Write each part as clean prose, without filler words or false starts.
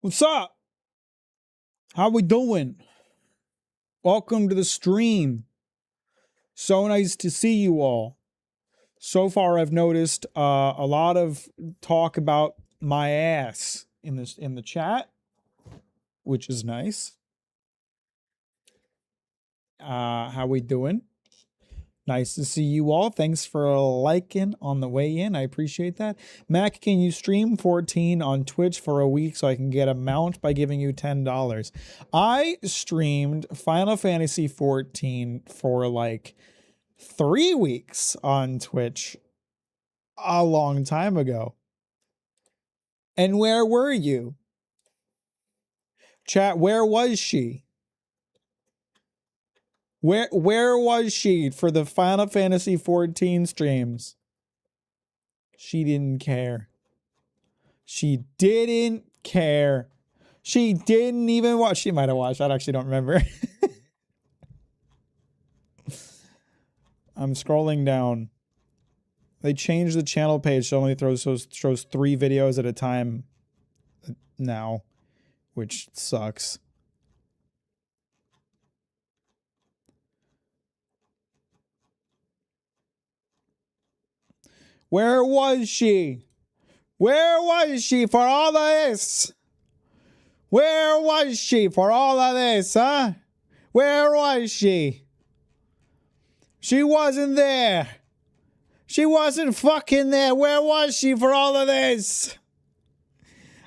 What's up? How we doing? Welcome to the stream. So nice to see you all. So far, I've noticed a lot of talk about my ass in the chat, which is nice. How we doing? Nice to see you all. Thanks for liking on the way in. I appreciate that. Mac, can you stream 14 on Twitch for a week so I can get a mount by giving you $10? I streamed Final Fantasy 14 for like 3 weeks on Twitch a long time ago. And where were you? Chat, where was she? Where was she for the Final Fantasy 14 streams? She didn't care. She didn't care. She didn't even watch. She might have watched. I actually don't remember. I'm scrolling down. They changed the channel page so it only shows 3 videos at a time now, which sucks. Where was she? Where was she for all of this? Where was she for all of this, huh? Where was she? She wasn't there. She wasn't fucking there. Where was she for all of this?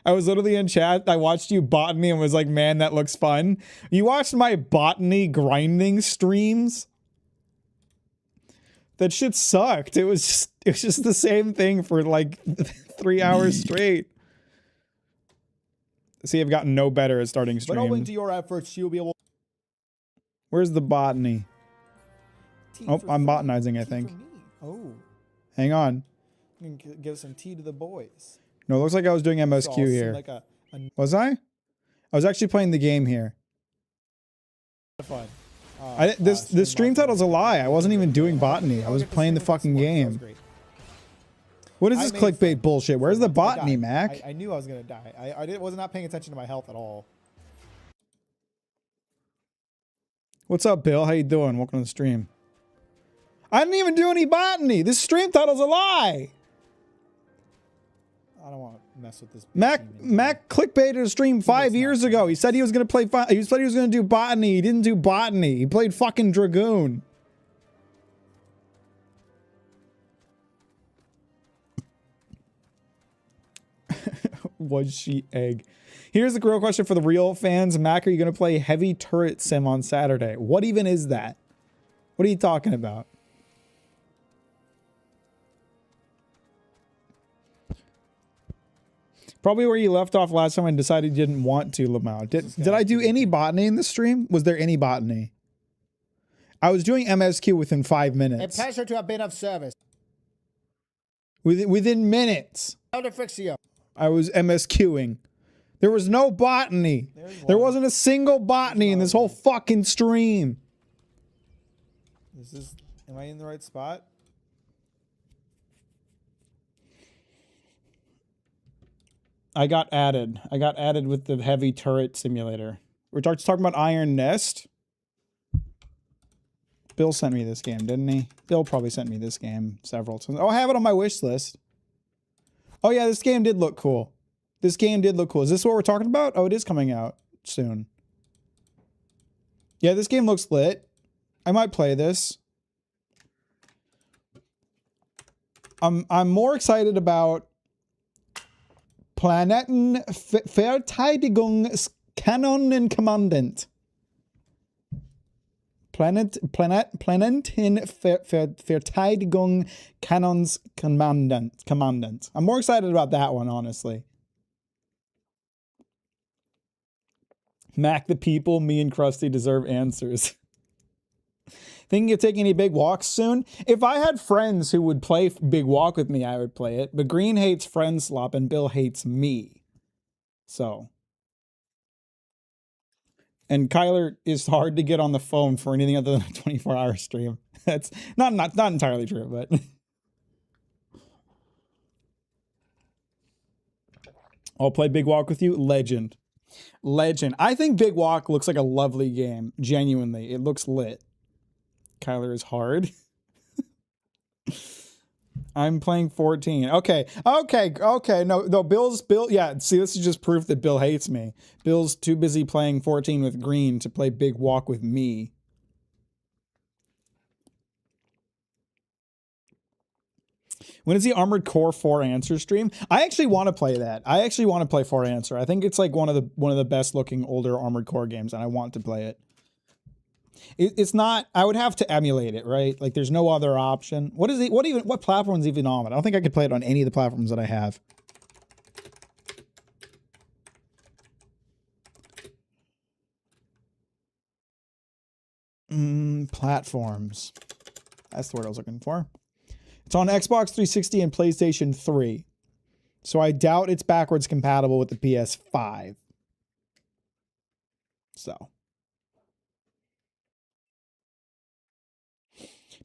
I was literally in chat. I watched you botany and was like, man, that looks fun. You watched my botany grinding streams? That shit sucked. It was just the same thing for like 3 hours straight. See, I've gotten no better at starting streams. But owing to your efforts, you'll be able. Where's the botany? Oh, I'm botanizing, I think. Oh. Hang on. You can give some tea to the boys. No, it looks like I was doing MSQ here. Like Was I? I was actually playing the game here. Fun. The stream title's a lie. I wasn't even doing botany. I was playing the fucking game. What is this clickbait bullshit? Where's the botany, Mac? I knew I was gonna die. I was not paying attention to my health at all. What's up, Bill? How you doing? Welcome to the stream. I didn't even do any botany. This stream title's a lie. I don't want to mess with this. Mac clickbaited a stream 5 years ago. He said he was gonna play. He said he was gonna do botany. He didn't do botany. He played fucking Dragoon. Was she egg? Here's the real question for the real fans. Mac, are you gonna play Heavy Turret Sim on Saturday? What even is that? What are you talking about? Probably where you left off last time and decided you didn't want to, Lamau. Did I do any botany in the stream? Was there any botany? I was doing MSQ within 5 minutes. A pleasure to have been of service. Within minutes. I was MSQing. There was no botany. There wasn't a single botany in this whole fucking stream. Am I in the right spot? I got added. I got added with the Heavy Turret Simulator. We're talking about Iron Nest. Bill sent me this game, didn't he? Bill probably sent me this game several times. Oh, I have it on my wish list. Oh yeah, this game did look cool. This game did look cool. Is this what we're talking about? Oh, it is coming out soon. Yeah, this game looks lit. I might play this. I'm more excited about Planeten-Verteidigungskanonen-Kommandant. Planeten-Verteidigungskanonen-Kommandant. I'm more excited about that one, honestly. Mac the people, me and Krusty deserve answers. Thinking of taking any big walks soon? If I had friends who would play Big Walk with me, I would play it. But Green hates friend slop and Bill hates me. So. And Kyler is hard to get on the phone for anything other than a 24-hour stream. That's not entirely true, but. I'll play Big Walk with you. Legend. Legend. I think Big Walk looks like a lovely game. Genuinely, it looks lit. Kyler is hard. I'm playing 14. Okay. No, Bill. Yeah, see, this is just proof that Bill hates me. Bill's too busy playing 14 with Green to play Big Walk with me. When is the Armored Core 4 Answer stream? I actually want to play that. I actually want to play 4 Answer. I think it's like one of the best looking older Armored Core games, and I want to play it. It's not. I would have to emulate it, right? Like, there's no other option. What platform's even on it? I don't think I could play it on any of the platforms that I have. Platforms. That's the word I was looking for. It's on Xbox 360 and PlayStation 3. So I doubt it's backwards compatible with the PS5. So.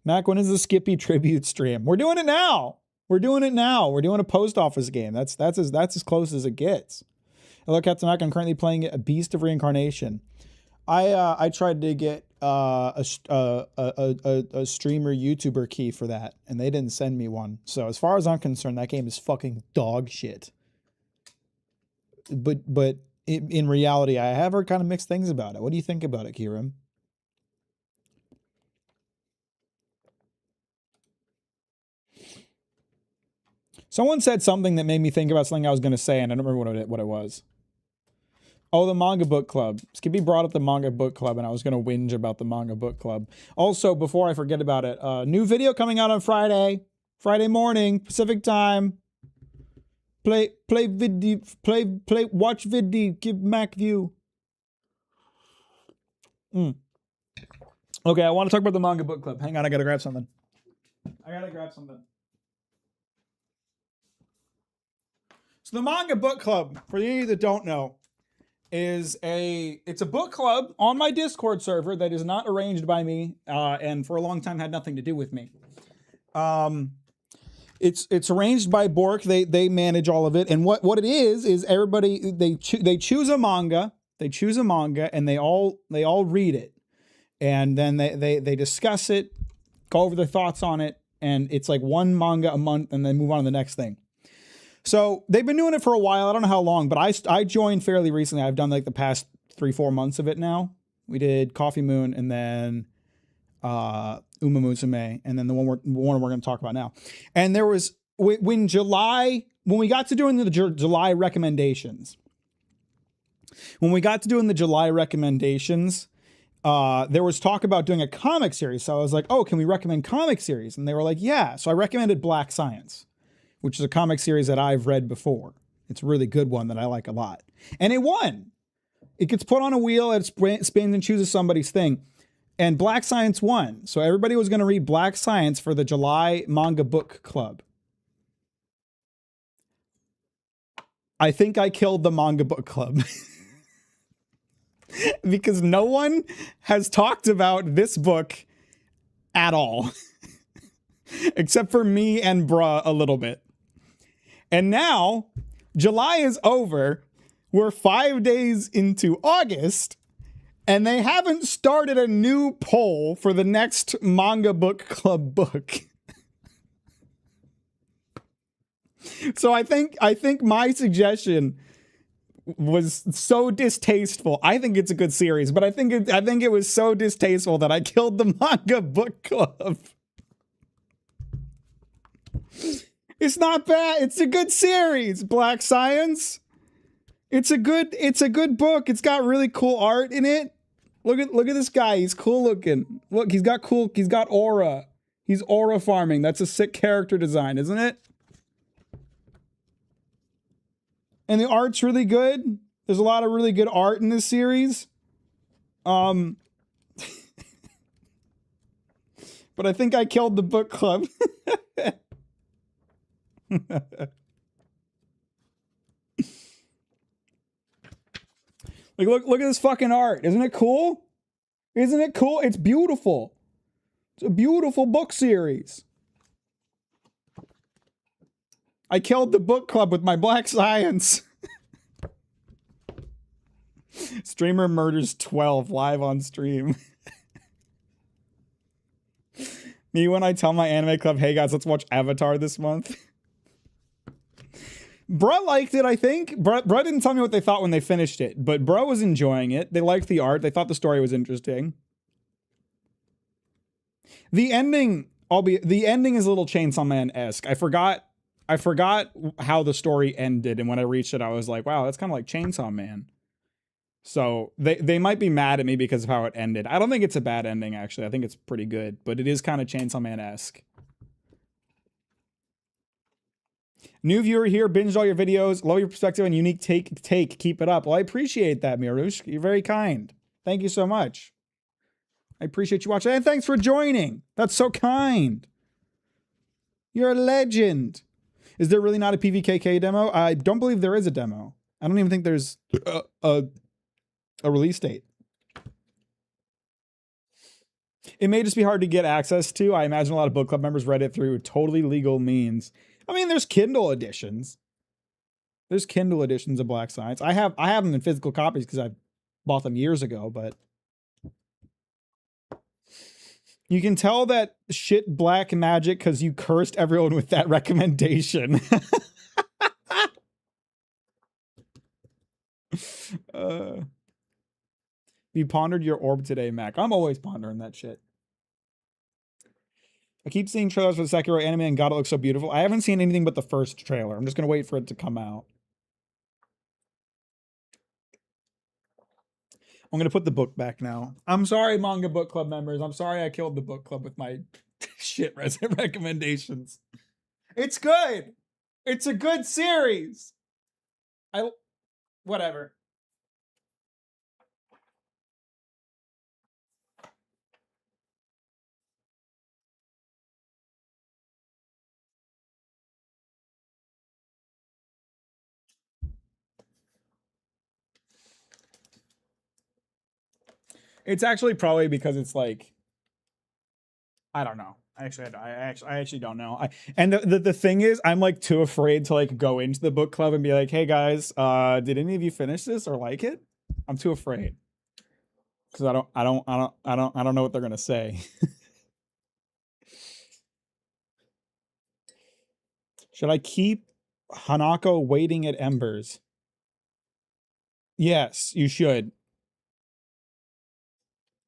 Mac, when is the Skippy tribute stream? We're doing it now. We're doing a post office game. That's as close as it gets. Hello, Captain Mac. I'm currently playing a Beast of Reincarnation. I tried to get a streamer YouTuber key for that, and they didn't send me one. So as far as I'm concerned, that game is fucking dog shit. But in reality, I have heard kind of mixed things about it. What do you think about it, Kieran? Someone said something that made me think about something I was going to say, and I don't remember what it was. Oh, the manga book club. Skippy brought up the manga book club, and I was going to whinge about the manga book club. Also, before I forget about it, new video coming out on Friday morning, Pacific time. Watch video, give Mac view. Okay, I want to talk about the manga book club. Hang on, I got to grab something. So the manga book club, for any of you that don't know, it's a book club on my Discord server that is not arranged by me, and for a long time had nothing to do with me. It's arranged by Bork. They manage all of it, and what it is everybody they choose a manga, and they all read it, and then they discuss it, go over their thoughts on it, and it's like one manga a month, and then move on to the next thing. So they've been doing it for a while. I don't know how long, but I joined fairly recently. I've done like the past 3-4 months of it now. We did Coffee Moon, and then Uma Musume, and then the one we're going to talk about now. And there was when we got to doing the July recommendations. There was talk about doing a comic series. So I was like, oh, can we recommend comic series? And they were like, yeah. So I recommended Black Science, which is a comic series that I've read before. It's a really good one that I like a lot. And it won. It gets put on a wheel, it spins and chooses somebody's thing. And Black Science won. So everybody was going to read Black Science for the July Manga Book Club. I think I killed the Manga Book Club. Because no one has talked about this book at all. Except for me and Bruh a little bit. And now, July is over. We're 5 days into August. And they haven't started a new poll for the next Manga Book Club book. So I think my suggestion was so distasteful. I think it's a good series, but I think it was so distasteful that I killed the Manga Book Club. It's not bad. It's a good series, Black Science. It's a good book. It's got really cool art in it. Look at this guy. He's cool looking. Look, he's got aura. He's aura farming. That's a sick character design, isn't it? And the art's really good. There's a lot of really good art in this series. But I think I killed the book club. Like, look at this fucking art. Isn't it cool? It's beautiful. It's a beautiful book series. I killed the book club with my Black Science. Streamer murders 12 live on stream. Me when I tell my anime club, hey guys, let's watch Avatar this month. Bruh liked it, I think. Bruh didn't tell me what they thought when they finished it, but Bruh was enjoying it. They liked the art. They thought the story was interesting. The ending, the ending is a little Chainsaw Man-esque. I forgot how the story ended, and when I reached it, I was like, wow, that's kind of like Chainsaw Man. So they might be mad at me because of how it ended. I don't think it's a bad ending, actually. I think it's pretty good, but it is kind of Chainsaw Man-esque. New viewer here, binged all your videos, love your perspective and unique take. Keep it up. Well, I appreciate that, Mirush. You're very kind. Thank you so much. I appreciate you watching, and thanks for joining. That's so kind. You're a legend. Is there really not a PVKK demo? I don't believe there is a demo. I don't even think there's a release date. It may just be hard to get access to. I imagine a lot of book club members read it through totally legal means. I mean, there's Kindle editions. There's Kindle editions of Black Science. I have them in physical copies because I bought them years ago, but you can tell that shit black magic because you cursed everyone with that recommendation. You pondered your orb today, Mac. I'm always pondering that shit. I keep seeing trailers for the Sekiro anime and God, it looks so beautiful. I haven't seen anything but the first trailer. I'm just going to wait for it to come out. I'm going to put the book back now. I'm sorry, manga book club members. I'm sorry I killed the book club with my shit recommendations. It's good. It's a good series. Whatever. It's actually probably because it's like, I don't know. I actually don't know. And the thing is, I'm like too afraid to like go into the book club and be like, hey guys, did any of you finish this or like it? I'm too afraid because I don't know what they're gonna say. Should I keep Hanako waiting at Embers? Yes, you should.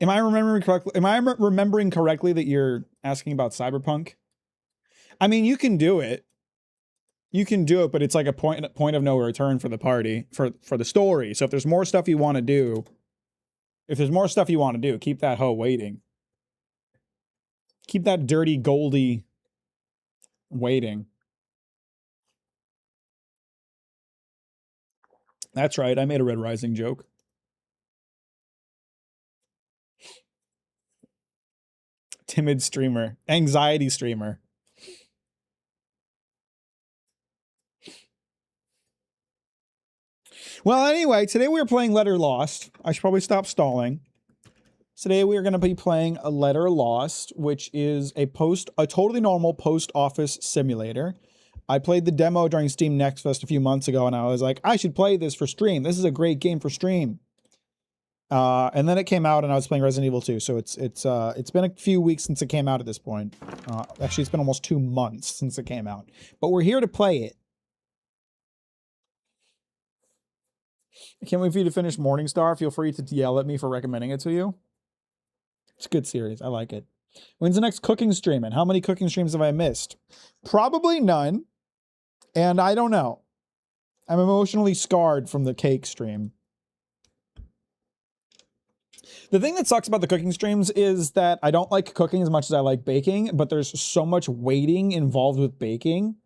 Am I remembering correctly? Am I remembering correctly that you're asking about Cyberpunk? I mean, you can do it. You can do it, but it's like a point of no return for the party, for the story. So if there's more stuff you want to do, keep that hoe waiting. Keep that dirty Goldie waiting. That's right. I made a Red Rising joke. Timid streamer. Anxiety streamer. Well, anyway, today we are playing Letter Lost. I should probably stop stalling. Today we are going to be playing a Letter Lost, which is a totally normal post office simulator. I played the demo during Steam Next Fest a few months ago, and I was like, I should play this for stream. This is a great game for stream. And then it came out, and I was playing Resident Evil 2. So it's been a few weeks since it came out at this point. Actually, it's been almost 2 months since it came out. But we're here to play it. I can't wait for you to finish Morningstar. Feel free to yell at me for recommending it to you. It's a good series. I like it. When's the next cooking stream? And how many cooking streams have I missed? Probably none. And I don't know. I'm emotionally scarred from the cake stream. The thing that sucks about the cooking streams is that I don't like cooking as much as I like baking, but there's so much waiting involved with baking.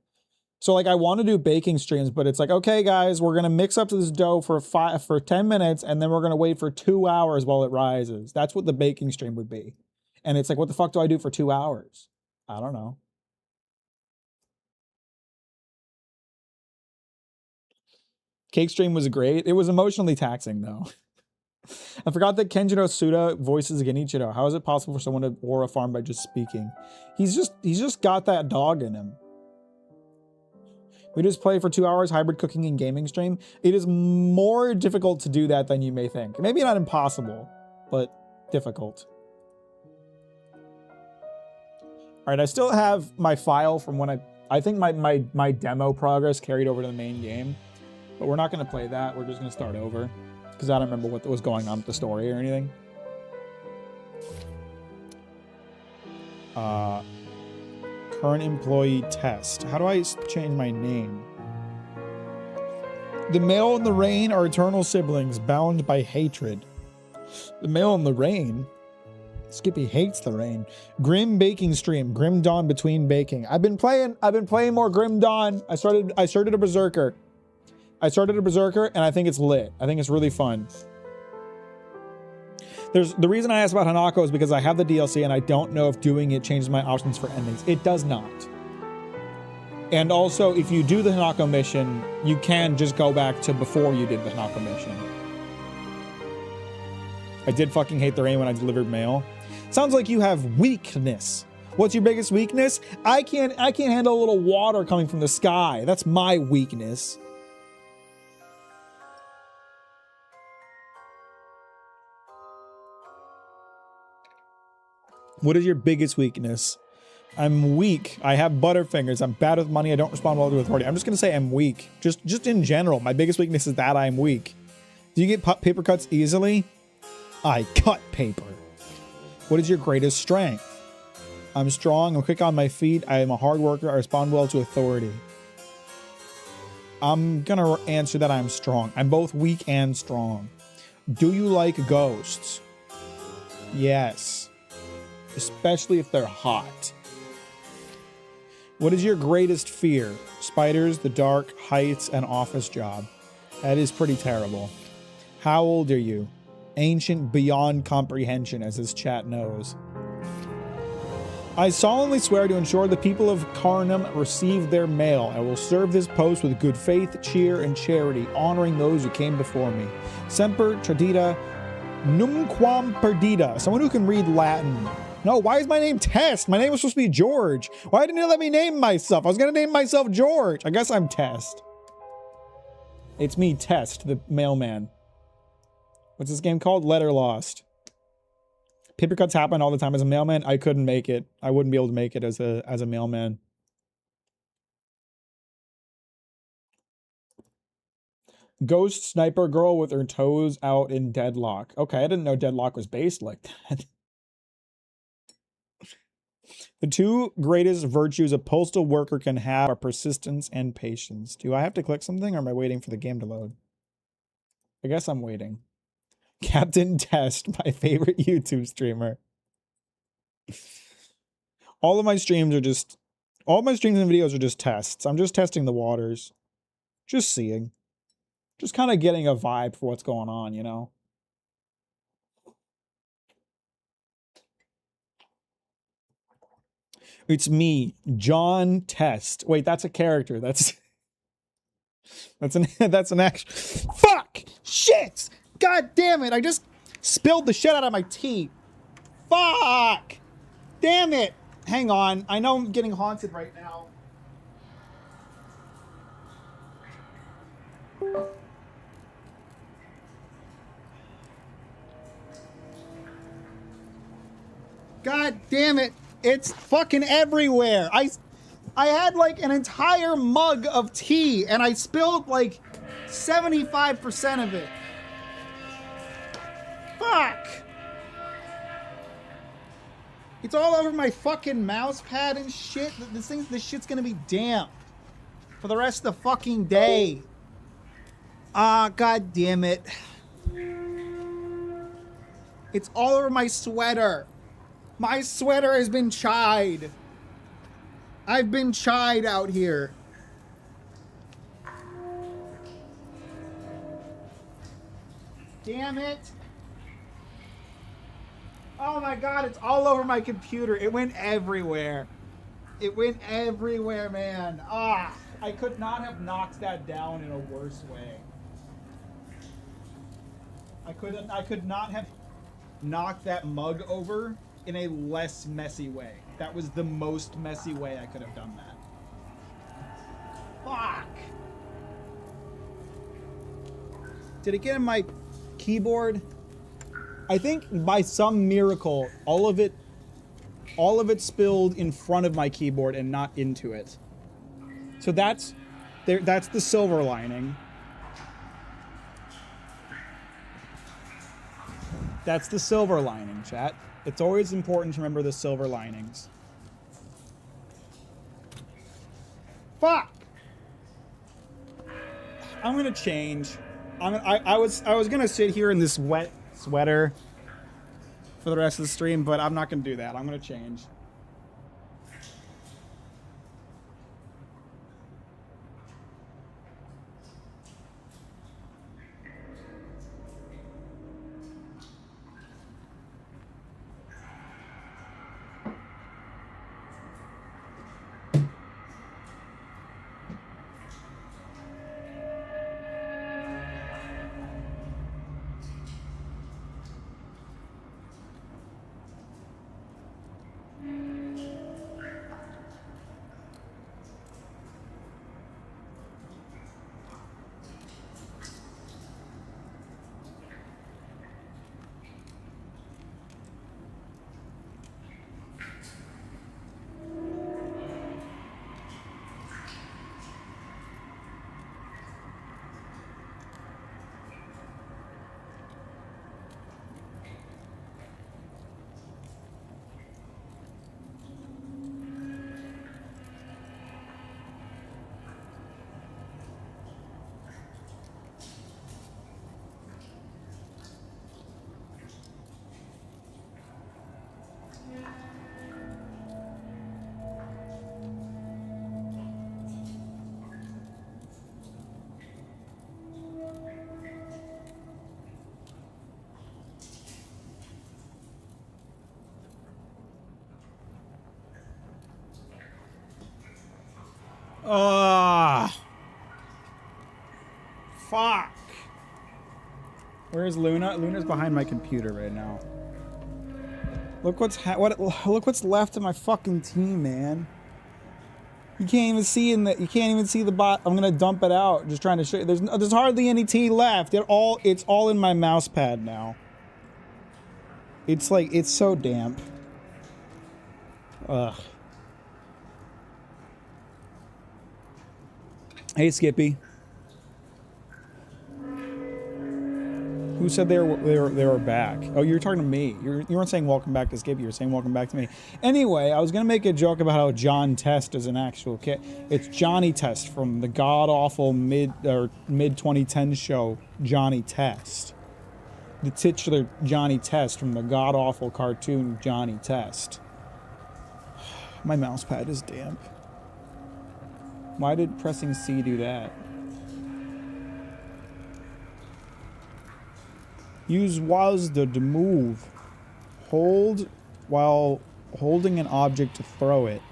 So like I want to do baking streams, but it's like, okay guys, we're going to mix up this dough for 10 minutes and then we're going to wait for 2 hours while it rises. That's what the baking stream would be. And it's like, what the fuck do I do for 2 hours? I don't know. Cake stream was great. It was emotionally taxing though. I forgot that Kenjiro Suda voices Genichiro. How is it possible for someone to war a farm by just speaking? He's just got that dog in him. We just play for 2 hours, hybrid cooking and gaming stream. It is more difficult to do that than you may think. Maybe not impossible, but difficult. All right, I still have my file from when I think my demo progress carried over to the main game, but we're not going to play that. We're just going to start over because I don't remember what was going on with the story or anything. Current employee test. How do I change my name? The male and the rain are eternal siblings bound by hatred. The male and the rain? Skippy hates the rain. Grim baking stream. Grim Dawn between baking. I've been playing more Grim Dawn. I started a Berserker. And I think it's lit. I think it's really fun. The reason I asked about Hanako is because I have the DLC and I don't know if doing it changes my options for endings. It does not. And also, if you do the Hanako mission, you can just go back to before you did the Hanako mission. I did fucking hate the rain when I delivered mail. Sounds like you have weakness. What's your biggest weakness? I can't handle a little water coming from the sky. That's my weakness. What is your biggest weakness? I'm weak. I have butterfingers. I'm bad with money. I don't respond well to authority. I'm just going to say I'm weak. Just in general. My biggest weakness is that I'm weak. Do you get paper cuts easily? I cut paper. What is your greatest strength? I'm strong. I'm quick on my feet. I am a hard worker. I respond well to authority. I'm going to answer that I'm strong. I'm both weak and strong. Do you like ghosts? Yes. Especially if they're hot. What is your greatest fear? Spiders, the dark, heights, and office job. That is pretty terrible. How old are you? Ancient beyond comprehension, as his chat knows. I solemnly swear to ensure the people of Carnum receive their mail. I will serve this post with good faith, cheer, and charity, honoring those who came before me. Semper tradita numquam perdita. Someone who can read Latin. No, why is my name Test? My name was supposed to be George. Why didn't you let me name myself? I was going to name myself George. I guess I'm Test. It's me, Test, the mailman. What's this game called? Letter Lost. Paper cuts happen all the time as a mailman. I couldn't make it. I wouldn't be able to make it as a mailman. Ghost sniper girl with her toes out in deadlock. Okay, I didn't know deadlock was based like that. The two greatest virtues a postal worker can have are persistence and patience. Do I have to click something or am I waiting for the game to load? I guess I'm waiting. Captain Test, my favorite YouTube streamer. All my streams and videos are just tests. I'm just testing the waters. Just seeing. Just kind of getting a vibe for what's going on, you know? It's me, John Test. Wait, that's a character. That's an action. Fuck! Shit! God damn it! I just spilled the shit out of my tea. Fuck! Damn it! Hang on. I know I'm getting haunted right now. God damn it! It's fucking everywhere. I had like an entire mug of tea and I spilled like 75% of it. Fuck! It's all over my fucking mouse pad and shit. This shit's gonna be damp for the rest of the fucking day. Ah, god damn it. It's all over my sweater. My sweater has been chide. I've been chide out here. Damn it. Oh my god, it's all over my computer. It went everywhere. It went everywhere, man. Ah, I could not have knocked that down in a worse way. I could not have knocked that mug over in a less messy way. That was the most messy way I could have done that. Fuck. Did it get in my keyboard? I think by some miracle, all of it spilled in front of my keyboard and not into it. So that's the silver lining. That's the silver lining, chat. It's always important to remember the silver linings. Fuck! I'm gonna change. I was gonna sit here in this wet sweater for the rest of the stream, but I'm not gonna do that. I'm gonna change. Fuck. Where's Luna? Luna's behind my computer right now. Look what's left of my fucking team, man. You can't even see the bot. I'm gonna dump it out. Just trying to show you. There's hardly any tea left. It's all in my mouse pad now. It's like it's so damp. Ugh. Hey, Skippy. Who said they were back? Oh, you're talking to me. You weren't saying welcome back to Skippy. You were saying welcome back to me. Anyway, I was gonna make a joke about how John Test is an actual kid. It's Johnny Test from the god awful mid 2010 show Johnny Test. The titular Johnny Test from the god awful cartoon Johnny Test. My mouse pad is damp. Why did pressing C do that? Use WASD to move. Hold while holding an object to throw it.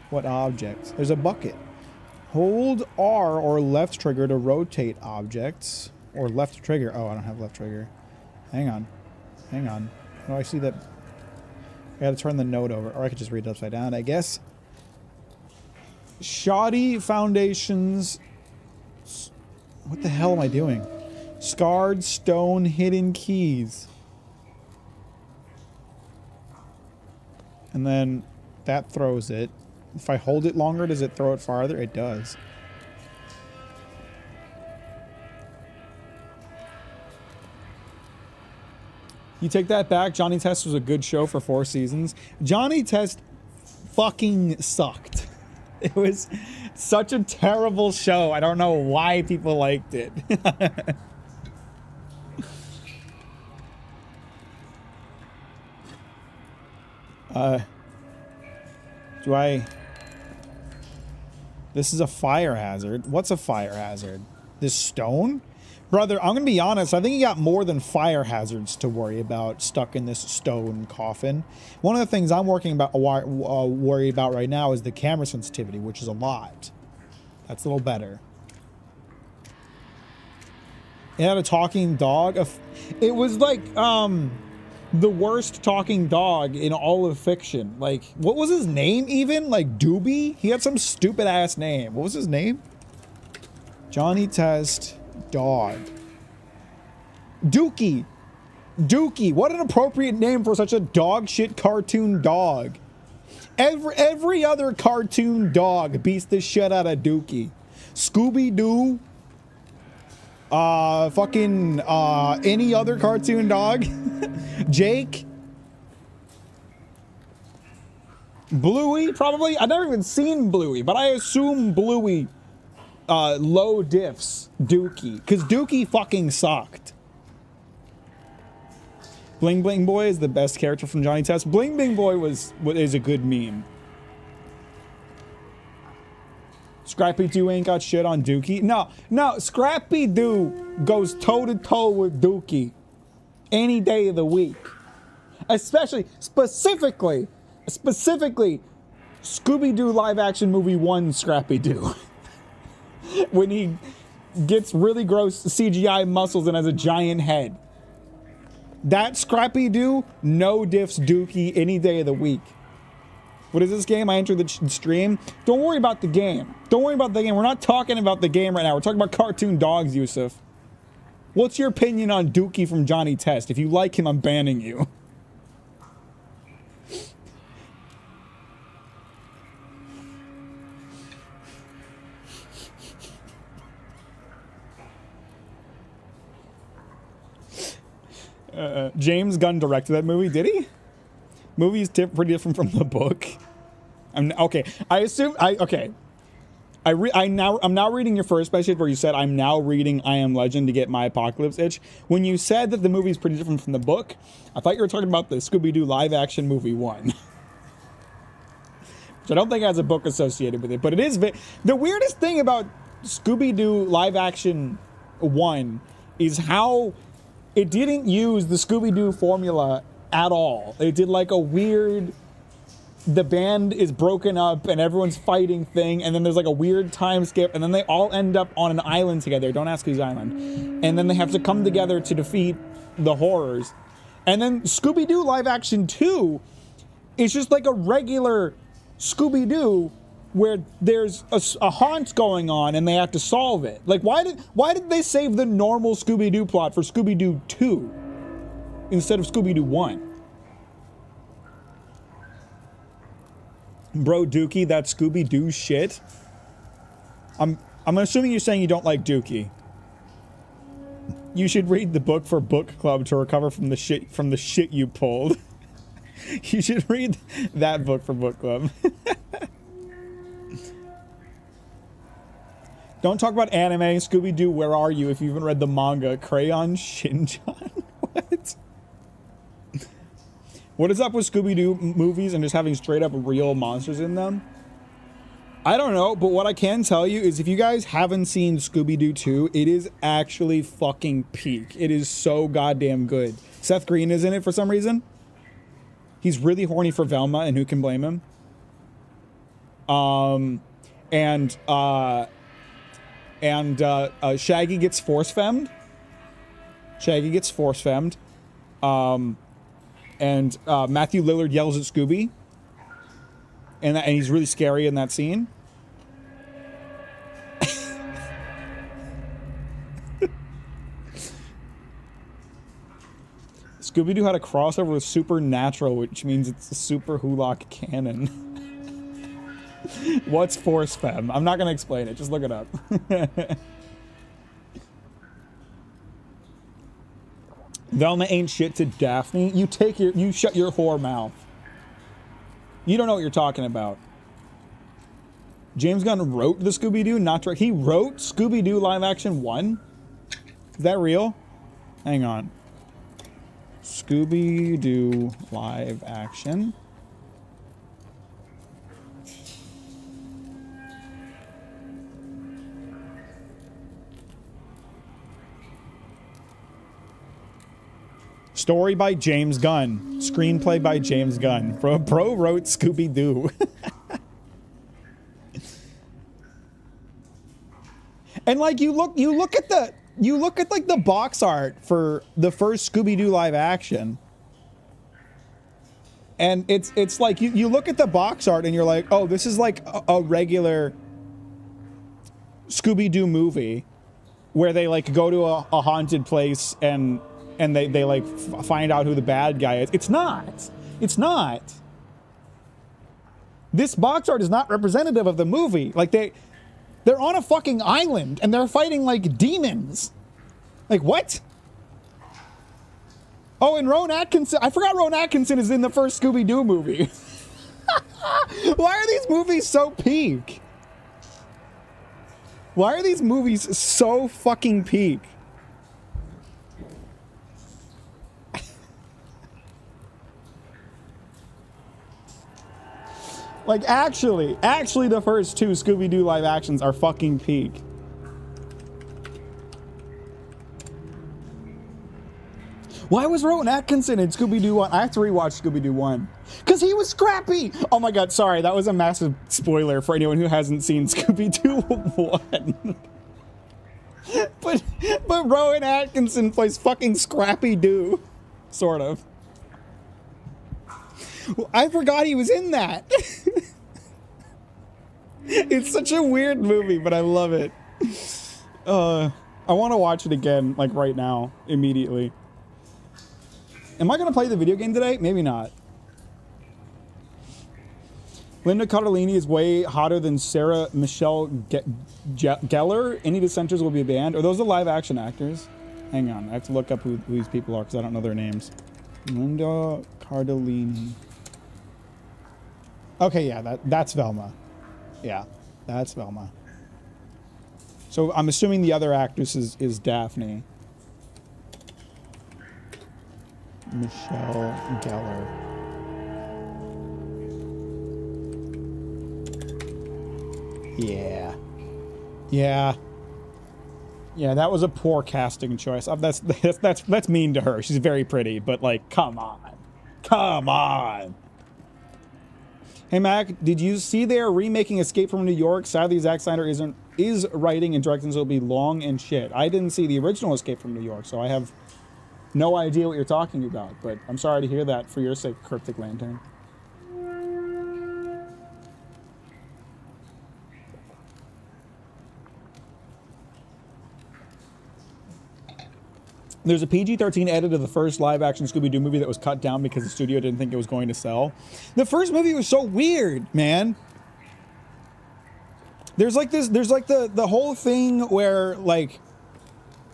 What object? There's a bucket. Hold R or left trigger to rotate objects. Or left trigger. Oh, I don't have left trigger. Hang on. Hang on. Oh, I see that. I gotta turn the note over. Or I could just read it upside down, I guess. Shoddy foundations. What the hell am I doing? Scarred stone hidden keys. And then that throws it. If I hold it longer, does it throw it farther? It does. You take that back. Johnny Test was a good show for 4 seasons. Johnny Test fucking sucked. It was such a terrible show. I don't know why people liked it. This is a fire hazard. What's a fire hazard? This stone? Brother, I'm gonna be honest, I think you got more than fire hazards to worry about stuck in this stone coffin. One of the things I'm worried about right now is the camera sensitivity, which is a lot. That's a little better. It had a talking dog. It was like, the worst talking dog in all of fiction. Like, what was his name even? Like, Doobie? He had some stupid ass name. What was his name? Johnny Test dog. Dookie. Dookie. What an appropriate name for such a dog shit cartoon dog. Every other cartoon dog beats the shit out of Dookie. Scooby-Doo. Any other cartoon dog. Jake. Bluey, probably. I've never even seen Bluey, but I assume Bluey low diffs Dookie, because Dookie fucking sucked. Bling Bling Boy is the best character from Johnny Test. Bling Bling Boy is a good meme. Scrappy-Doo ain't got shit on Dookie. No, Scrappy-Doo goes toe-to-toe with Dookie any day of the week. Specifically, Scooby-Doo live-action movie 1 Scrappy-Doo. When he gets really gross CGI muscles and has a giant head. That Scrappy-Doo, no diffs Dookie any day of the week. What is this game? I entered the stream. Don't worry about the game. Don't worry about the game. We're not talking about the game right now. We're talking about cartoon dogs, Yusuf. What's your opinion on Dookie from Johnny Test? If you like him, I'm banning you. James Gunn directed that movie, did he? Movie's pretty different from the book. I'm now reading your first message where you said I'm now reading I Am Legend to get my apocalypse itch. When you said that the movie's pretty different from the book, I thought you were talking about the Scooby-Doo live action movie 1. Which I don't think has a book associated with it, but it is the weirdest thing about Scooby-Doo live action 1 is how it didn't use the Scooby-Doo formula at all. It did like a weird, the band is broken up and everyone's fighting thing, and then there's like a weird time skip, and then they all end up on an island together. Don't ask whose island. And then they have to come together to defeat the horrors. And then Scooby-Doo live action 2 is just like a regular Scooby-Doo where there's a haunt going on and they have to solve it. Like, why did they save the normal Scooby-Doo plot for Scooby-Doo 2 instead of Scooby-Doo 1? Bro, Dookie, that Scooby-Doo shit. I'm assuming you're saying you don't like Dookie. You should read the book for book club to recover from the shit you pulled. You should read that book for book club. Don't talk about anime, Scooby-Doo, where are you if you haven't read the manga? Crayon Shinjan? What? What is up with Scooby-Doo movies and just having straight up real monsters in them? I don't know, but what I can tell you is if you guys haven't seen Scooby-Doo 2, it is actually fucking peak. It is so goddamn good. Seth Green is in it for some reason. He's really horny for Velma, and who can blame him? Shaggy gets force-femmed. Matthew Lillard yells at Scooby. And he's really scary in that scene. Scooby-Doo had a crossover with Supernatural, which means it's a super Hulock canon. What's Force Fem? I'm not going to explain it. Just look it up. Velma ain't shit to Daphne. You shut your whore mouth. You don't know what you're talking about. James Gunn wrote the Scooby-Doo, not direct. He wrote Scooby-Doo live action 1? Is that real? Hang on. Scooby-Doo live action. Story by James Gunn. Screenplay by James Gunn. Bro wrote Scooby-Doo. And like you look at like the box art for the first Scooby-Doo live action. And it's like you look at the box art and you're like, oh, this is like a regular Scooby-Doo movie where they like go to a haunted place and they like find out who the bad guy is. It's not. It's not. This box art is not representative of the movie. Like they're on a fucking island and they're fighting like demons. Like what? Oh, and Rowan Atkinson. I forgot Rowan Atkinson is in the first Scooby-Doo movie. Why are these movies so peak? Why are these movies so fucking peak? Like, actually, the first two Scooby-Doo live actions are fucking peak. Why was Rowan Atkinson in Scooby-Doo 1? I have to rewatch Scooby-Doo 1. Because he was Scrappy! Oh my god, sorry, that was a massive spoiler for anyone who hasn't seen Scooby-Doo 1. But Rowan Atkinson plays fucking Scrappy-Doo. Sort of. I forgot he was in that. It's such a weird movie, but I love it. I want to watch it again, like right now, immediately. Am I going to play the video game today? Maybe not. Linda Cardellini is way hotter than Sarah Michelle Gellar. Any dissenters will be banned. Are those the live action actors? Hang on. I have to look up who these people are because I don't know their names. Linda Cardellini. Okay, yeah, that's Velma. Yeah, that's Velma. So I'm assuming the other actress is Daphne. Michelle Gellar. Yeah. Yeah. Yeah, that was a poor casting choice. That's mean to her. She's very pretty, but like, come on. Come on. Hey Mac, did you see they are remaking Escape from New York? Sadly, Zack Snyder is writing and directing, so it'll be long and shit. I didn't see the original Escape from New York, so I have no idea what you're talking about, but I'm sorry to hear that for your sake, Cryptic Lantern. There's a PG-13 edit of the first live-action Scooby-Doo movie that was cut down because the studio didn't think it was going to sell. The first movie was so weird, man. There's like the whole thing where like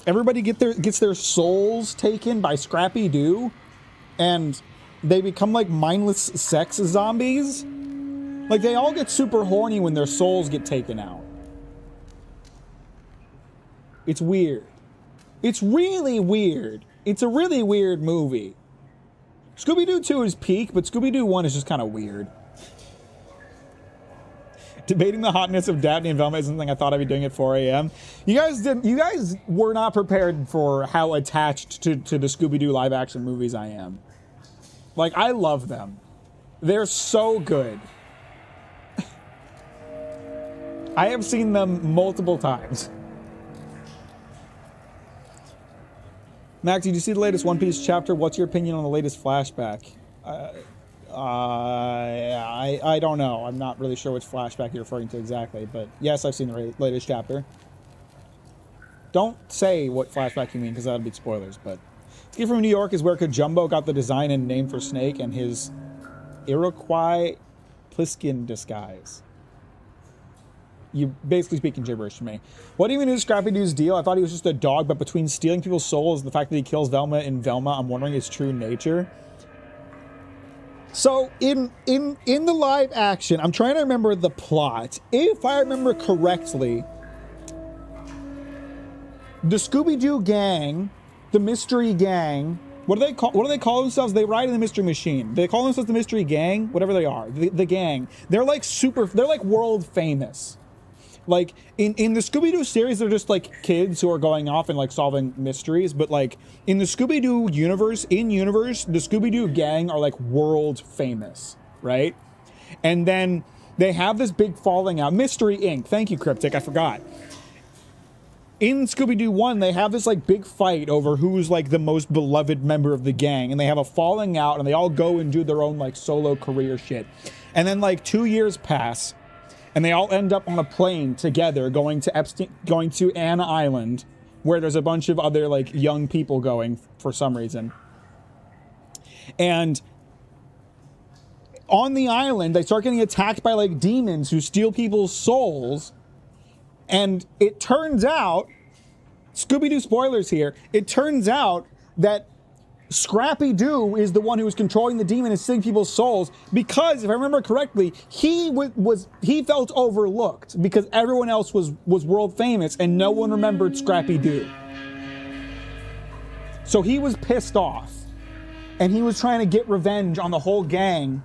everybody gets their souls taken by Scrappy-Doo, and they become like mindless sex zombies. Like they all get super horny when their souls get taken out. It's weird. It's really weird. It's a really weird movie. Scooby-Doo 2 is peak, but Scooby-Doo 1 is just kind of weird. Debating the hotness of Daphne and Velma is something I thought I'd be doing at 4 a.m. You guys were not prepared for how attached to the Scooby-Doo live action movies I am. Like, I love them. They're so good. I have seen them multiple times. Max, did you see the latest One Piece chapter? What's your opinion on the latest flashback? I don't know. I'm not really sure which flashback you're referring to exactly, but yes, I've seen the latest chapter. Don't say what flashback you mean, because that would be spoilers, but Escape from New York is where Kajumbo got the design and name for Snake and his Iroquois Pliskin disguise. You basically speaking gibberish to me. What even is Scrappy-Doo's deal? I thought he was just a dog, but between stealing people's souls and the fact that he kills Velma in Velma, I'm wondering his true nature. So in the live action, I'm trying to remember the plot. If I remember correctly, the Scooby-Doo gang, the mystery gang, what do they call themselves? They ride in the mystery machine. They call themselves the mystery gang, whatever they are. The gang. They're like world famous. Like, in the Scooby-Doo series, they're just, like, kids who are going off and, like, solving mysteries. But, like, in the Scooby-Doo universe, the Scooby-Doo gang are, like, world famous, right? And then they have this big falling out. Mystery Inc. Thank you, Cryptic. I forgot. in Scooby-Doo 1, they have this like big fight over who's like the most beloved member of the gang, and they have a falling out, and they all go and do their own like solo career shit. And then like 2 years pass, and they all end up on a plane together going to Ann Island, where there's a bunch of other like young people going for some reason. And on the island, they start getting attacked by like demons who steal people's souls. And it turns out, Scooby-Doo spoilers here, it turns out that Scrappy-Doo is the one who was controlling the demon and stealing people's souls because, if I remember correctly, he felt overlooked because everyone else was world famous and no one remembered Scrappy-Doo. So he was pissed off and he was trying to get revenge on the whole gang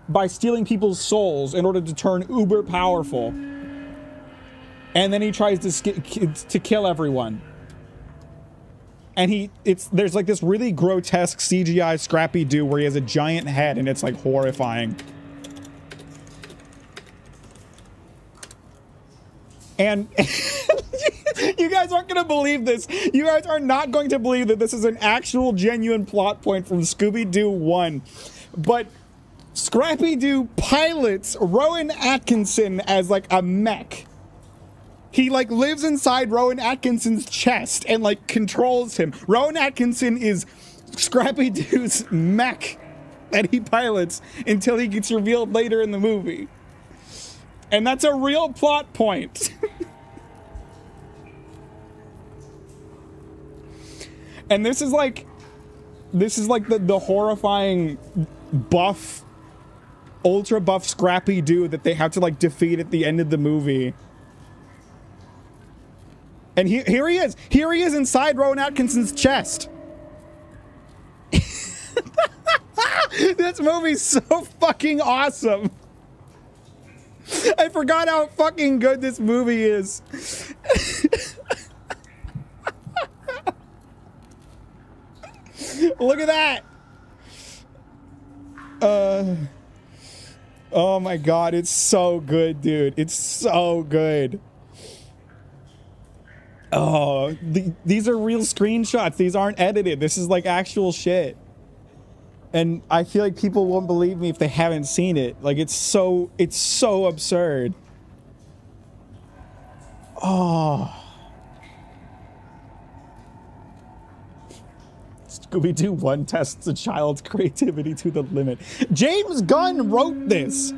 by stealing people's souls in order to turn uber powerful. And then he tries to kill everyone. And there's like this really grotesque CGI Scrappy-Doo where he has a giant head and it's like horrifying. And you guys aren't going to believe this. You guys are not going to believe that this is an actual genuine plot point from Scooby-Doo 1. But Scrappy-Doo pilots Rowan Atkinson as like a mech. He like lives inside Rowan Atkinson's chest and like controls him. Rowan Atkinson is Scrappy-Doo's mech that he pilots until he gets revealed later in the movie. And that's a real plot point. And this is like the horrifying buff, ultra buff Scrappy-Doo that they have to like defeat at the end of the movie. And here he is. Here he is inside Rowan Atkinson's chest. This movie's so fucking awesome. I forgot how fucking good this movie is. Look at that. Oh my god, it's so good, dude. It's so good. Oh, these are real screenshots. These aren't edited. This is like actual shit. And I feel like people won't believe me if they haven't seen it. Like it's so absurd. Oh. Scooby-Doo 1 tests a child's creativity to the limit. James Gunn wrote this.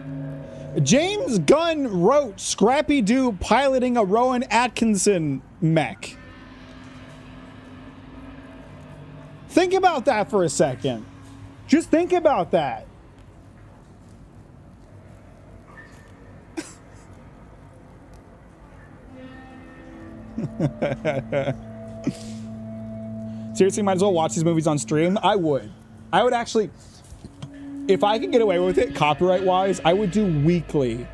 James Gunn wrote Scrappy-Doo piloting a Rowan Atkinson mech. Think about that for a second. Just think about that. Seriously, might as well watch these movies on stream. I would actually, if I could get away with it copyright-wise, I would do weekly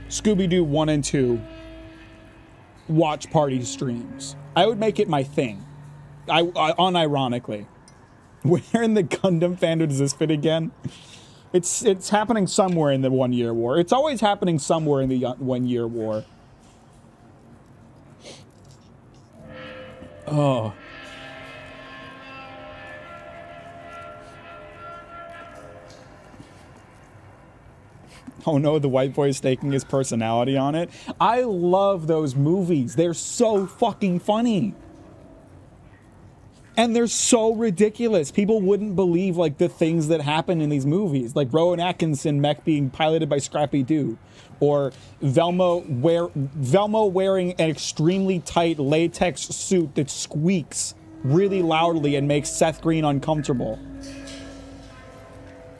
Scooby-Doo 1 and 2 watch party streams. I would make it my thing. Unironically. Where in the Gundam fandom does this fit again? It's happening somewhere in the 1 Year War. It's always happening somewhere in the 1 Year War. Oh. Oh no, the white boy is staking his personality on it. I love those movies. They're so fucking funny. And they're so ridiculous. People wouldn't believe like the things that happen in these movies. Like Rowan Atkinson mech being piloted by Scrappy-Doo. Or Velma wearing an extremely tight latex suit that squeaks really loudly and makes Seth Green uncomfortable.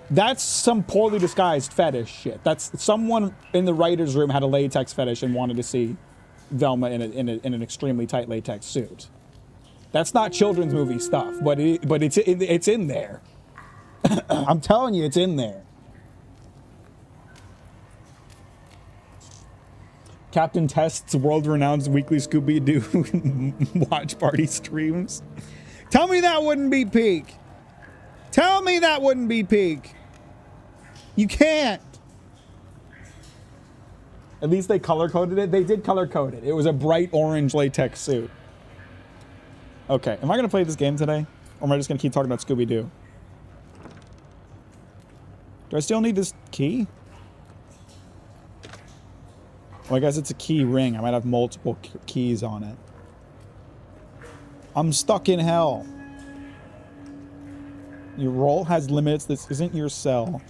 That's some poorly disguised fetish shit. That's someone in the writer's room had a latex fetish and wanted to see Velma in an extremely tight latex suit. That's not children's movie stuff, but it's in there. I'm telling you, it's in there. Captain Test's world-renowned weekly Scooby-Doo watch party streams. Tell me that wouldn't be peak. Tell me that wouldn't be peak. You can't. At least they color-coded it. They did color-code it. It was a bright orange latex suit. Okay, am I gonna play this game today? Or am I just gonna keep talking about Scooby-Doo? Do I still need this key? Well, I guess it's a key ring. I might have multiple keys on it. I'm stuck in hell. Your role has limits. This isn't your cell.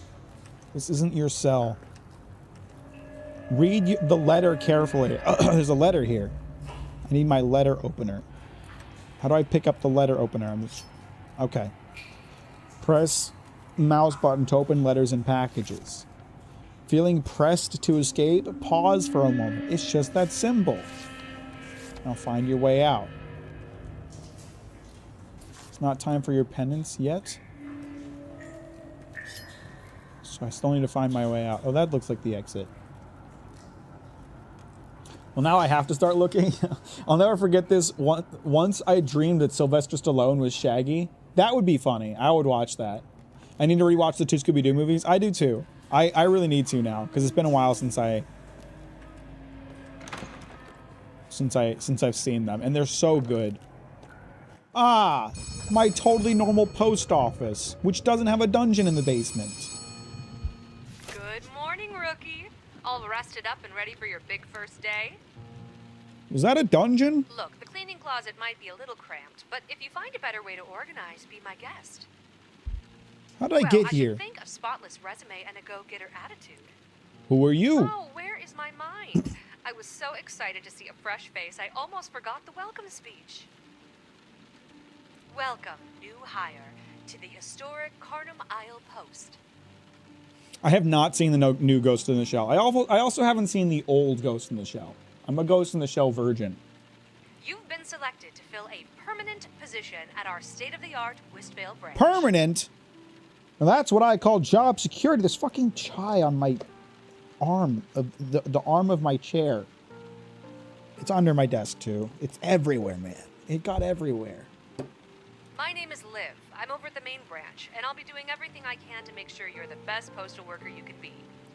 This isn't your cell. Read the letter carefully. There's a letter here. I need my letter opener. How do I pick up the letter opener? Okay. Press mouse button to open letters and packages. Feeling pressed to escape? Pause for a moment. It's just that simple. Now find your way out. It's not time for your penance yet. So I still need to find my way out. Oh, that looks like the exit. Well, now I have to start looking. I'll never forget this. Once I dreamed that Sylvester Stallone was Shaggy. That would be funny. I would watch that. I need to rewatch the 2 Scooby-Doo movies. I do too. I really need to now because it's been a while since I've seen them, and they're so good. Ah, my totally normal post office, which doesn't have a dungeon in the basement. Good morning, rookie. All rested up and ready for your big first day? Was that a dungeon? Look, the cleaning closet might be a little cramped, but if you find a better way to organize, be my guest. How did I get here? I should think a spotless resume and a go-getter attitude. Who are you? Oh, where is my mind? I was so excited to see a fresh face, I almost forgot the welcome speech. Welcome, new hire, to the historic Carnum Isle Post. I have not seen the new Ghost in the Shell. I also haven't seen the old Ghost in the Shell. I'm a Ghost in the Shell virgin. You've been selected to fill a permanent position at our state-of-the-art Westvale branch. Permanent? Now that's what I call job security. This fucking chai on my arm, the arm of my chair. It's under my desk too. It's everywhere, man. It got everywhere. My name is Liv. I'm over at the main branch, and I'll be doing everything I can to make sure you're the best postal worker you can be.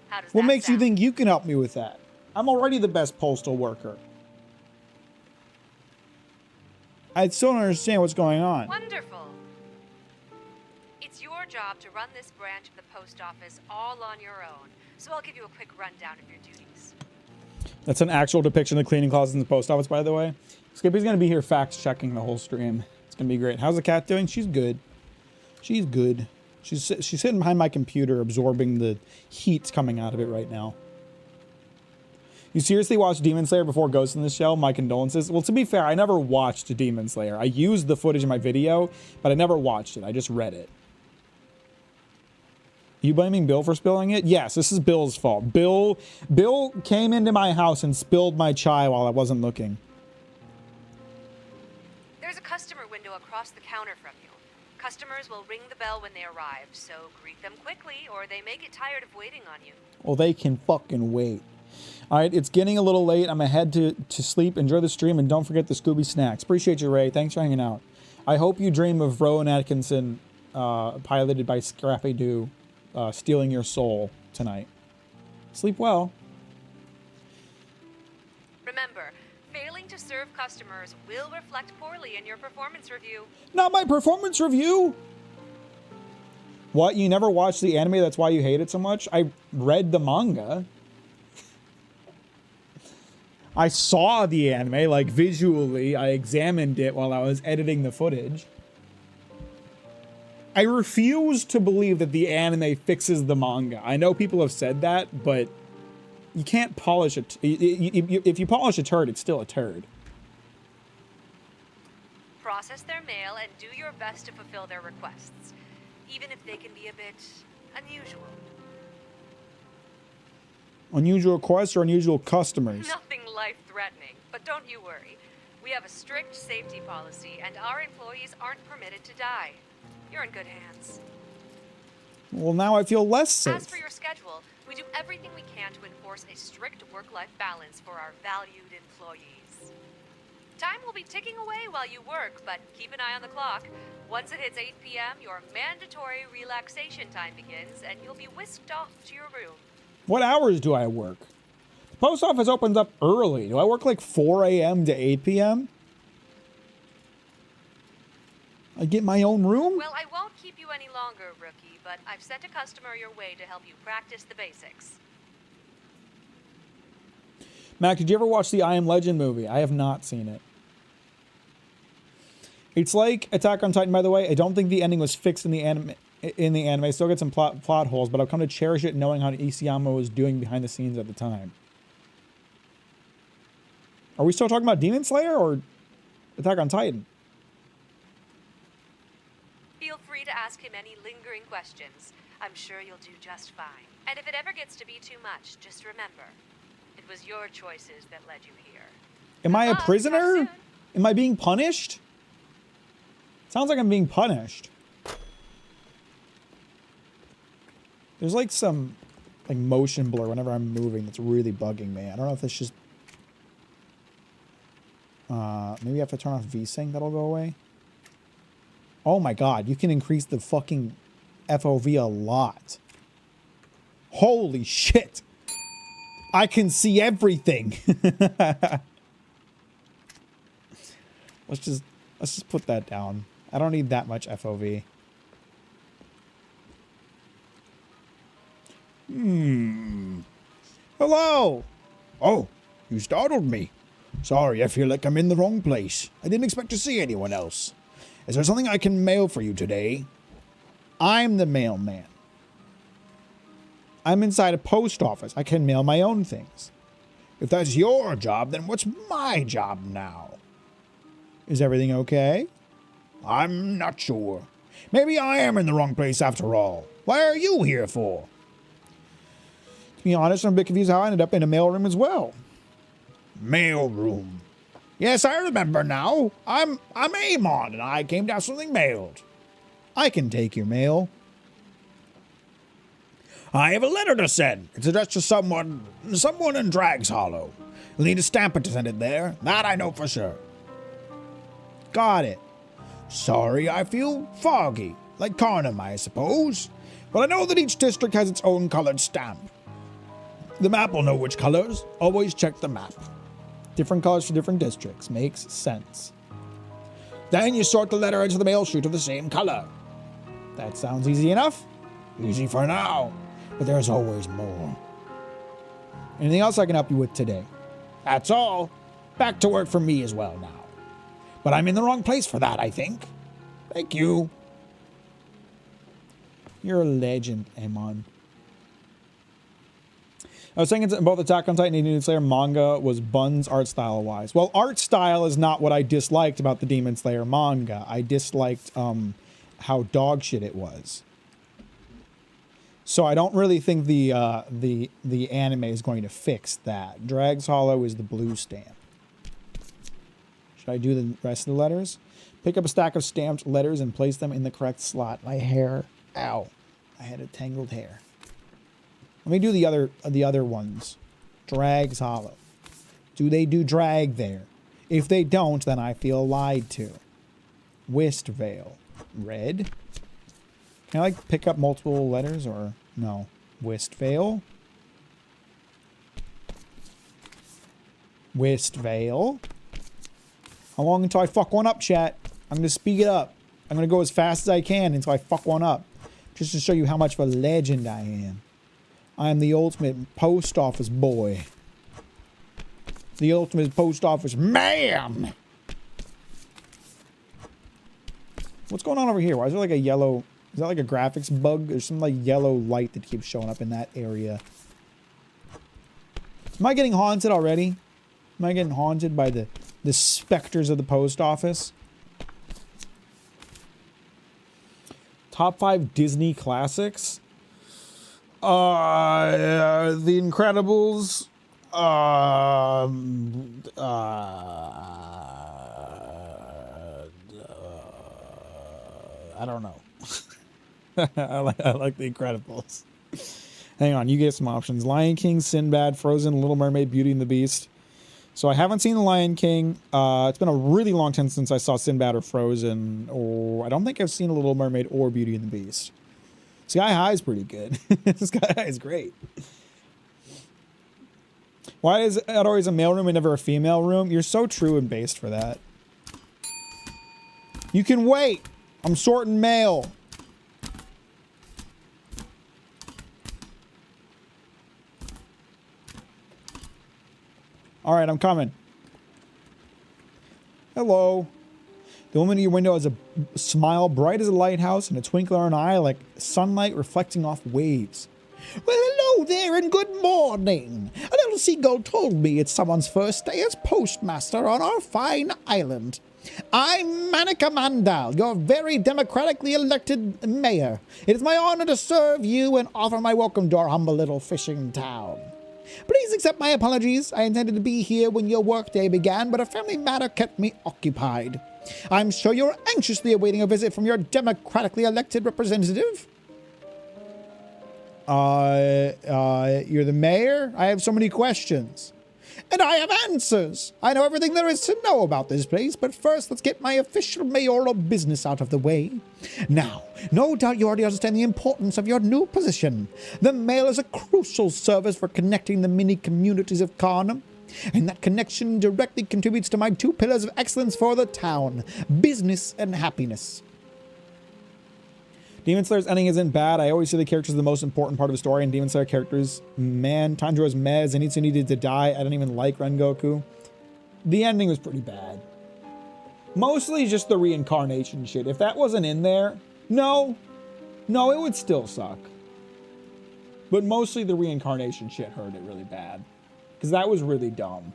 How does that What makes you sound? think you can help me with that? I'm already the best postal worker. I still don't understand what's going on. Wonderful. It's your job to run this branch of the post office all on your own, so I'll give you a quick rundown of your duties. That's an actual depiction of the cleaning closet in the post office, by the way. Skippy's going to be here fact-checking the whole stream. It's going to be great. How's the cat doing? She's good. She's good. She's sitting behind my computer absorbing the heat coming out of it right now. You seriously watched Demon Slayer before Ghost in the Shell? My condolences. Well, to be fair, I never watched Demon Slayer. I used the footage in my video, but I never watched it. I just read it. You blaming Bill for spilling it? Yes, this is Bill's fault. Bill came into my house and spilled my chai while I wasn't looking. There's a customer window across the counter from you. Customers will ring the bell when they arrive, so greet them quickly or they may get tired of waiting on you. Well, they can fucking wait. All right, it's getting a little late. I'm gonna head to sleep. Enjoy the stream, and don't forget the Scooby snacks. Appreciate you, Ray. Thanks for hanging out. I hope you dream of Rowan Atkinson, piloted by Scrappy Doo, stealing your soul tonight. Sleep well. Remember, failing to serve customers will reflect poorly in your performance review. Not my performance review. What? You never watched the anime? That's why you hate it so much? I read the manga. I saw the anime, like, visually. I examined it while I was editing the footage. I refuse to believe that the anime fixes the manga. I know people have said that, but you can't polish it. If you polish a turd, it's still a turd. Process their mail and do your best to fulfill their requests, even if they can be a bit unusual. Unusual requests or unusual customers? Nothing life-threatening, but don't you worry. We have a strict safety policy, and our employees aren't permitted to die. You're in good hands. Well, now I feel less safe. As for your schedule, we do everything we can to enforce a strict work-life balance for our valued employees. Time will be ticking away while you work, but keep an eye on the clock. Once it hits 8 p.m., your mandatory relaxation time begins, and you'll be whisked off to your room. What hours do I work? The post office opens up early. Do I work like 4 a.m. to 8 p.m.? I get my own room? Well, I won't keep you any longer, rookie, but I've sent a customer your way to help you practice the basics. Mac, did you ever watch the I Am Legend movie? I have not seen it. It's like Attack on Titan, by the way. I don't think the ending was fixed in the anime. I still get some plot holes, but I've come to cherish it knowing how Isayama was doing behind the scenes at the time. Are we still talking about Demon Slayer or Attack on Titan? Feel free to ask him any lingering questions. I'm sure you'll do just fine. And if it ever gets to be too much, just remember, it was your choices that led you here. Am I a Talk prisoner? soon. Am I being punished? Sounds like I'm being punished. There's like some like motion blur whenever I'm moving that's really bugging me. I don't know if it's just... maybe I have to turn off VSync, that'll go away. Oh my god, you can increase the fucking FOV a lot. Holy shit! I can see everything! Let's just put that down. I don't need that much FOV. Hello! Oh, you startled me. Sorry, I feel like I'm in the wrong place. I didn't expect to see anyone else. Is there something I can mail for you today? I'm the mailman. I'm inside a post office. I can mail my own things. If that's your job, then what's my job now? Is everything okay? I'm not sure. Maybe I am in the wrong place after all. Why are you here for? To be honest, I'm a bit confused how I ended up in a mailroom as well. Mail room. Yes, I remember now. I'm Amon, and I came to have something mailed. I can take your mail. I have a letter to send. It's addressed to someone in Drags Hollow. You'll need a stamp to send it there. That I know for sure. Got it. Sorry, I feel foggy. Like Carnum, I suppose. But I know that each district has its own colored stamp. The map will know which colors. Always check the map. Different colors for different districts. Makes sense. Then you sort the letter into the mail chute of the same color. That sounds easy enough. Easy for now, but there's always more. Anything else I can help you with today? That's all. Back to work for me as well now. But I'm in the wrong place for that, I think. Thank you. You're a legend, Amon. I was saying both Attack on Titan and Demon Slayer manga was buns art style wise. Well, art style is not what I disliked about the Demon Slayer manga. I disliked how dog shit it was. So I don't really think the anime is going to fix that. Drags Hollow is the blue stamp. Should I do the rest of the letters? Pick up a stack of stamped letters and place them in the correct slot. My hair. Ow. I had a tangled hair. Let me do the other ones. Drags Hollow. Do they do drag there? If they don't, then I feel lied to. Wistvale. Red. Can I like pick up multiple letters or no? Wistvale. Wistvale. How long until I fuck one up, chat? I'm going to speed it up. I'm going to go as fast as I can until I fuck one up. Just to show you how much of a legend I am. I'm the ultimate post office boy. The ultimate post office man! What's going on over here? Why is there like a yellow... Is that like a graphics bug? There's some like yellow light that keeps showing up in that area. Am I getting haunted already? Am I getting haunted by the specters of the post office? Top 5 Disney classics? The Incredibles. I don't know. I like The Incredibles. Hang on, you get some options. Lion King, Sinbad, Frozen, Little Mermaid, Beauty and the Beast. So I haven't seen The Lion King. It's been a really long time since I saw Sinbad or Frozen. Or I don't think I've seen A Little Mermaid or Beauty and the Beast. Sky High is pretty good. Sky High is great. Why is it always a male room and never a female room? You're so true and based for that. You can wait. I'm sorting mail. All right, I'm coming. Hello. The woman at your window has a smile bright as a lighthouse and a twinkle in her eye like sunlight reflecting off waves. Well, hello there and good morning. A little seagull told me it's someone's first day as postmaster on our fine island. I'm Mack Mandal, your very democratically elected mayor. It is my honor to serve you and offer my welcome to our humble little fishing town. Please accept my apologies. I intended to be here when your workday began, but a family matter kept me occupied. I'm sure you're anxiously awaiting a visit from your democratically elected representative. You're the mayor? I have so many questions. And I have answers. I know everything there is to know about this place, but first let's get my official mayoral business out of the way. Now, no doubt you already understand the importance of your new position. The mail is a crucial service for connecting the many communities of Carnum, and that connection directly contributes to my two pillars of excellence for the town, business and happiness. Demon Slayer's ending isn't bad. I always see the characters the most important part of the story, and Demon Slayer characters, man, Tanjiro's meh, Zenitsu needed to die. I don't even like Rengoku. The ending was pretty bad. Mostly just the reincarnation shit. If that wasn't in there, no, it would still suck. But mostly the reincarnation shit hurt it really bad. Because that was really dumb.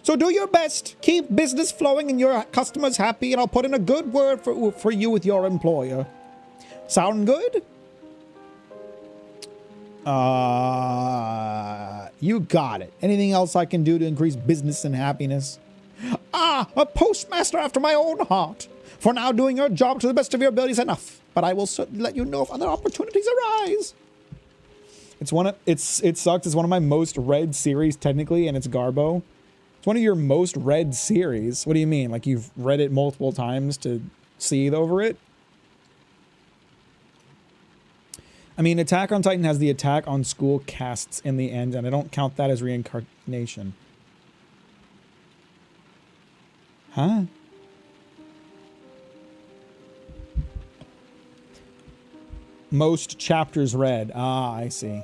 So do your best, keep business flowing and your customers happy, and I'll put in a good word for you with your employer. Sound good? You got it. Anything else I can do to increase business and happiness? A postmaster after my own heart. For now, doing your job to the best of your abilities enough, but I will certainly let you know if other opportunities arise. It sucks. It's one of my most read series technically, and it's Garbo. It's one of your most read series. What do you mean? Like you've read it multiple times to seethe over it? I mean, Attack on Titan has the Attack on School casts in the end, and I don't count that as reincarnation. Huh? Most chapters read. Ah, I see.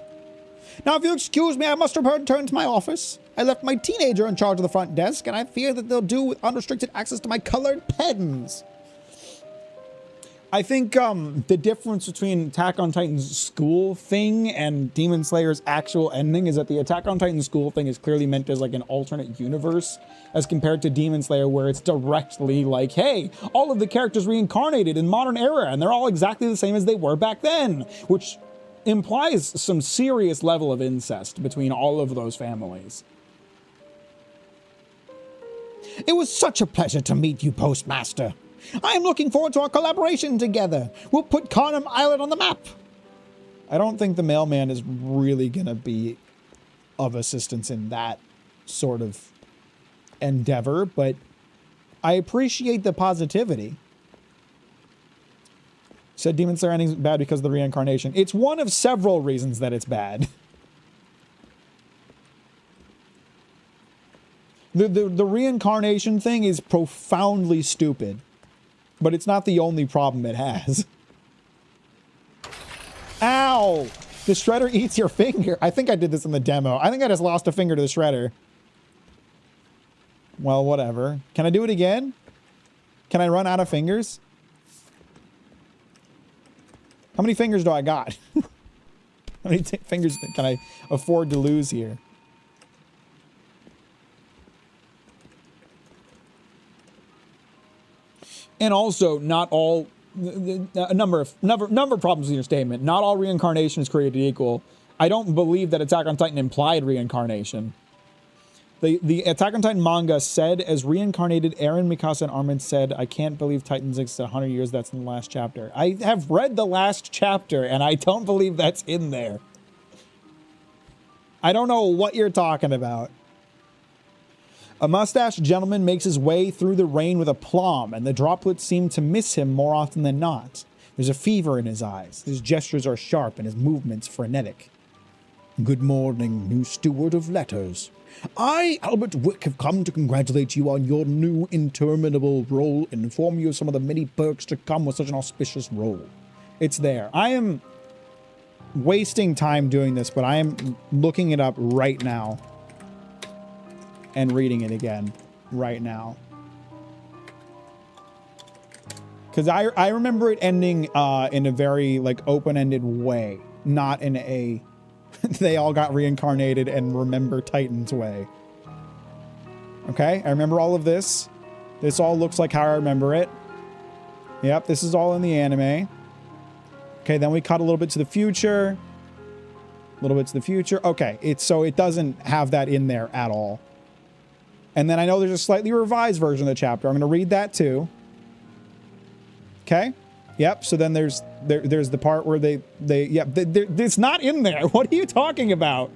Now, if you'll excuse me, I must return to my office. I left my teenager in charge of the front desk, and I fear that they'll do with unrestricted access to my colored pens. I think the difference between Attack on Titan's school thing and Demon Slayer's actual ending is that the Attack on Titan school thing is clearly meant as like an alternate universe as compared to Demon Slayer, where it's directly like, hey, all of the characters reincarnated in modern era and they're all exactly the same as they were back then, which implies some serious level of incest between all of those families. It was such a pleasure to meet you, Postmaster. I am looking forward to our collaboration together. We'll put Carnum Island on the map. I don't think the mailman is really going to be of assistance in that sort of endeavor, but I appreciate the positivity. Said Demon Slayer ending is bad because of the reincarnation. It's one of several reasons that it's bad. The reincarnation thing is profoundly stupid, but it's not the only problem it has. Ow! The shredder eats your finger. I think I did this in the demo. I think I just lost a finger to the shredder. Well, whatever. Can I do it again? Can I run out of fingers? How many fingers do I got? How many fingers can I afford to lose here? And also, not all a number of problems with your statement. Not all reincarnation is created equal. I don't believe that Attack on Titan implied reincarnation. The Attack on Titan manga said, as reincarnated Eren, Mikasa, and Armin said, I can't believe Titans exist 100 years. That's in the last chapter. I have read the last chapter, and I don't believe that's in there. I don't know what you're talking about. A mustached gentleman makes his way through the rain with aplomb, and the droplets seem to miss him more often than not. There's a fever in his eyes. His gestures are sharp and his movements frenetic. Good morning, new steward of letters. I, Albert Wick, have come to congratulate you on your new interminable role and inform you of some of the many perks to come with such an auspicious role. It's there. I am wasting time doing this, but I am looking it up right now and reading it again right now. Because I remember it ending in a very, like, open-ended way, not in a they all got reincarnated and remember Titans way. Okay, I remember all of this. This all looks like how I remember it. Yep, this is all in the anime. Okay, then we cut a little bit to the future. A little bit to the future. Okay, so it doesn't have that in there at all. And then I know there's a slightly revised version of the chapter. I'm going to read that too. Okay. Yep. So then there's the part where it's not in there. What are you talking about?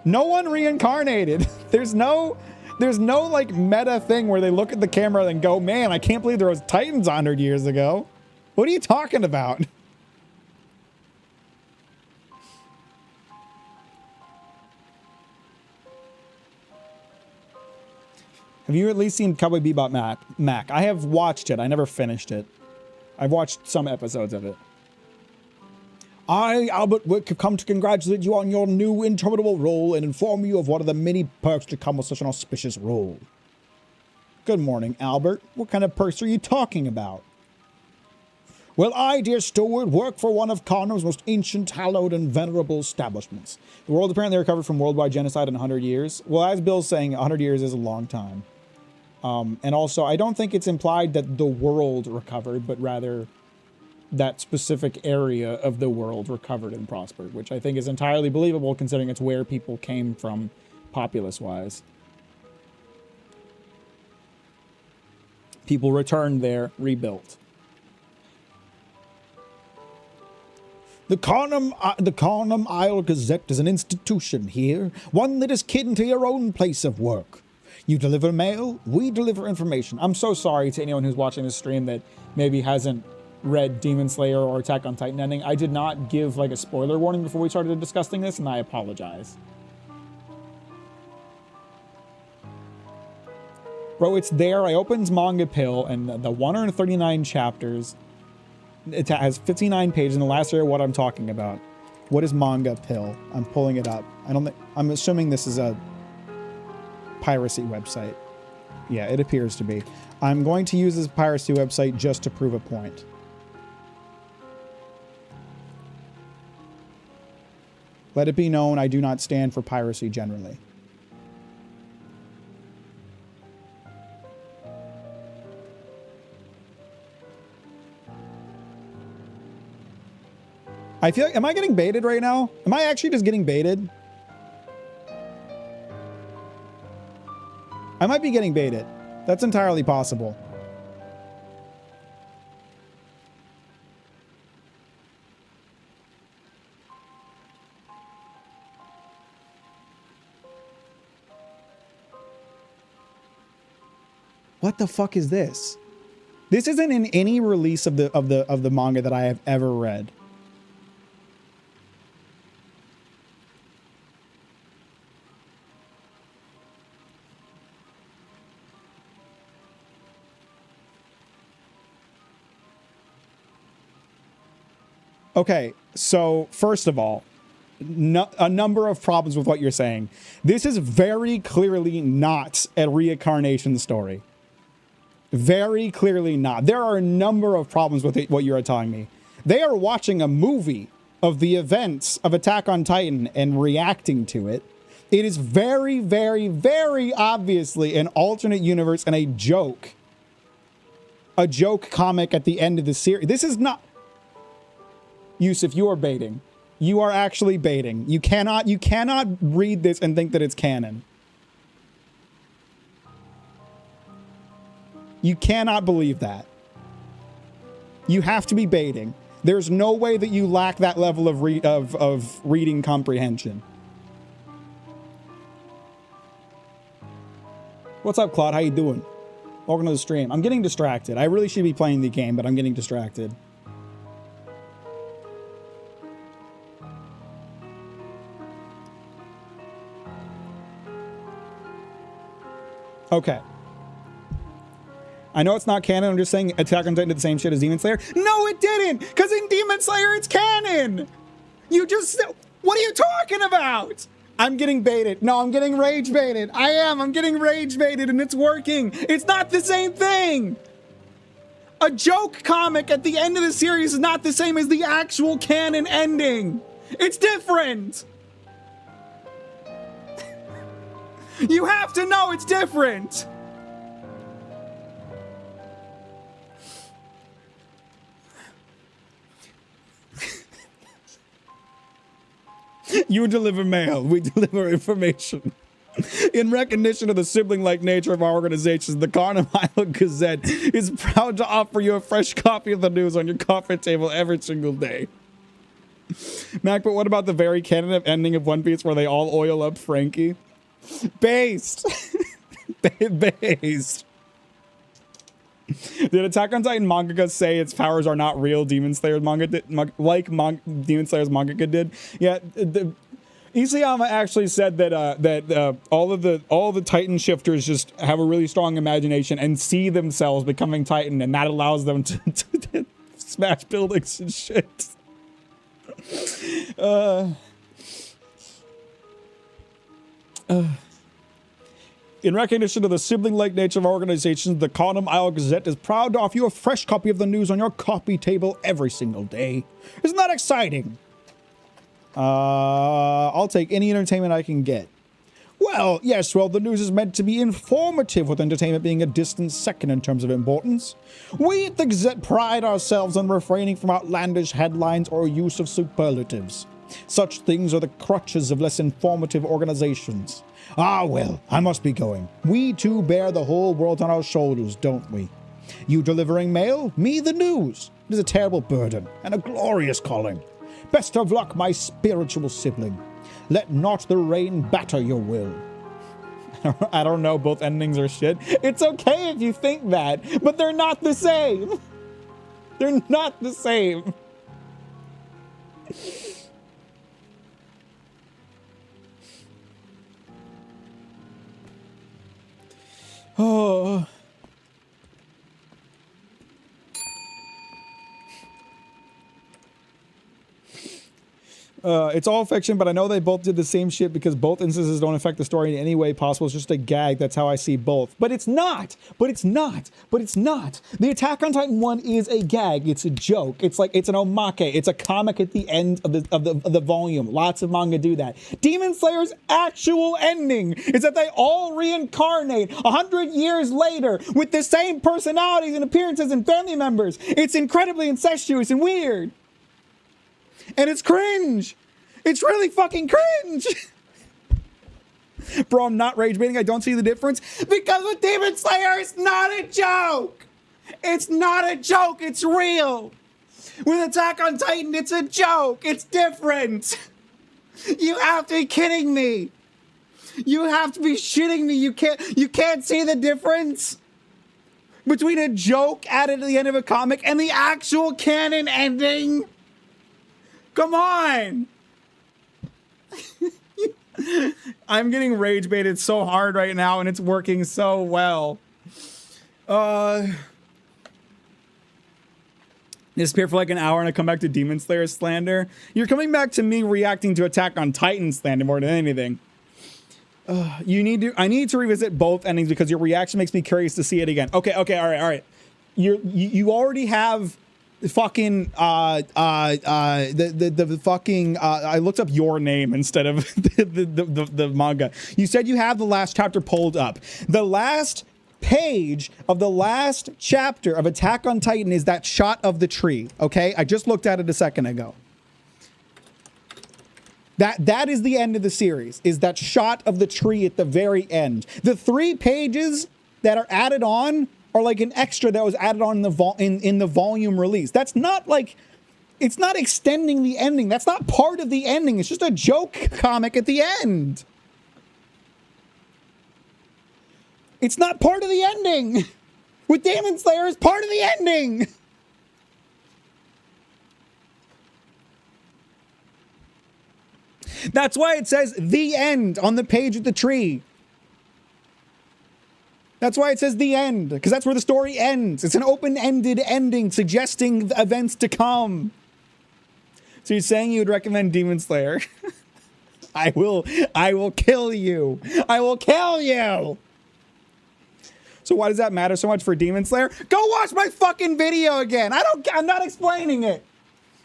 No one reincarnated. There's no like meta thing where they look at the camera and go, man, I can't believe there was Titans 100 years ago. What are you talking about? Have you at least seen Cowboy Bebop Mack? I have watched it. I never finished it. I've watched some episodes of it. I, Albert Wick, have come to congratulate you on your new interminable role and inform you of one of the many perks to come with such an auspicious role. Good morning, Albert. What kind of perks are you talking about? Well, I, dear steward, work for one of Connor's most ancient, hallowed, and venerable establishments. The world apparently recovered from worldwide genocide in 100 years. Well, as Bill's saying, 100 years is a long time. And also, I don't think it's implied that the world recovered, but rather that specific area of the world recovered and prospered, which I think is entirely believable considering it's where people came from populace-wise. People returned there, rebuilt. The Carnum Isle Gazette is an institution here, one that is kin to your own place of work. You deliver mail, we deliver information. I'm so sorry to anyone who's watching this stream that maybe hasn't read Demon Slayer or Attack on Titan ending. I did not give like a spoiler warning before we started discussing this, and I apologize. Bro, it's there. I opened Manga Pill, and the 139 chapters, it has 59 pages, and the last area what I'm talking about. What is Manga Pill? I'm pulling it up. I'm assuming this is a piracy website. Yeah, it appears to be. I'm going to use this piracy website just to prove a point. Let it be known I do not stand for piracy generally. I feel like, am I getting baited right now? Am I actually just getting baited? I might be getting baited. That's entirely possible. What the fuck is this? This isn't in any release of the manga that I have ever read. Okay, so first of all, a number of problems with what you're saying. This is very clearly not a reincarnation story. Very clearly not. There are a number of problems with what you're telling me. They are watching a movie of the events of Attack on Titan and reacting to it. It is very, very, very obviously an alternate universe and a joke. A joke comic at the end of the series. This is not... Yusuf, you are baiting. You are actually baiting. You cannot read this and think that it's canon. You cannot believe that. You have to be baiting. There's no way that you lack that level of reading comprehension. What's up, Claude? How you doing? Welcome to the stream. I'm getting distracted. I really should be playing the game, but I'm getting distracted. Okay. I know it's not canon. I'm just saying Attack on Titan did the same shit as Demon Slayer. No, it didn't! Because in Demon Slayer, it's canon! You just... What are you talking about? I'm getting baited. No, I'm getting rage baited. I am. I'm getting rage baited and it's working. It's not the same thing. A joke comic at the end of the series is not the same as the actual canon ending. It's different. You have to know it's different. You deliver mail, we deliver information. In recognition of the sibling-like nature of our organizations, the Carnival Gazette is proud to offer you a fresh copy of the news on your coffee table every single day. Mac, but what about the very canon ending of One Piece where they all oil up Frankie? Based. Based. Did Attack on Titan mangaka say its powers are not real? Demon Slayer's manga did, Demon Slayer's mangaka did. Yeah, Isayama actually said that all the Titan shifters just have a really strong imagination and see themselves becoming Titan, and that allows them to smash buildings and shit. In recognition of the sibling-like nature of our organizations, the Conham Isle Gazette is proud to offer you a fresh copy of the news on your coffee table every single day. Isn't that exciting? I'll take any entertainment I can get. Well, yes, well, the news is meant to be informative, with entertainment being a distant second in terms of importance. We at the Gazette pride ourselves on refraining from outlandish headlines or use of superlatives. Such things are the crutches of less informative organizations. Ah, well, I must be going. We too bear the whole world on our shoulders, don't we? You delivering mail, me the news. It is a terrible burden and a glorious calling. Best of luck, my spiritual sibling. Let not the rain batter your will. I don't know, both endings are shit. It's okay if you think that, but they're not the same. They're not the same. Oh. It's all fiction, but I know they both did the same shit because both instances don't affect the story in any way possible. It's just a gag. That's how I see both. But it's not. But it's not. But it's not. The Attack on Titan one is a gag. It's a joke. It's like, it's an omake. It's a comic at the end of the volume. Lots of manga do that. Demon Slayer's actual ending is that they all reincarnate 100 years later with the same personalities and appearances and family members. It's incredibly incestuous and weird. And it's cringe. It's really fucking cringe. Bro, I'm not rage baiting. I don't see the difference. Because with Demon Slayer, it's not a joke. It's not a joke. It's real. With Attack on Titan, it's a joke. It's different. You have to be kidding me. You have to be shitting me. You can't see the difference between a joke added at the end of a comic and the actual canon ending. Come on! I'm getting rage baited so hard right now and it's working so well. Disappear for like an hour and I come back to Demon Slayer slander. You're coming back to me reacting to Attack on Titan slander more than anything. I need to revisit both endings because your reaction makes me curious to see it again. Okay, all right. You already have fucking the fucking I looked up your name instead of the manga. You said you have the last chapter pulled up. The last page of the last chapter of Attack on Titan is that shot of the tree. Okay, I just looked at it a second ago. That is the end of the series, is that shot of the tree at the very end. The 3 pages that are added on are like an extra that was added on in the volume release. That's not like, it's not extending the ending. That's not part of the ending. It's just a joke comic at the end. It's not part of the ending. With Demon Slayer, it's part of the ending. That's why it says the end on the page of the tree. That's why it says the end, because that's where the story ends. It's an open-ended ending suggesting the events to come. So you're saying you would recommend Demon Slayer? I will kill you. I will kill you. So why does that matter so much for Demon Slayer? Go watch my fucking video again. I'm not explaining it.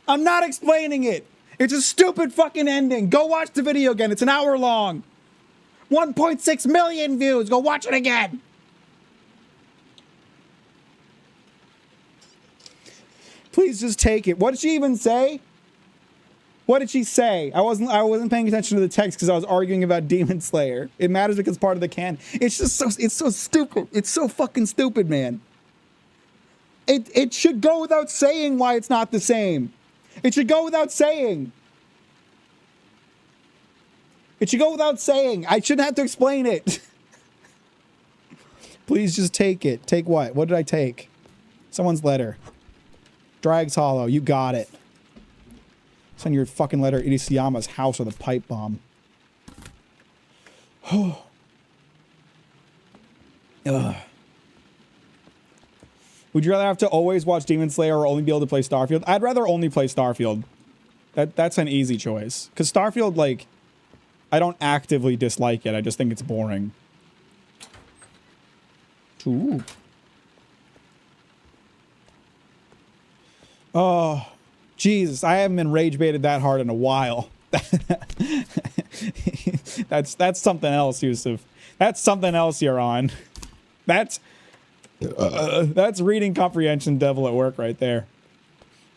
I'm not explaining it. It's a stupid fucking ending. Go watch the video again. It's an hour long. 1.6 million views. Go watch it again. Please just take it. What did she even say? What did she say? I wasn't paying attention to the text because I was arguing about Demon Slayer. It matters because it's part of the canon. It's just it's so stupid. It's so fucking stupid, man. It should go without saying why it's not the same. It should go without saying. It should go without saying. I shouldn't have to explain it. Please just take it. Take what? What did I take? Someone's letter. Drags Hollow. You got it. Send your fucking letter to Isayama's house with a pipe bomb. Ugh. Would you rather have to always watch Demon Slayer or only be able to play Starfield? I'd rather only play Starfield. That's an easy choice. Because Starfield, like, I don't actively dislike it. I just think it's boring. Ooh. Oh, Jesus. I haven't been rage baited that hard in a while. That's something else, Yusuf. That's something else you're on. That's reading comprehension devil at work right there.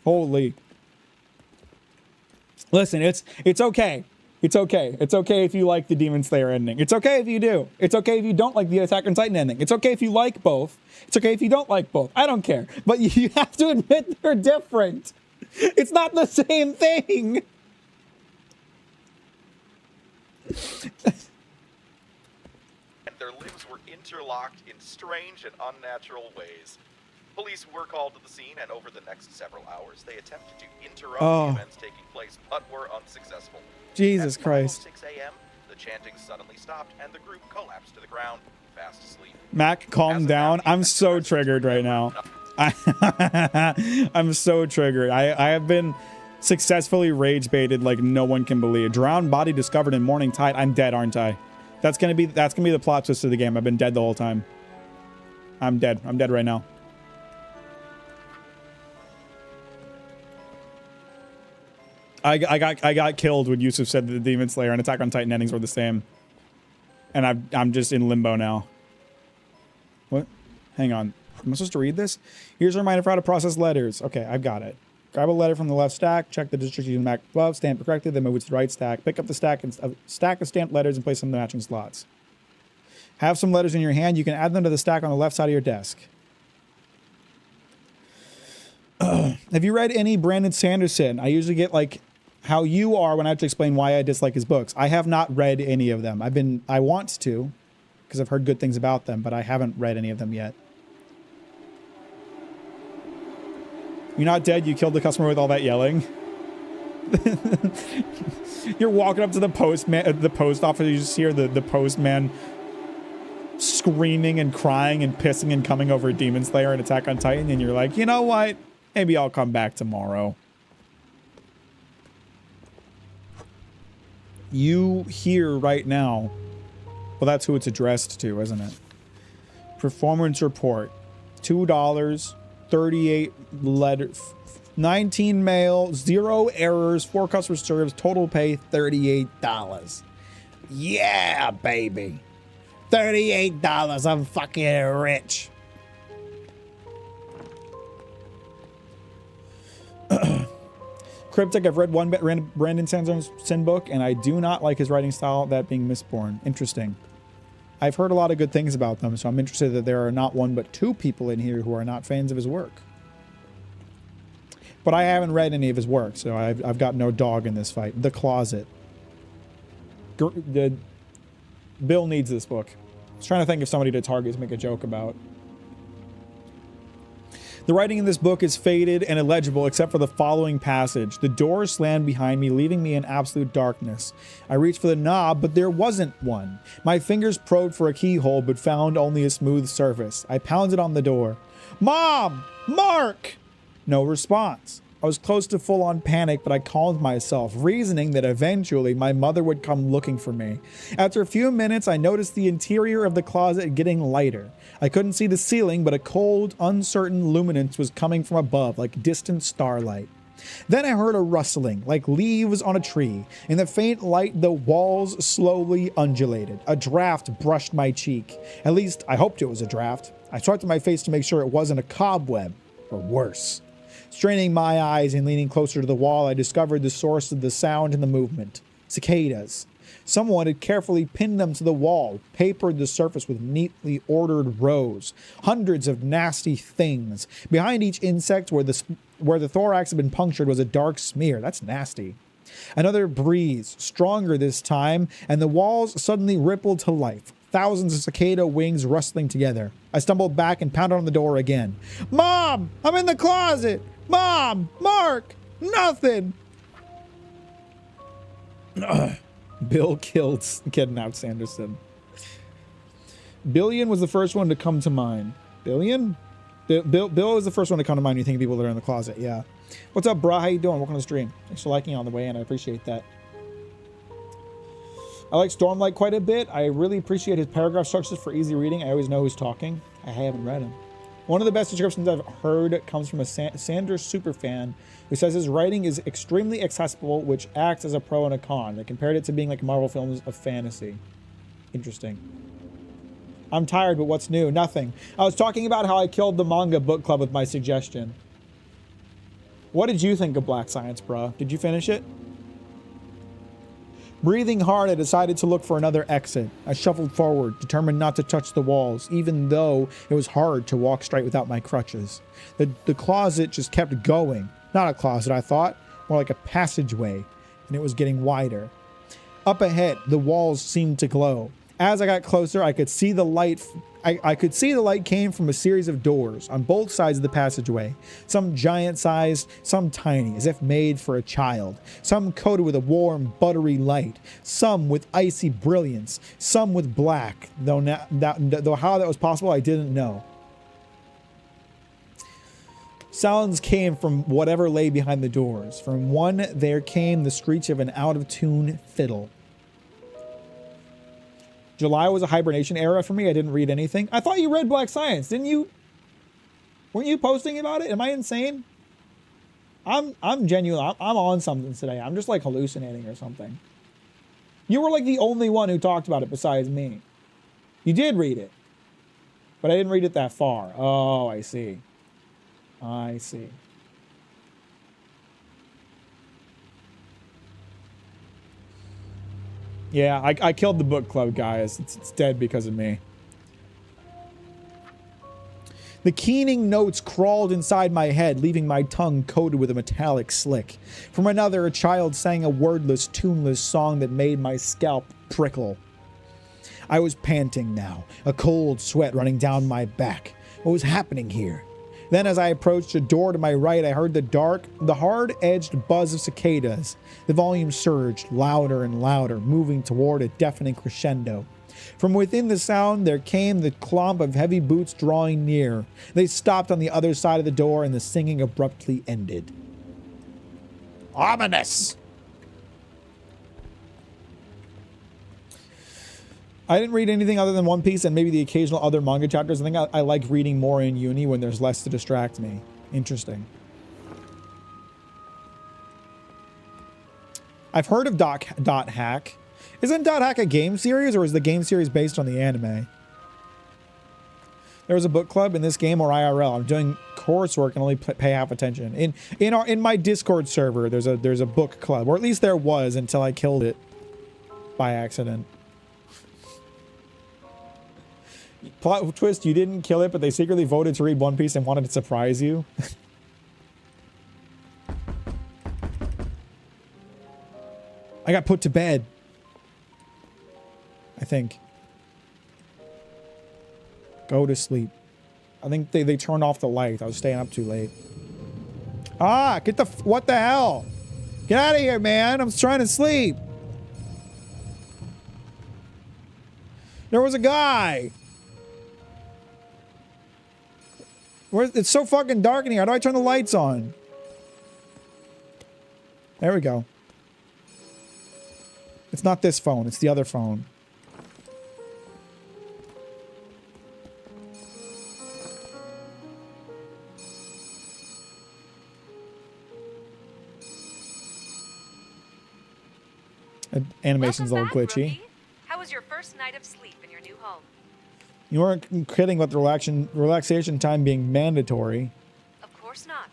Holy. Listen, it's okay. It's okay. It's okay if you like the Demon Slayer ending. It's okay if you do. It's okay if you don't like the Attack on Titan ending. It's okay if you like both. It's okay if you don't like both. I don't care. But you have to admit they're different. It's not the same thing. Their limbs were interlocked in strange and unnatural ways. Police were called to the scene, and over the next several hours, they attempted to interrupt the events taking place, but were unsuccessful. Jesus At Christ. 6 a.m., the chanting suddenly stopped, and the group collapsed to the ground, fast asleep. Mac, calm down. I'm so triggered right now. I'm so triggered. I have been successfully rage baited like no one can believe. Drowned body discovered in morning tide. I'm dead, aren't I? That's gonna be the plot twist of the game. I've been dead the whole time. I'm dead. I'm dead right now. I got killed when Yusuf said that the Demon Slayer and Attack on Titan endings were the same. And I'm just in limbo now. What? Hang on. Am I supposed to read this? Here's a reminder for how to process letters. Okay, I've got it. Grab a letter from the left stack, check the district using Mack above, stamp it correctly, then move it to the right stack. Pick up the stack of stamped letters and place them in the matching slots. Have some letters in your hand. You can add them to the stack on the left side of your desk. Have you read any Brandon Sanderson? I usually get like how you are when I have to explain why I dislike his books. I have not read any of them. I want to, because I've heard good things about them, but I haven't read any of them yet. You're not dead. You killed the customer with all that yelling. You're walking up to the postman, the post office. You just hear the postman screaming and crying and pissing and coming over Demon Slayer and Attack on Titan, and you're like, you know what? Maybe I'll come back tomorrow. You here right now. Well, that's who it's addressed to, isn't it? Performance report. $2. 38 letters, 19 mail, 0 errors, 4 customer service, total pay $38. Yeah, baby. $38. I'm fucking rich. Cryptic, I've read one Brandon Sanderson book, and I do not like his writing style, that being Mistborn. Interesting. I've heard a lot of good things about them, so I'm interested that there are not one but 2 people in here who are not fans of his work. But I haven't read any of his work, so I've got no dog in this fight. The Closet. Bill needs this book. I was trying to think of somebody to target to make a joke about. The writing in this book is faded and illegible except for the following passage. The door slammed behind me, leaving me in absolute darkness. I reached for the knob, but there wasn't one. My fingers probed for a keyhole, but found only a smooth surface. I pounded on the door. Mom! Mark! No response. I was close to full-on panic, but I calmed myself, reasoning that eventually my mother would come looking for me. After a few minutes, I noticed the interior of the closet getting lighter. I couldn't see the ceiling, but a cold, uncertain luminance was coming from above, like distant starlight. Then I heard a rustling, like leaves on a tree. In the faint light, the walls slowly undulated. A draft brushed my cheek. At least, I hoped it was a draft. I swiped my face to make sure it wasn't a cobweb, or worse. Straining my eyes and leaning closer to the wall, I discovered the source of the sound and the movement. Cicadas. Someone had carefully pinned them to the wall, papered the surface with neatly ordered rows. Hundreds of nasty things. Behind each insect, where the thorax had been punctured, was a dark smear. That's nasty. Another breeze, stronger this time, and the walls suddenly rippled to life. Thousands of cicada wings rustling together. I stumbled back and pounded on the door again. Mom! I'm in the closet! Mom! Mark! Nothing! Bill kidnapped Sanderson. Billion was the first one to come to mind. Billion? Bill was the first one to come to mind when you think of people that are in the closet, yeah. What's up, brah? How you doing? Welcome to the stream. Thanks for liking on the way in. I appreciate that. I like Stormlight quite a bit. I really appreciate his paragraph structures for easy reading. I always know who's talking. I haven't read him. One of the best descriptions I've heard comes from a Sanders superfan who says his writing is extremely accessible, which acts as a pro and a con. They compared it to being like Marvel films of fantasy. Interesting. I'm tired, but what's new? Nothing. I was talking about how I killed the manga book club with my suggestion. What did you think of Black Science, bro? Did you finish it? Breathing hard, I decided to look for another exit. I shuffled forward, determined not to touch the walls, even though it was hard to walk straight without my crutches. The closet just kept going. Not a closet, I thought, more like a passageway, and it was getting wider. Up ahead, the walls seemed to glow. As I got closer, I could see the light. I could see the light came from a series of doors on both sides of the passageway. Some giant-sized, some tiny, as if made for a child. Some coated with a warm, buttery light. Some with icy brilliance. Some with black. Though how that was possible, I didn't know. Sounds came from whatever lay behind the doors. From one, there came the screech of an out-of-tune fiddle. July was a hibernation era for me. I didn't read anything. I thought you read Black Science, didn't you? Weren't you posting about it? Am I insane? I'm genuine. I'm on something today. I'm just like hallucinating or something. You were like the only one who talked about it besides me. You did read it, but I didn't read it that far. Oh, I see. I see. Yeah, I killed the book club, guys. It's dead because of me. The keening notes crawled inside my head, leaving my tongue coated with a metallic slick. From another, a child sang a wordless, tuneless song that made my scalp prickle. I was panting now, a cold sweat running down my back. What was happening here? Then as I approached a door to my right, I heard the hard-edged buzz of cicadas. The volume surged, louder and louder, moving toward a deafening crescendo. From within the sound, there came the clomp of heavy boots drawing near. They stopped on the other side of the door, and the singing abruptly ended. Ominous! I didn't read anything other than One Piece and maybe the occasional other manga chapters. I think I like reading more in uni when there's less to distract me. Interesting. I've heard of Dot Hack. Isn't Dot Hack a game series, or is the game series based on the anime? There was a book club in this game or IRL. I'm doing coursework and only pay half attention. In my Discord server, there's a book club, or at least there was until I killed it by accident. Plot twist, you didn't kill it, but they secretly voted to read One Piece and wanted to surprise you. I got put to bed. I think. Go to sleep. I think they turned off the light. I was staying up too late. Ah, get the... What the hell? Get out of here, man. I'm trying to sleep. There was a guy. It's so fucking dark in here. How do I turn the lights on? There we go. It's not this phone. It's the other phone. Animation's a little Welcome back, glitchy. rookie. How was your first night of sleep in your new home? You weren't kidding about the relaxation time being mandatory. Of course not.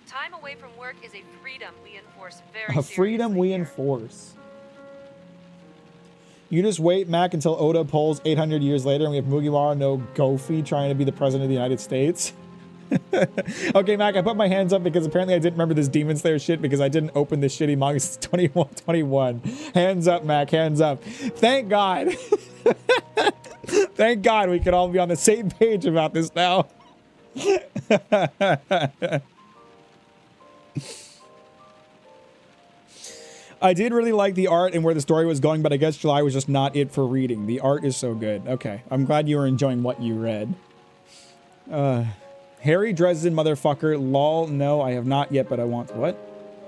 Time away from work is a freedom we enforce very A freedom seriously we here. enforce. You just wait, Mac, until Oda pulls 800 years later and we have Mugiwara no Gofi trying to be the president of the United States. Okay, Mac, I put my hands up because apparently I didn't remember this Demon Slayer shit because I didn't open this shitty manga since 2121. Hands up, Mac, hands up. Thank God. Thank God we can all be on the same page about this now. I did really like the art and where the story was going, but I guess July was just not it for reading. The art is so good. Okay, I'm glad you were enjoying what you read. Harry Dresden, motherfucker. Lol, no, I have not yet, but I want... What?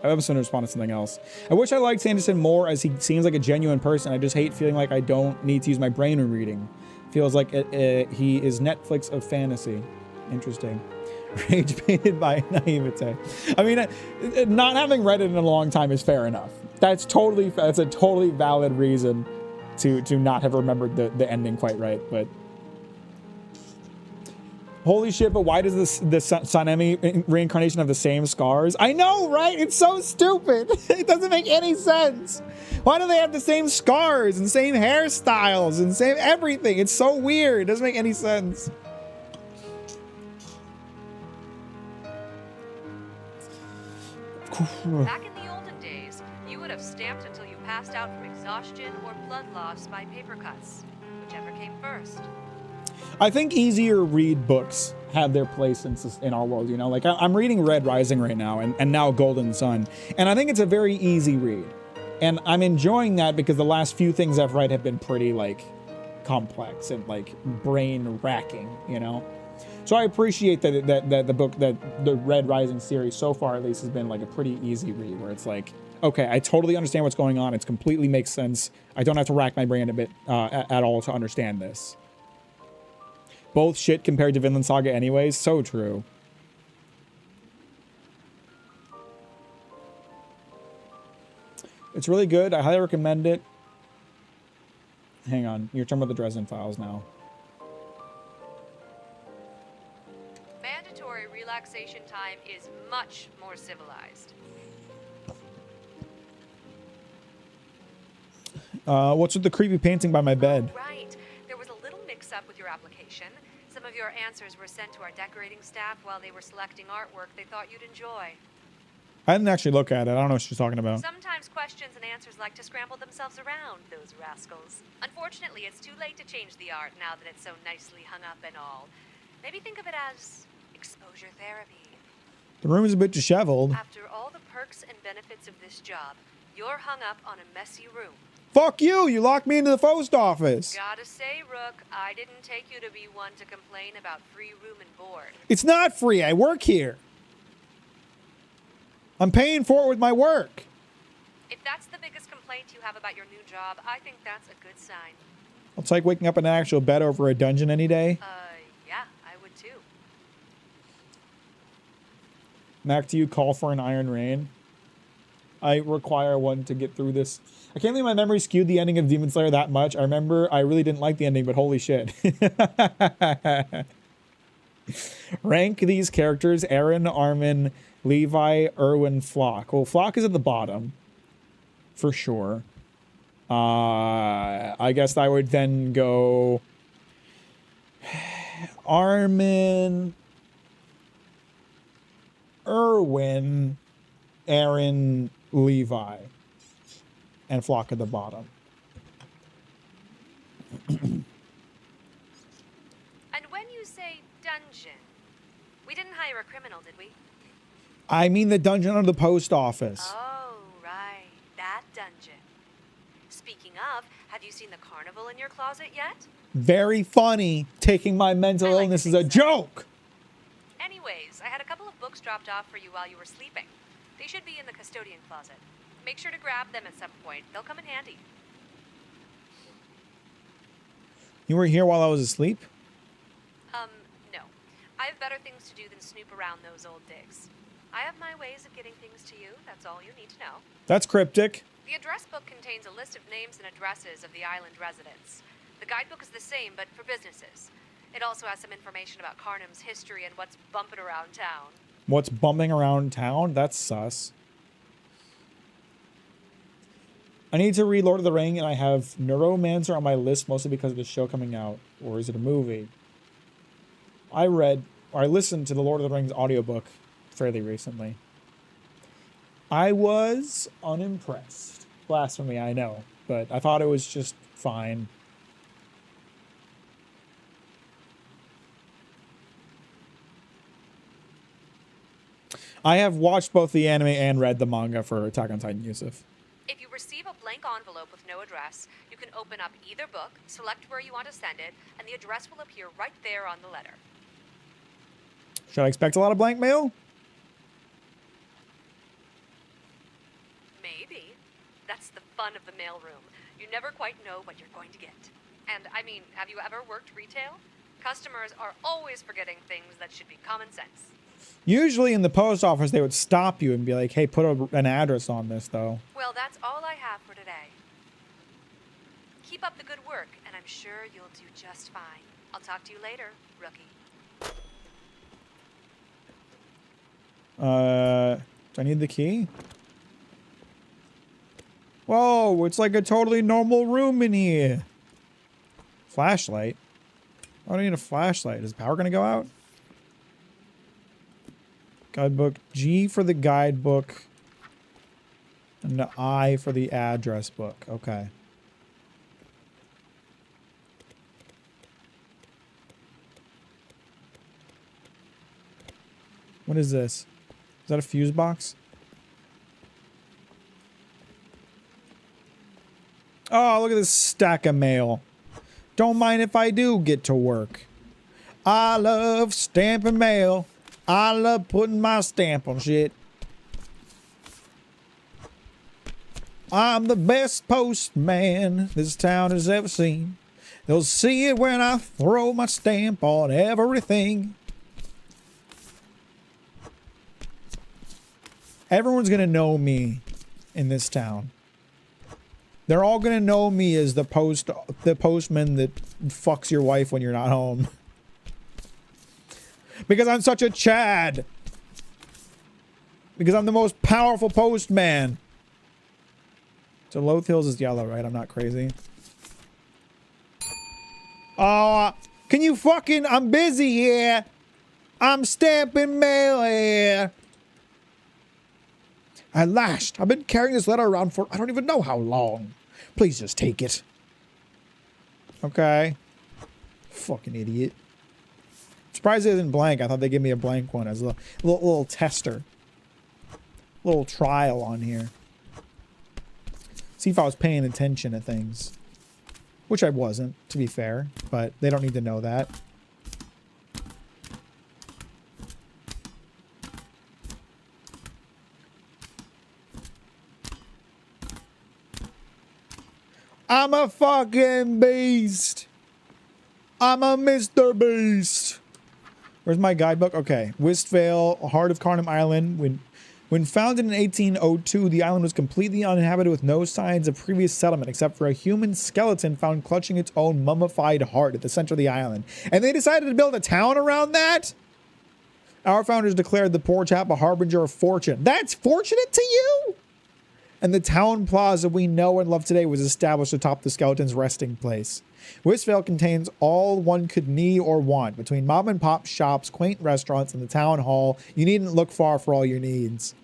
I have to respond to something else. I wish I liked Sanderson more as he seems like a genuine person. I just hate feeling like I don't need to use my brain when reading. Feels like he is Netflix of fantasy. Interesting. Rage baited by naivete. I mean, not having read it in a long time is fair enough. That's a totally valid reason to not have remembered the ending quite right, but... Holy shit, but why does the Sanemi reincarnation have the same scars? I know, right? It's so stupid. It doesn't make any sense. Why do they have the same scars and same hairstyles and same everything? It's so weird. It doesn't make any sense. Back in the olden days, you would have stamped until you passed out from exhaustion or blood loss by paper cuts, whichever came first. I think easier read books have their place in our world, you know? Like, I'm reading Red Rising right now and now Golden Sun, and I think it's a very easy read. And I'm enjoying that because the last few things I've read have been pretty, like, complex and, like, brain-racking, you know? So I appreciate that the Red Rising series so far at least has been, like, a pretty easy read where it's like, okay, I totally understand what's going on. It completely makes sense. I don't have to rack my brain a bit at all to understand this. Both shit compared to Vinland Saga anyways. So true. It's really good. I highly recommend it. Hang on. You're talking about the Dresden Files now. Mandatory relaxation time is much more civilized. What's with the creepy painting by my bed? Right. There was a little mix-up with your application. Some of your answers were sent to our decorating staff while they were selecting artwork they thought you'd enjoy. I didn't actually look at it. I don't know what she's talking about. Sometimes questions and answers like to scramble themselves around, those rascals. Unfortunately, it's too late to change the art now that it's so nicely hung up and all. Maybe think of it as exposure therapy. The room is a bit disheveled. After all the perks and benefits of this job, you're hung up on a messy room. Fuck you! You locked me into the post office! Gotta say, Rook, I didn't take you to be one to complain about free room and board. It's not free. I work here. I'm paying for it with my work. If that's the biggest complaint you have about your new job, I think that's a good sign. It's like waking up in an actual bed over a dungeon any day. Yeah, I would too. Mac, do you call for an Iron Rain? I require one to get through this. I can't believe my memory skewed the ending of Demon Slayer that much. I remember I really didn't like the ending, but holy shit. Rank these characters: Aaron, Armin, Levi, Erwin, Flock. Well, Flock is at the bottom, for sure. I guess I would then go Armin, Erwin, Aaron, Levi, and Flock at the bottom. And when you say dungeon, didn't hire a criminal, did we? I mean the dungeon under the post office. Oh, right. That dungeon. Speaking of, have you seen the carnival in your closet yet? Very funny. Taking my mental I like to illness is a think so. joke. Anyways, I had a couple of books dropped off for you while you were sleeping. They should be in the custodian closet. Make sure to grab them at some point. They'll come in handy. You were here while I was asleep? No. I have better things to do than snoop around those old digs. I have my ways of getting things to you. That's all you need to know. That's cryptic. The address book contains a list of names and addresses of the island residents. The guidebook is the same, but for businesses. It also has some information about Carnum's history and what's bumping around town. What's bumming around town? That's sus. I need to read Lord of the Ring, and I have Neuromancer on my list mostly because of the show coming out. Or is it a movie? I listened to the Lord of the Rings audiobook fairly recently. I was unimpressed. Blasphemy, I know. But I thought it was just fine. I have watched both the anime and read the manga for Attack on Titan, Yusuf. If you receive a blank envelope with no address, you can open up either book, select where you want to send it, and the address will appear right there on the letter. Should I expect a lot of blank mail? Maybe. That's the fun of the mailroom. You never quite know what you're going to get. And, I mean, have you ever worked retail? Customers are always forgetting things that should be common sense. Usually in the post office, they would stop you and be like, hey, put an address on this, though. Well, that's all I have for today. Keep up the good work, and I'm sure you'll do just fine. I'll talk to you later, rookie. Do I need the key? Whoa, it's like a totally normal room in here. Flashlight? I don't need a flashlight. Is the power gonna go out? Guidebook. G for the guidebook. And the I for the address book. Okay. What is this? Is that a fuse box? Oh, look at this stack of mail. Don't mind if I do get to work. I love stamping mail. I love putting my stamp on shit. I'm the best postman this town has ever seen. They'll see it when I throw my stamp on everything. Everyone's gonna know me in this town. They're all gonna know me as the postman that fucks your wife when you're not home. Because I'm such a Chad. Because I'm the most powerful postman. So Loth Hills is yellow, right? I'm not crazy. Oh, can you fucking... I'm busy here. I'm stamping mail here. At last, I've been carrying this letter around for I don't even know how long. Please just take it. Okay. Fucking idiot. Surprised it isn't blank. I thought they'd give me a blank one as a little tester. Little trial on here. See if I was paying attention to things. Which I wasn't, to be fair. But they don't need to know that. I'm a fucking beast. I'm a Mr. Beast. Where's my guidebook? Okay. Whistvale, heart of Carnum Island. When founded in 1802, the island was completely uninhabited with no signs of previous settlement except for a human skeleton found clutching its own mummified heart at the center of the island. And they decided to build a town around that? Our founders declared the poor chap a harbinger of fortune. That's fortunate to you? And the town plaza we know and love today was established atop the skeleton's resting place. Whistvale contains all one could need or want. Between mom and pop shops, quaint restaurants, and the town hall, you needn't look far for all your needs.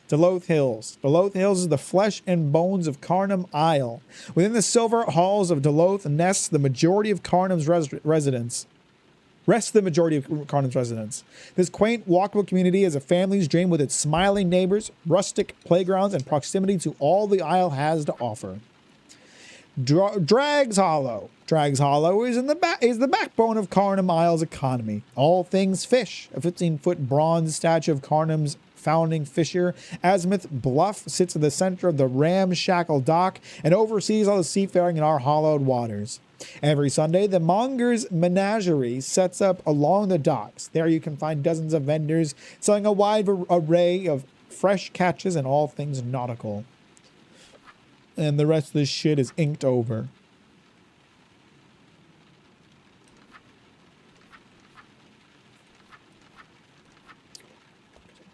Duluth Hills. Duluth Hills is the flesh and bones of Carnum Isle. Within the silver halls of Duluth nests the majority of Carnum's residents. rest of the majority of Carnum's residents. This quaint, walkable community is a family's dream with its smiling neighbors, rustic playgrounds, and proximity to all the Isle has to offer. Drags Hollow. Drags Hollow is the backbone of Carnum Isle's economy. All things fish. A 15-foot bronze statue of Carnum's founding fisher, Azimuth Bluff, sits in the center of the ramshackle dock and oversees all the seafaring in our hollowed waters. Every Sunday, the Monger's Menagerie sets up along the docks. There you can find dozens of vendors selling a wide array of fresh catches and all things nautical. And the rest of this shit is inked over.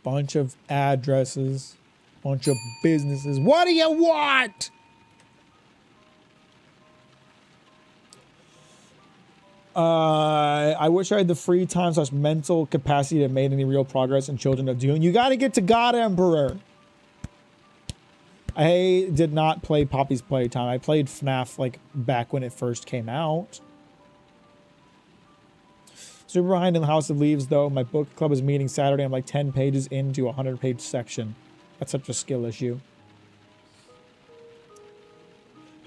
Bunch of addresses. Bunch of businesses. What do you want? I wish I had the free time / mental capacity to make any real progress in Children of Dune. You gotta get to God Emperor. I did not play Poppy's Playtime. I played FNAF like back when it first came out. Super behind in the House of Leaves though. My book club is meeting Saturday. I'm like 10 pages into a 100-page section. That's such a skill issue.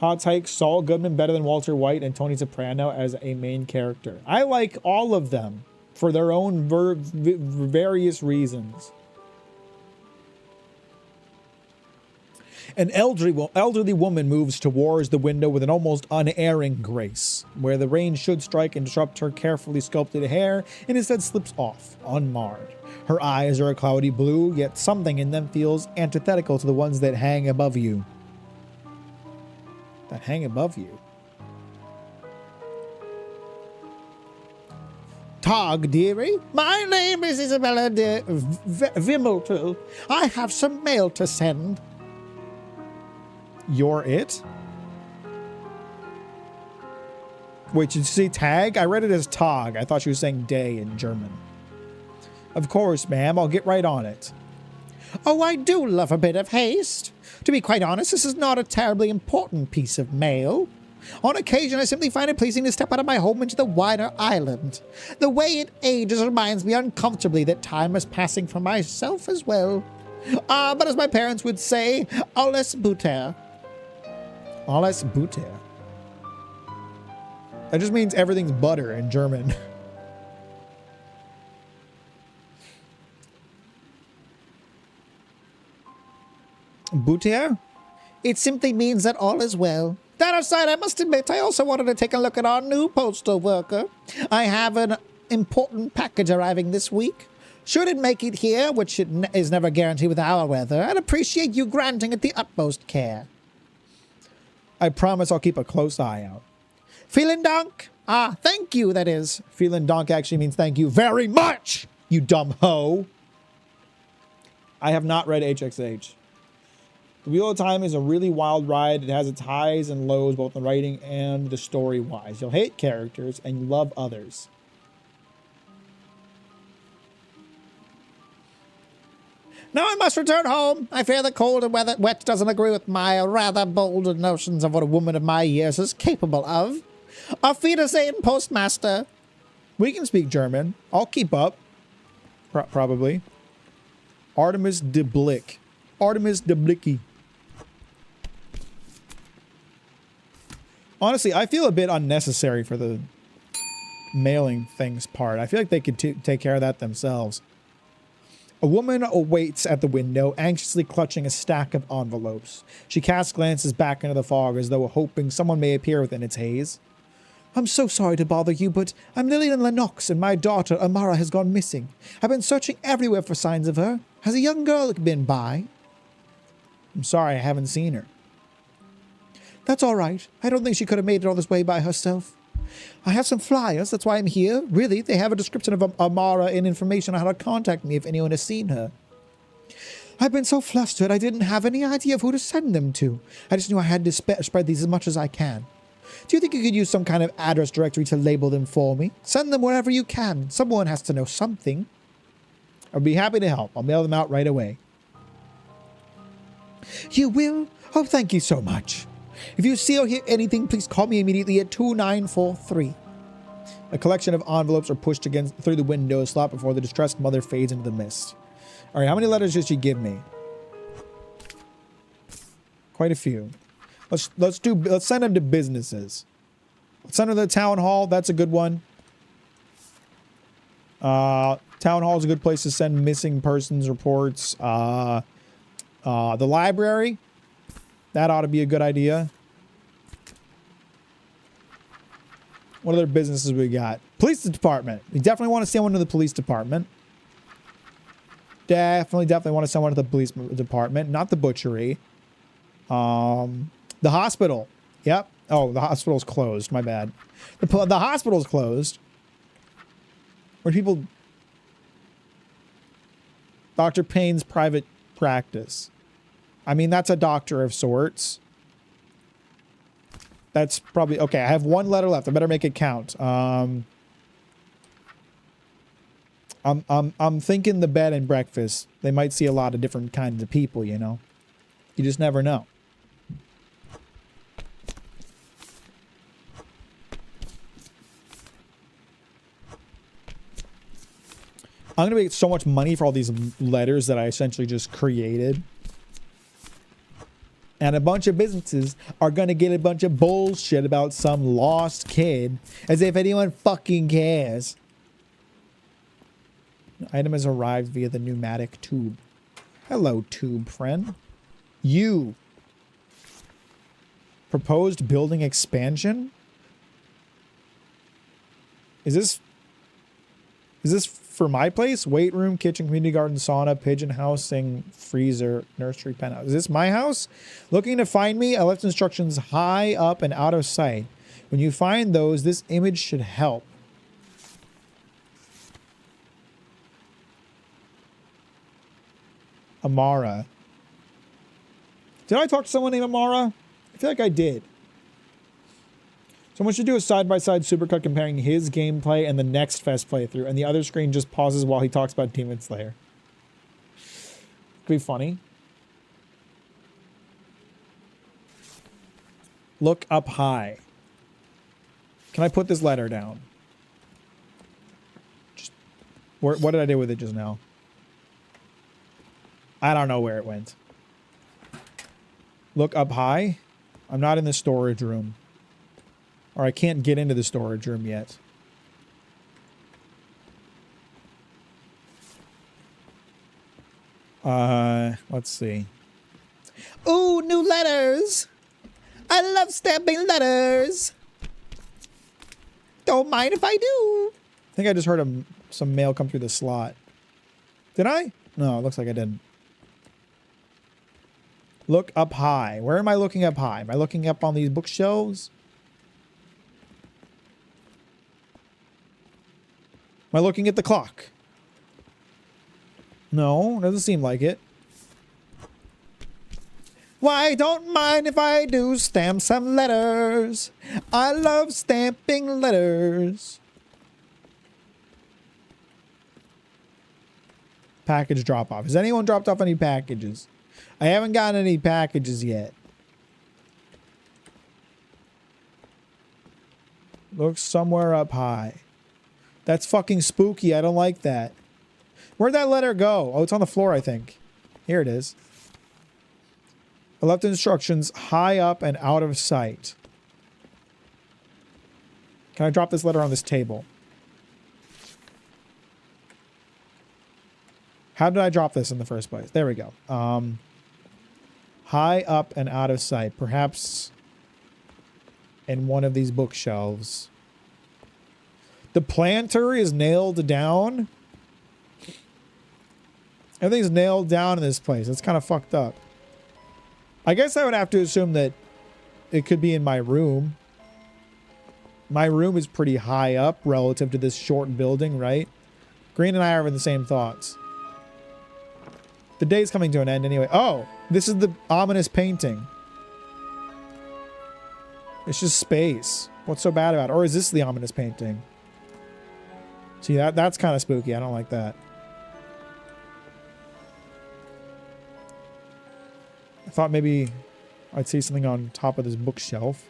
Hot Take, Saul Goodman better than Walter White and Tony Soprano as a main character. I like all of them for their own various reasons. An elderly woman moves towards the window with an almost unerring grace, where the rain should strike and disrupt her carefully sculpted hair, and instead slips off, unmarred. Her eyes are a cloudy blue, yet something in them feels antithetical to the ones that hang above you. That hang above you. Tog, dearie, my name is Isabella de Vimmeltel. I have some mail to send. You're it? Wait, did you say tag? I read it as tog. I thought she was saying day in German. Of course, ma'am. I'll get right on it. Oh, I do love a bit of haste. To be quite honest, this is not a terribly important piece of mail. On occasion, I simply find it pleasing to step out of my home into the wider island. The way it ages reminds me uncomfortably that time is passing for myself as well. But as my parents would say, alles butter. Alles butter. That just means everything's butter in German. Butter? It simply means that all is well. That aside, I must admit, I also wanted to take a look at our new postal worker. I have an important package arriving this week. Should it make it here, which it is never guaranteed with our weather, I'd appreciate you granting it the utmost care. I promise I'll keep a close eye out. Vielen Dank. Thank you, that is. Vielen Dank actually means thank you very much, you dumb hoe. I have not read HXH. The Wheel of Time is a really wild ride. It has its highs and lows, both in writing and the story-wise. You'll hate characters and you love others. Now I must return home. I fear the cold and wet doesn't agree with my rather bold notions of what a woman of my years is capable of. Auf Wiedersehen, Postmaster. We can speak German. I'll keep up. Probably. Artemis de Blick. Artemis de Blicky. Honestly, I feel a bit unnecessary for the mailing things part. I feel like they could take care of that themselves. A woman awaits at the window, anxiously clutching a stack of envelopes. She casts glances back into the fog as though hoping someone may appear within its haze. I'm so sorry to bother you, but I'm Lillian Lennox and my daughter Amara has gone missing. I've been searching everywhere for signs of her. Has a young girl been by? I'm sorry, I haven't seen her. That's all right. I don't think she could have made it all this way by herself. I have some flyers, that's why I'm here. Really, they have a description of Amara and information on how to contact me if anyone has seen her. I've been so flustered I didn't have any idea of who to send them to. I just knew I had to spread these as much as I can. Do you think you could use some kind of address directory to label them for me? Send them wherever you can. Someone has to know something. I'd be happy to help. I'll mail them out right away. You will? Oh, thank you so much. If you see or hear anything, please call me immediately at 2943. A collection of envelopes are pushed against through the window slot before the distressed mother fades into the mist. All right, how many letters did she give me? Quite a few. Let's send them to businesses. Let's send them to the town hall. That's a good one. Town hall is a good place to send missing persons reports. The library. That ought to be a good idea. What other businesses we got? Police department. We definitely want to send one to the police department. Definitely want to send one to the police department. Not the butchery. The hospital. Yep. Oh, the hospital's closed. My bad. The hospital's closed. Where people... Dr. Payne's private practice. I mean, that's a doctor of sorts. That's probably... Okay, I have one letter left. I better make it count. I'm thinking the bed and breakfast. They might see a lot of different kinds of people, you know? You just never know. I'm going to make so much money for all these letters that I essentially just created. And a bunch of businesses are going to get a bunch of bullshit about some lost kid. As if anyone fucking cares. The item has arrived via the pneumatic tube. Hello, tube friend. You. Proposed building expansion? Is this for my place? Weight room, kitchen, community garden, sauna, pigeon housing, freezer, nursery, penthouse. Is this my house? Looking to find me? I left instructions high up and out of sight. When you find those, this image should help. Amara. Did I talk to someone named Amara? I feel like I did. Someone should do a side-by-side supercut comparing his gameplay and the next Fest playthrough, and the other screen just pauses while he talks about Demon Slayer. Could be funny. Look up high. Can I put this letter down? Just, what did I do with it just now? I don't know where it went. Look up high. I'm not in the storage room. Or I can't get into the storage room yet. Let's see. Ooh, new letters. I love stamping letters. Don't mind if I do. I think I just heard some mail come through the slot. Did I? No, it looks like I didn't. Look up high. Where am I looking up high? Am I looking up on these bookshelves? Am I looking at the clock? No, doesn't seem like it. Why, don't mind if I do stamp some letters. I love stamping letters. Package drop off. Has anyone dropped off any packages? I haven't gotten any packages yet. Looks somewhere up high. That's fucking spooky. I don't like that. Where'd that letter go? Oh, it's on the floor, I think. Here it is. I left instructions high up and out of sight. Can I drop this letter on this table? How did I drop this in the first place? There we go. High up and out of sight. Perhaps in one of these bookshelves. The planter is nailed down. Everything's nailed down in this place. It's kind of fucked up. I guess I would have to assume that it could be in my room. My room is pretty high up relative to this short building, right? Green and I are having the same thoughts. The day's coming to an end anyway. Oh, this is the ominous painting. It's just space. What's so bad about it? Or is this the ominous painting? See, that's kind of spooky. I don't like that. I thought maybe I'd see something on top of this bookshelf.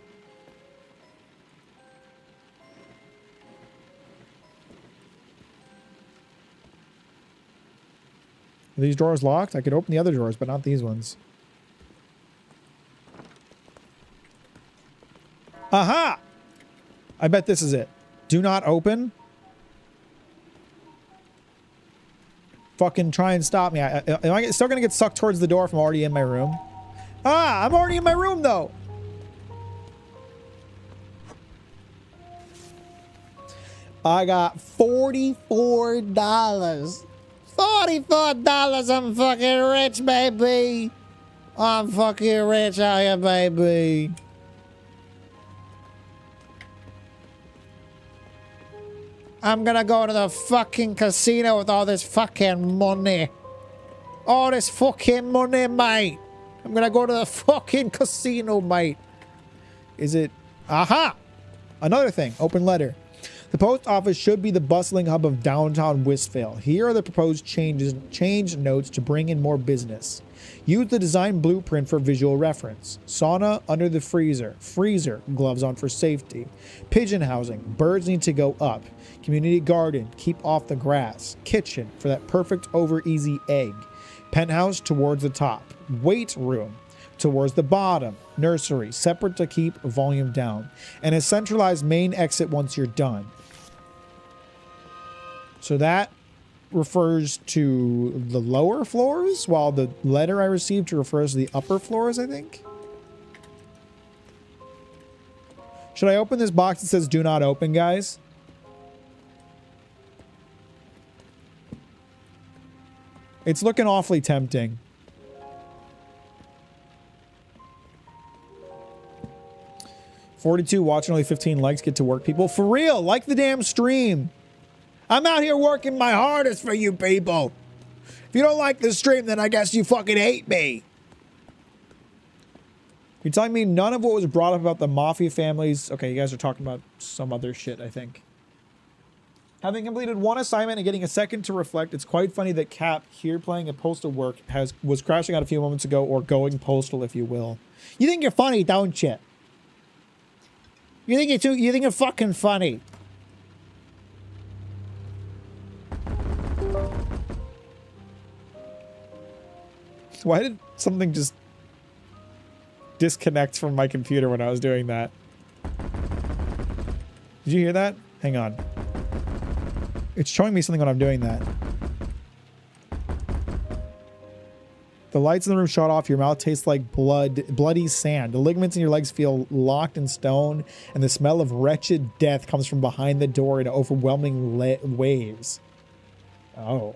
these drawers locked? I could open the other drawers, but not these ones. Aha! I bet this is it. Do not open. Fucking try and stop me. Am I still gonna get sucked towards the door if I'm already in my room? Ah, I'm already in my room though. I got $44. $44, I'm fucking rich, baby. I'm fucking rich out here, baby. I'm gonna go to the fucking casino with all this fucking money. All this fucking money, mate. I'm gonna go to the fucking casino, mate. Is it? Aha! Another thing. Open letter. The post office should be the bustling hub of downtown Westvale. Here are the proposed change notes to bring in more business. Use the design blueprint for visual reference. Sauna under the freezer. Freezer, gloves on for safety. Pigeon housing, birds need to go up. Community garden, keep off the grass. Kitchen, for that perfect over easy egg. Penthouse towards the top. Weight room towards the bottom. Nursery, separate to keep volume down. And a centralized main exit once you're done. So that refers to the lower floors, while the letter I received refers to the upper floors, I think. Should I open this box that says do not open, guys? It's looking awfully tempting. $42 watching, only 15 likes. Get to work, people. For real, like the damn stream. I'm out here working my hardest for you people. If you don't like the stream, then I guess you fucking hate me. You're telling me none of what was brought up about the mafia families... Okay, you guys are talking about some other shit, I think. Having completed one assignment and getting a second to reflect, it's quite funny that Cap, here playing a postal work, was crashing out a few moments ago, or going postal, if you will. You think you're funny, don't you? You think you're fucking funny. Why did something just disconnect from my computer when I was doing that? Did you hear that? Hang on. It's showing me something when I'm doing that. The lights in the room shut off. Your mouth tastes like bloody sand. The ligaments in your legs feel locked in stone, and the smell of wretched death comes from behind the door in overwhelming waves. Oh.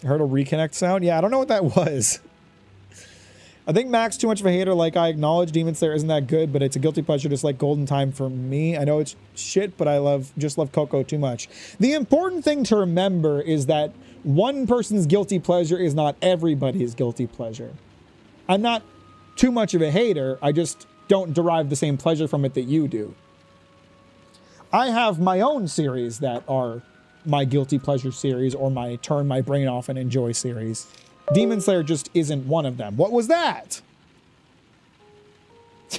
I heard a reconnect sound? Yeah, I don't know what that was. I think Mack's too much of a hater. Like, I acknowledge Demon Slayer isn't that good, but it's a guilty pleasure just like Golden Time for me. I know it's shit, but I just love Coco too much. The important thing to remember is that one person's guilty pleasure is not everybody's guilty pleasure. I'm not too much of a hater. I just don't derive the same pleasure from it that you do. I have my own series that are my guilty pleasure series, or my turn my brain off and enjoy series. Demon Slayer just isn't one of them. What was that?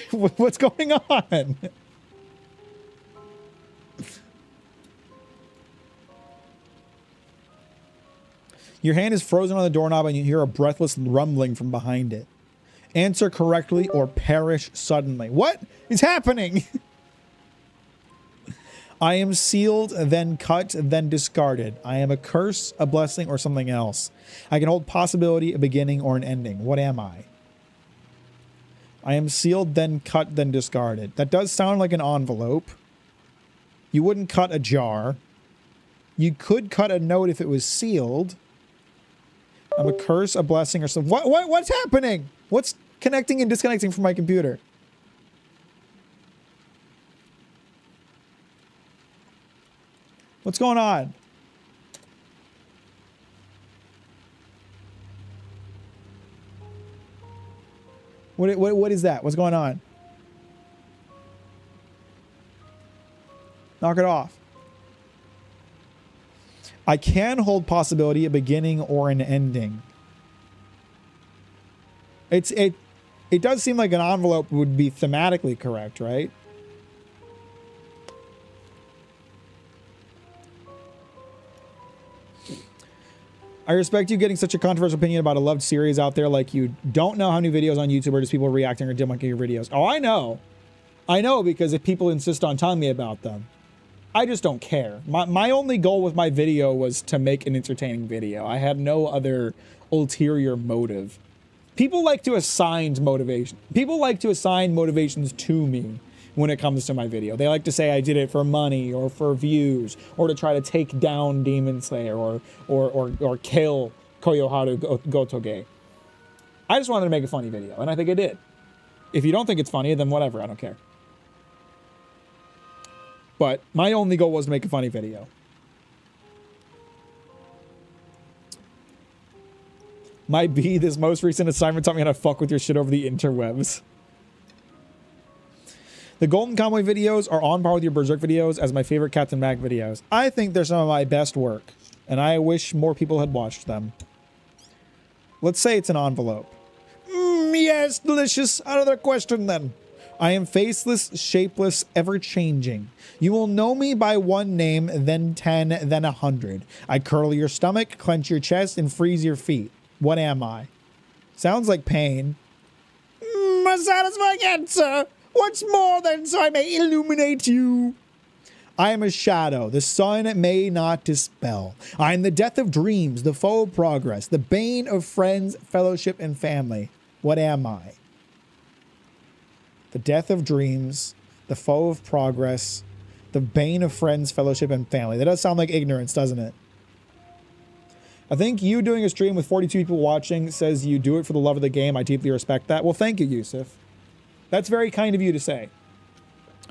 What's going on? Your hand is frozen on the doorknob and you hear a breathless rumbling from behind it. Answer correctly or perish suddenly. What is happening? I am sealed, then cut, then discarded. I am a curse, a blessing, or something else. I can hold possibility, a beginning, or an ending. What am I? I am sealed, then cut, then discarded. That does sound like an envelope. You wouldn't cut a jar. You could cut a note if it was sealed. I'm a curse, a blessing, or something. What's happening? What's connecting and disconnecting from my computer? What's going on? What is that? What's going on? Knock it off. I can hold possibility, a beginning or an ending. It does seem like an envelope would be thematically correct, right? I respect you getting such a controversial opinion about a loved series out there like you don't know how many videos on YouTube are just people reacting or debunking your videos. Oh, I know. I know because if people insist on telling me about them. I just don't care. My only goal with my video was to make an entertaining video. I had no other ulterior motive. People like to assign motivation. People like to assign motivations to me when it comes to my video. They like to say I did it for money or for views or to try to take down Demon Slayer or kill Koyoharu Gotoge. I just wanted to make a funny video, and I think I did. If you don't think it's funny, then whatever, I don't care. But my only goal was to make a funny video. My B, this most recent assignment taught me how to fuck with your shit over the interwebs. The Golden Convoy videos are on par with your Berserk videos as my favorite Captain Mack videos. I think they're some of my best work, and I wish more people had watched them. Let's say it's an envelope. Yes, delicious. Another question then. I am faceless, shapeless, ever-changing. You will know me by one name, then 10, then 100. I curl your stomach, clench your chest, and freeze your feet. What am I? Sounds like pain. A satisfying answer. Once more, then, so I may illuminate you. I am a shadow, the sun may not dispel. I am the death of dreams, the foe of progress, the bane of friends, fellowship, and family. What am I? The death of dreams, the foe of progress, the bane of friends, fellowship, and family. That does sound like ignorance, doesn't it? I think you doing a stream with 42 people watching says you do it for the love of the game. I deeply respect that. Well, thank you, Yusuf. That's very kind of you to say.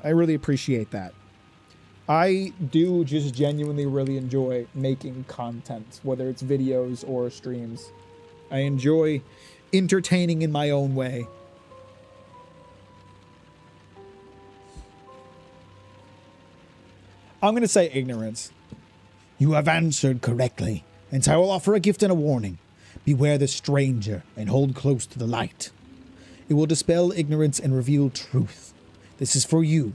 I really appreciate that. I do just genuinely really enjoy making content, whether it's videos or streams. I enjoy entertaining in my own way. I'm going to say ignorance. You have answered correctly, and so I will offer a gift and a warning. Beware the stranger and hold close to the light. It will dispel ignorance and reveal truth. This is for you.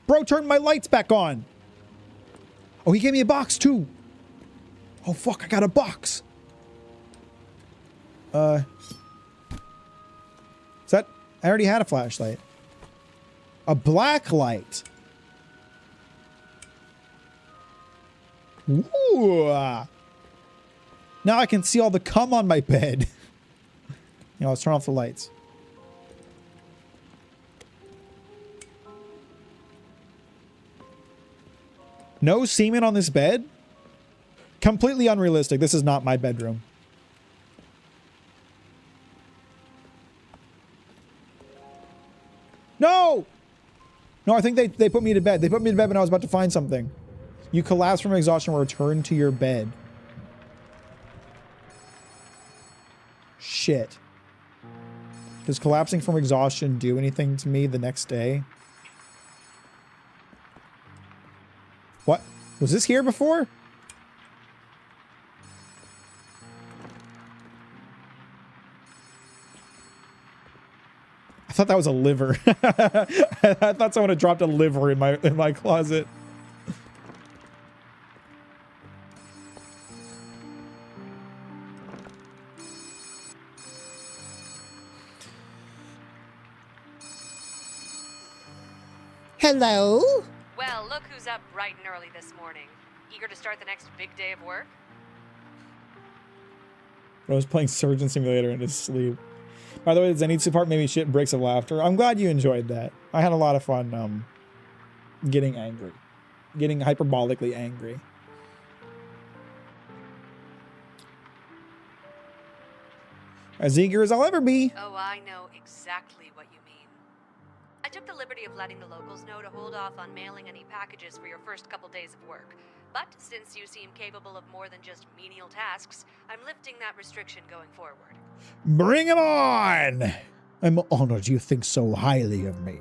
Bro, turn my lights back on. Oh, he gave me a box too. Oh, fuck, I got a box. Is that... I already had a flashlight. A black light. Ooh. Now I can see all the cum on my bed. You know, let's turn off the lights. No semen on this bed? Completely unrealistic. This is not my bedroom. No! No, I think they put me to bed. They put me to bed when I was about to find something. You collapse from exhaustion and return to your bed. Shit. Does collapsing from exhaustion do anything to me the next day? What? Was this here before? I thought that was a liver. I thought someone had dropped a liver in my closet. Hello? Well, look who's up bright and early this morning. Eager to start the next big day of work? I was playing Surgeon Simulator in his sleep. By the way, the Zenitsu part made me shit bricks of laughter. I'm glad you enjoyed that. I had a lot of fun getting angry. Getting hyperbolically angry. As eager as I'll ever be. Oh, I know exactly what you mean. I took the liberty of letting the locals know to hold off on mailing any packages for your first couple days of work. But since you seem capable of more than just menial tasks, I'm lifting that restriction going forward. Bring him on! I'm honored you think so highly of me.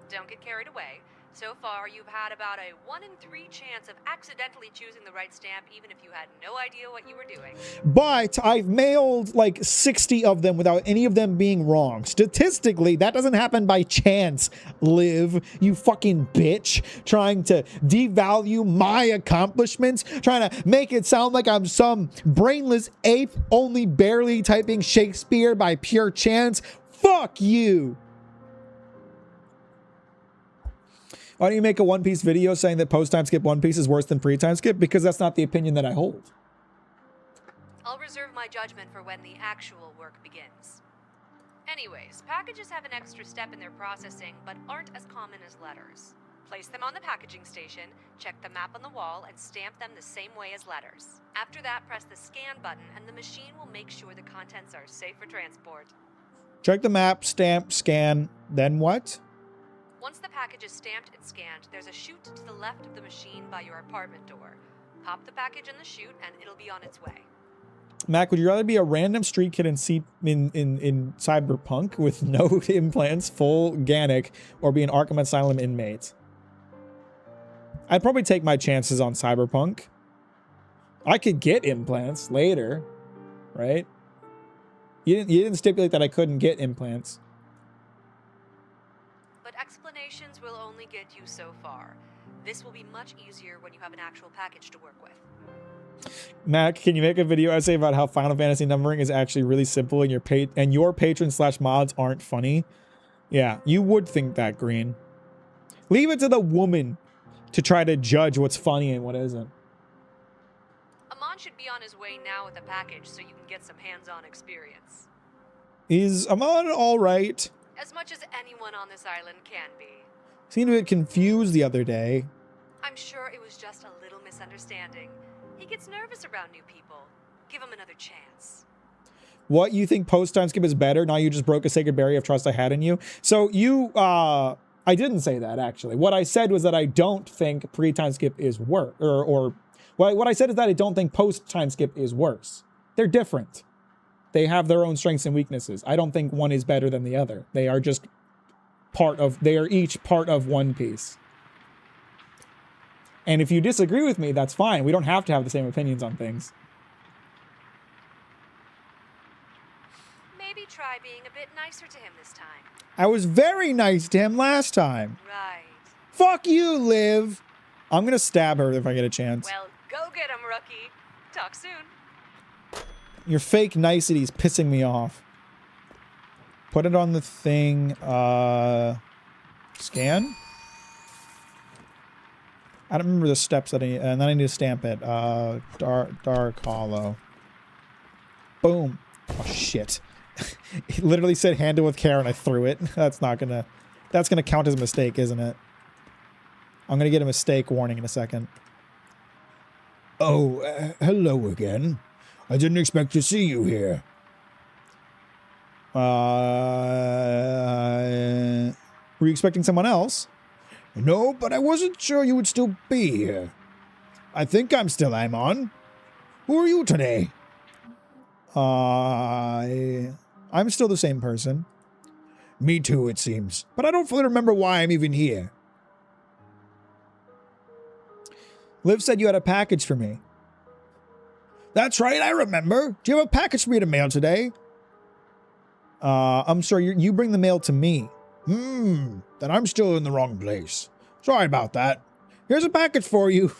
Don't get carried away. So far, you've had about a 1 in 3 chance of accidentally choosing the right stamp, even if you had no idea what you were doing. But I've mailed like 60 of them without any of them being wrong. Statistically, that doesn't happen by chance, Liv, you fucking bitch, trying to devalue my accomplishments, trying to make it sound like I'm some brainless ape only barely typing Shakespeare by pure chance. Fuck you. Why don't you make a One Piece video saying that post-time skip One Piece is worse than pre-time skip? Because that's not the opinion that I hold. I'll reserve my judgment for when the actual work begins. Anyways, packages have an extra step in their processing, but aren't as common as letters. Place them on the packaging station, check the map on the wall, and stamp them the same way as letters. After that, press the scan button, and the machine will make sure the contents are safe for transport. Check the map, stamp, scan, then what? Once the package is stamped and scanned, there's a chute to the left of the machine by your apartment door. Pop the package in the chute, and it'll be on its way. Mac, would you rather be a random street kid in Cyberpunk with no implants, full organic, or be an Arkham Asylum inmate? I'd probably take my chances on Cyberpunk. I could get implants later, right? You didn't stipulate that I couldn't get implants. But explanations will only get you so far. This will be much easier when you have an actual package to work with. Mac, can you make a video essay about how Final Fantasy numbering is actually really simple and your patrons/mods aren't funny? Yeah, you would think that, Green. Leave it to the woman to try to judge what's funny and what isn't. Amon should be on his way now with a package so you can get some hands-on experience. Is Amon all right? As much as anyone on this island can be. Seemed a bit confused the other day. I'm sure it was just a little misunderstanding. He gets nervous around new people. Give him another chance. What, you think post-time skip is better? Now you just broke a sacred barrier of trust I had in you? So you, I didn't say that, actually. What I said was that I don't think pre-time skip is worse. What I said is that I don't think post-time skip is worse. They're different. They have their own strengths and weaknesses. I don't think one is better than the other. They are just they are each part of One Piece. And if you disagree with me, that's fine. We don't have to have the same opinions on things. Maybe try being a bit nicer to him this time. I was very nice to him last time. Right. Fuck you, Liv. I'm gonna stab her if I get a chance. Well, go get him, rookie. Talk soon. Your fake nicety's pissing me off. Put it on the thing. Scan? I don't remember the steps that and then I need to stamp it. Dark hollow. Boom. Oh shit. It literally said handle with care and I threw it. That's gonna count as a mistake, isn't it? I'm gonna get a mistake warning in a second. Oh, hello again. I didn't expect to see you here. Were you expecting someone else? No, but I wasn't sure you would still be here. I think I'm still Amon. Who are you today? I'm still the same person. Me too, it seems. But I don't fully remember why I'm even here. Liv said you had a package for me. That's right, I remember. Do you have a package for me to mail today? I'm sorry, you bring the mail to me. Then I'm still in the wrong place. Sorry about that. Here's a package for you.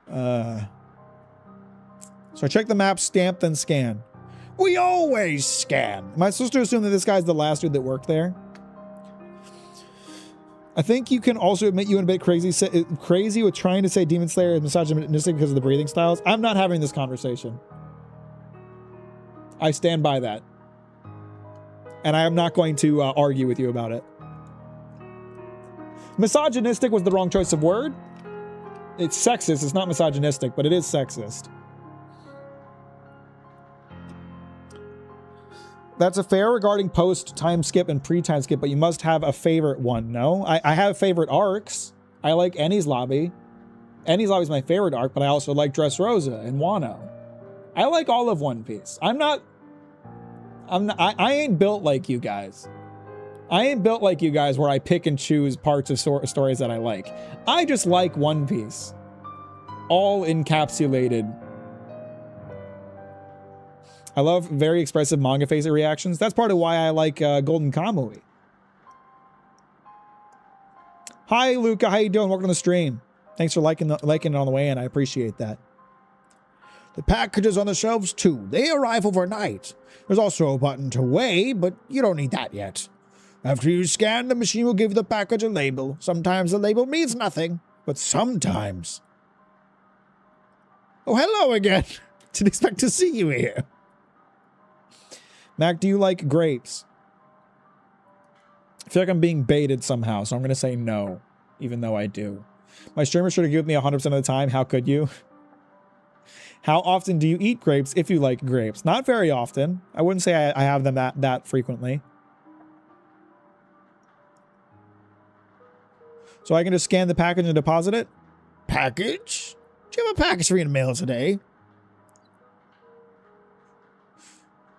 So I check the map, stamp, then scan. We always scan. Am I supposed to assume that this guy's the last dude that worked there? I think you can also admit you went a bit crazy with trying to say Demon Slayer is misogynistic because of the breathing styles. I'm not having this conversation. I stand by that. And I am not going to argue with you about it. Misogynistic was the wrong choice of word. It's sexist. It's not misogynistic, but it is sexist. That's a fair regarding post-time skip and pre-time skip, but you must have a favorite one, no? I have favorite arcs. I like Enies Lobby. Enies Lobby is my favorite arc, but I also like Dressrosa and Wano. I like all of One Piece. I ain't built like you guys. I ain't built like you guys where I pick and choose parts of stories that I like. I just like One Piece. All encapsulated. I love very expressive manga face reactions. That's part of why I like Golden Kamuy. Hi, Luca. How you doing? Welcome to the stream. Thanks for liking it on the way in. I appreciate that. The packages on the shelves, too. They arrive overnight. There's also a button to weigh, but you don't need that yet. After you scan, the machine will give the package a label. Sometimes the label means nothing, but sometimes... Oh, hello again. Didn't expect to see you here. Mac, do you like grapes? I feel like I'm being baited somehow, so I'm going to say no, even though I do. My streamer should have given me 100% of the time. How could you? How often do you eat grapes if you like grapes? Not very often. I wouldn't say I have them that frequently. So I can just scan the package and deposit it? Package? Do you have a package for me to mail today?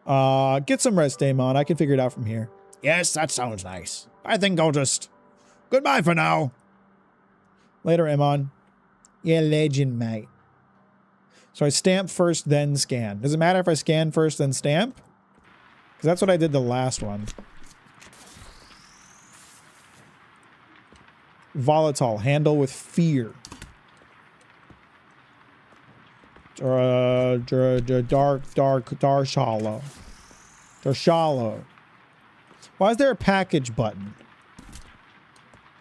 Get some rest, Damon. I can figure it out from here. Yes, that sounds nice. I think I'll just... Goodbye for now. Later, Amon. Yeah, legend, mate. So I stamp first, then scan. Does it matter if I scan first, then stamp? Because that's what I did the last one. Volatile. Handle with fear. Dark shallow. Shallow. Why is there a package button?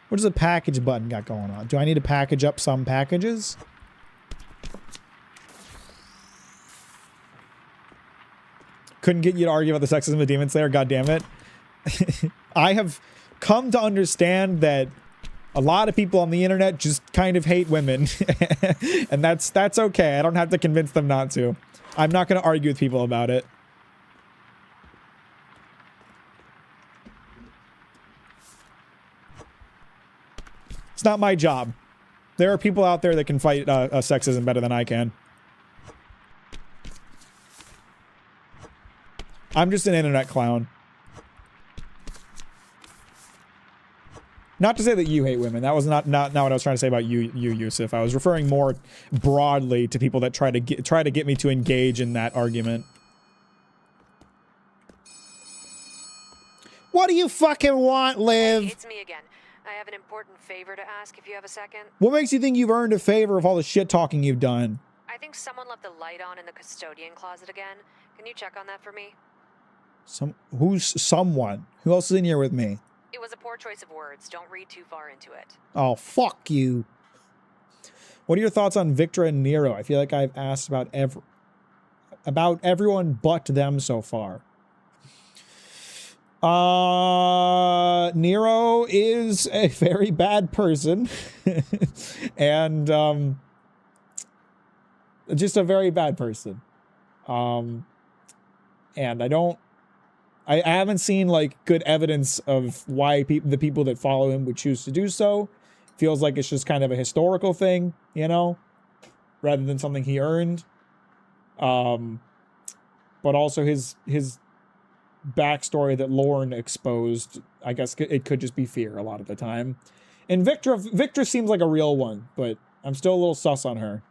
What does the package button got going on? Do I need to package up some packages? Couldn't get you to argue about the sexism of Demon Slayer, god damn it. I have come to understand that a lot of people on the internet just kind of hate women. And that's okay. I don't have to convince them not to. I'm not going to argue with people about it. It's not my job. There are people out there that can fight sexism better than I can. I'm just an internet clown. Not to say that you hate women. That was not what I was trying to say about you, Yusuf. I was referring more broadly to people that try to get me to engage in that argument. What do you fucking want, Liv? Hey, it's me again. I have an important favor to ask if you have a second. What makes you think you've earned a favor of all the shit talking you've done? I think someone left the light on in the custodian closet again. Can you check on that for me? Who's someone? Who else is in here with me? It was a poor choice of words. Don't read too far into it. Oh, fuck you. What are your thoughts on Victor and Nero? I feel like I've asked about everyone but them so far. Nero is a very bad person. And just a very bad person. And I haven't seen like good evidence of why the people that follow him would choose to do so. Feels like it's just kind of a historical thing, you know, rather than something he earned. But also his backstory that Lorne exposed, I guess it could just be fear a lot of the time. And Victor seems like a real one, but I'm still a little sus on her.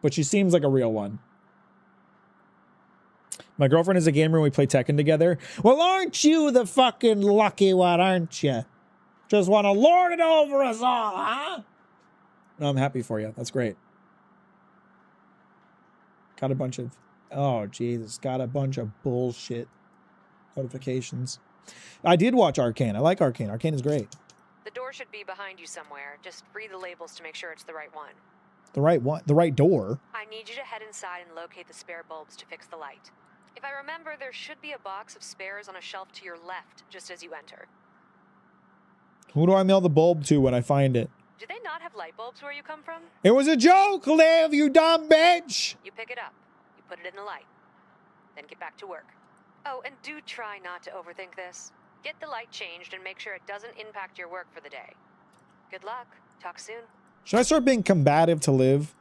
But she seems like a real one. My girlfriend is a gamer and we play Tekken together. Well, aren't you the fucking lucky one, aren't you? Just want to lord it over us all, huh? No, I'm happy for you. That's great. Got a bunch of... Oh, Jesus. Got a bunch of bullshit notifications. I did watch Arcane. I like Arcane. Arcane is great. The door should be behind you somewhere. Just read the labels to make sure it's the right one. The right one? The right door? I need you to head inside and locate the spare bulbs to fix the light. If I remember, there should be a box of spares on a shelf to your left, just as you enter. Who do I mail the bulb to when I find it? Do they not have light bulbs where you come from? It was a joke, Liv, you dumb bitch! You pick it up, you put it in the light, then get back to work. Oh, and do try not to overthink this. Get the light changed and make sure it doesn't impact your work for the day. Good luck. Talk soon. Should I start being combative to Liv?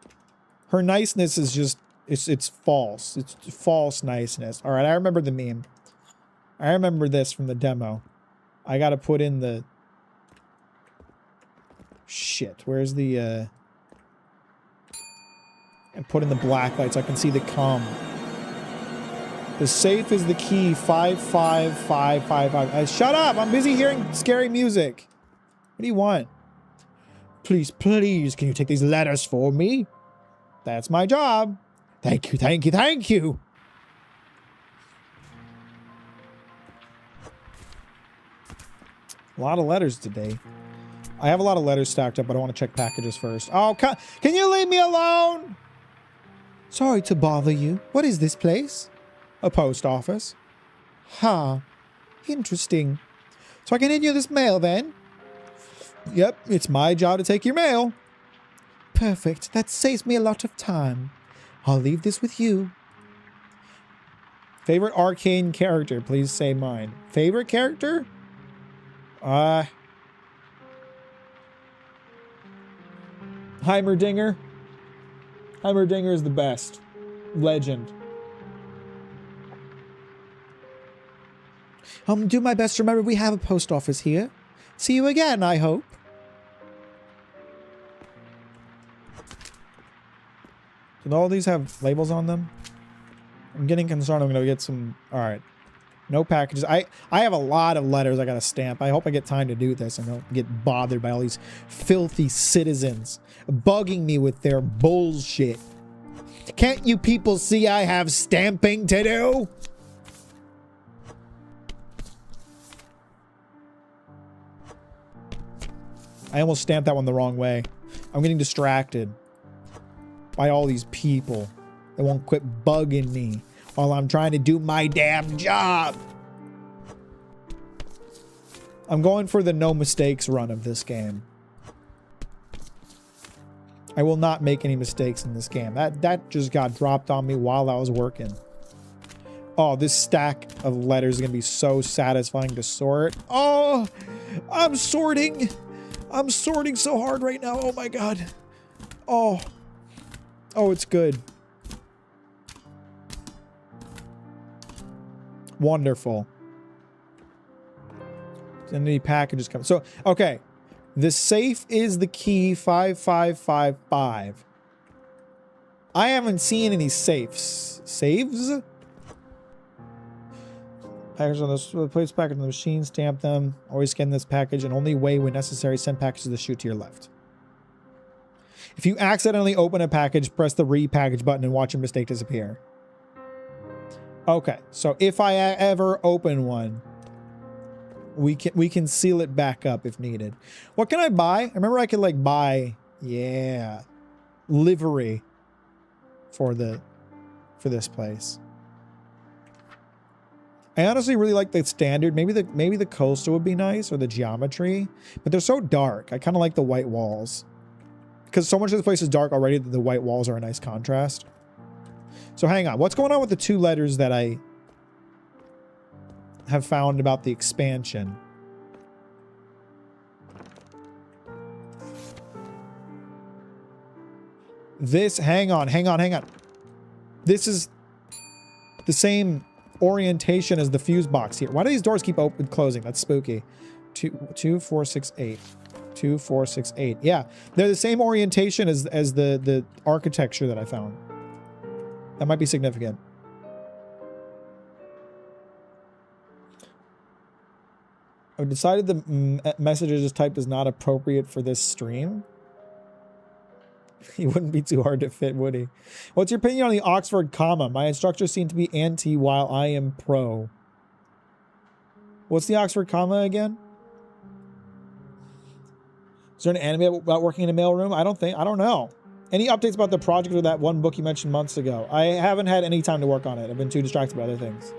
Her niceness is just... It's false. It's false niceness. All right, I remember the meme. I remember this from the demo. I gotta put in the... Shit, where's the, and put in the black light so I can see the cum. The safe is the key, 55555. Shut up! I'm busy hearing scary music. What do you want? Please, please, can you take these letters for me? That's my job. Thank you, thank you, thank you. A lot of letters today. I have a lot of letters stacked up, but I want to check packages first. Oh, can you leave me alone? Sorry to bother you. What is this place? A post office. Huh. Interesting. So I can hand you this mail then? Yep, it's my job to take your mail. Perfect. That saves me a lot of time. I'll leave this with you. Favorite arcane character? Please say mine. Favorite character? Heimerdinger. Heimerdinger is the best. Legend. Do my best to remember we have a post office here. See you again, I hope. Do all these have labels on them? I'm getting concerned I'm going to get some... Alright. No packages. I have a lot of letters I got to stamp. I hope I get time to do this and don't get bothered by all these filthy citizens bugging me with their bullshit. Can't you people see I have stamping to do? I almost stamped that one the wrong way. I'm getting distracted by all these people that won't quit bugging me while I'm trying to do my damn job. I'm going for the no mistakes run of this game. I will not make any mistakes in this game. That just got dropped on me while I was working. Oh, this stack of letters is going to be so satisfying to sort. Oh, I'm sorting. I'm sorting so hard right now. Oh my God. Oh. Oh, it's good. Wonderful. And the packages come. So, okay. The safe is the key 5555. I haven't seen any safes. Saves? Package on this, place package on the machine, stamp them. Always scan this package and only weigh when necessary. Send packages to the chute to your left. If you accidentally open a package, press the repackage button and watch your mistake disappear. Okay, so if I ever open one, we can seal it back up if needed. What can I buy? I remember I could like buy, yeah, livery for this place. I honestly really like the standard. Maybe the coastal would be nice, or the geometry, but they're so dark. I kind of like the white walls because so much of this place is dark already that the white walls are a nice contrast. So hang on, what's going on with the two letters that I have found about the expansion? This, hang on. This is the same orientation as the fuse box here. Why do these doors keep open closing? That's spooky. 2 4 6 8. 2 4 6 8. Yeah, they're the same orientation as the architecture that I found. That might be significant. I've decided the messages typed is not appropriate for this stream. He wouldn't be too hard to fit, would he? What's your opinion on the Oxford comma? My instructors seem to be anti while I am pro. What's the Oxford comma again? Is there an anime about working in a mailroom? I don't know. Any updates about the project or that one book you mentioned months ago? I haven't had any time to work on it. I've been too distracted by other things.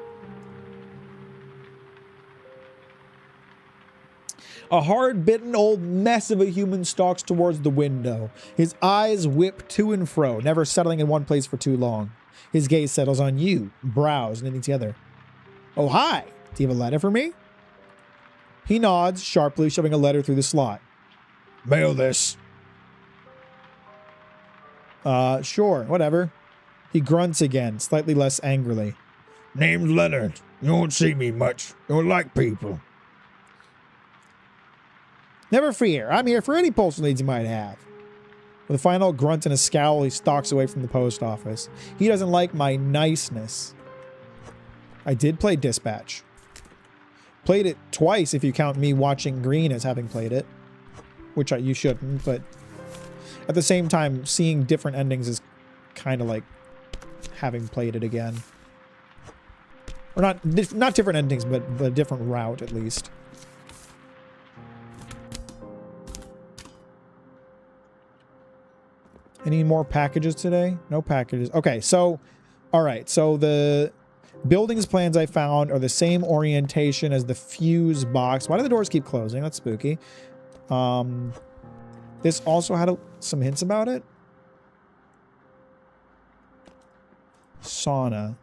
A hard-bitten old mess of a human stalks towards the window. His eyes whip to and fro, never settling in one place for too long. His gaze settles on you, brows knitting together. Oh, hi. Do you have a letter for me? He nods, sharply shoving a letter through the slot. Mail this. Sure, whatever. He grunts again, slightly less angrily. Name's Leonard. You don't see me much. Don't like people. Never fear. I'm here for any postal needs you might have. With a final grunt and a scowl, he stalks away from the post office. He doesn't like my niceness. I did play Dispatch. Played it twice if you count me watching Green as having played it. Which you shouldn't, but at the same time, seeing different endings is kind of like having played it again. Or not different endings, but a different route at least. Any more packages today? No packages. Okay, so, all right. So the buildings plans I found are the same orientation as the fuse box. Why do the doors keep closing? That's spooky. This also had some hints about it. Sauna.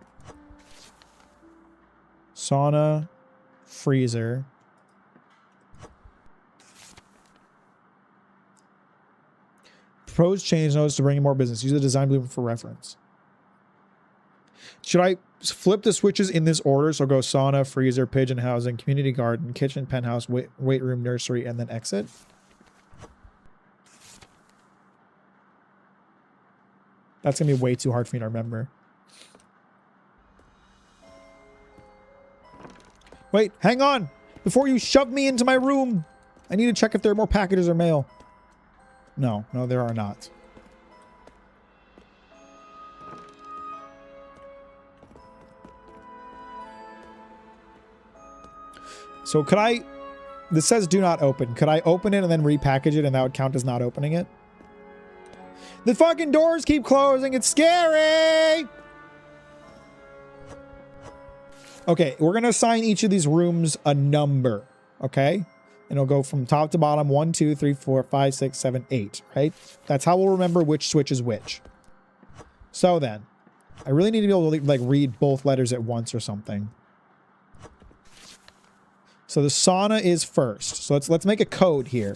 Sauna. Freezer. Proposed change notes to bring in more business. Use the design blueprint for reference. Should I flip the switches in this order? So go sauna, freezer, pigeon housing, community garden, kitchen, penthouse, weight room, nursery, and then exit? That's going to be way too hard for me to remember. Wait, hang on. Before you shove me into my room, I need to check if there are more packages or mail. No, there are not. So could I... This says do not open. Could I open it and then repackage it and that would count as not opening it? The fucking doors keep closing. It's scary. Okay, we're going to assign each of these rooms a number. Okay? And it'll go from top to bottom. 1, 2, 3, 4, 5, 6, 7, 8. Right? That's how we'll remember which switch is which. So then, I really need to be able to like read both letters at once or something. So the sauna is first. So let's make a code here.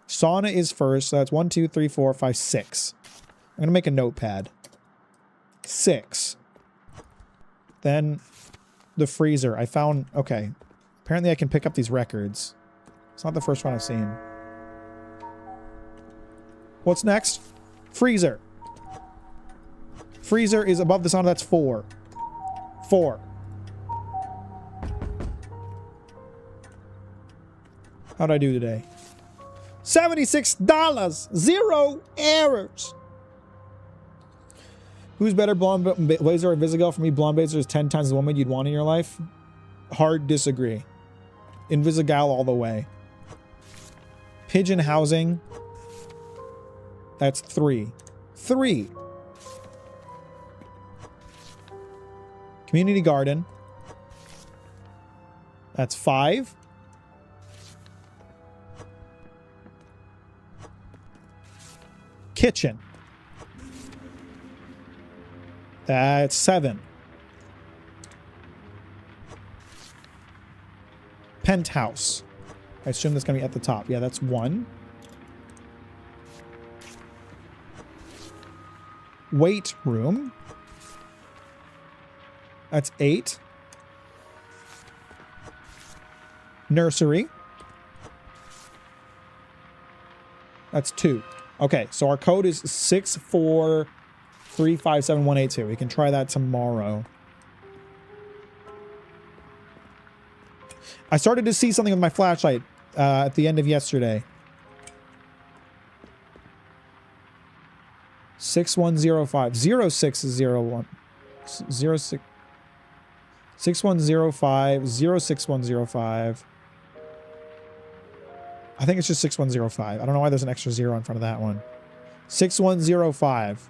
Sauna is first. So that's 1, 2, 3, 4, 5, 6. I'm going to make a notepad. 6. Then the freezer. I found... Okay. Apparently I can pick up these records. It's not the first one I've seen. What's next? Freezer. Freezer is above the sauna. That's 4. 4. How'd I do today? $76! 0 errors! Who's better, Blonde Blazer or Invisigal? For me, Blonde Blazer is 10 times the woman you'd want in your life. Hard disagree. Invisigal all the way. Pigeon housing. That's 3. 3. Community garden. That's 5. Kitchen. That's 7. Penthouse. I assume that's going to be at the top. Yeah, that's 1. Weight room. That's 8. Nursery. That's 2. Okay, so our code is 643578182. We can try that tomorrow. I started to see something with my flashlight at the end of yesterday. 6105 0601 06 6105 06105. I think it's just 6105. I don't know why there's an extra 0 in front of that one. 6105.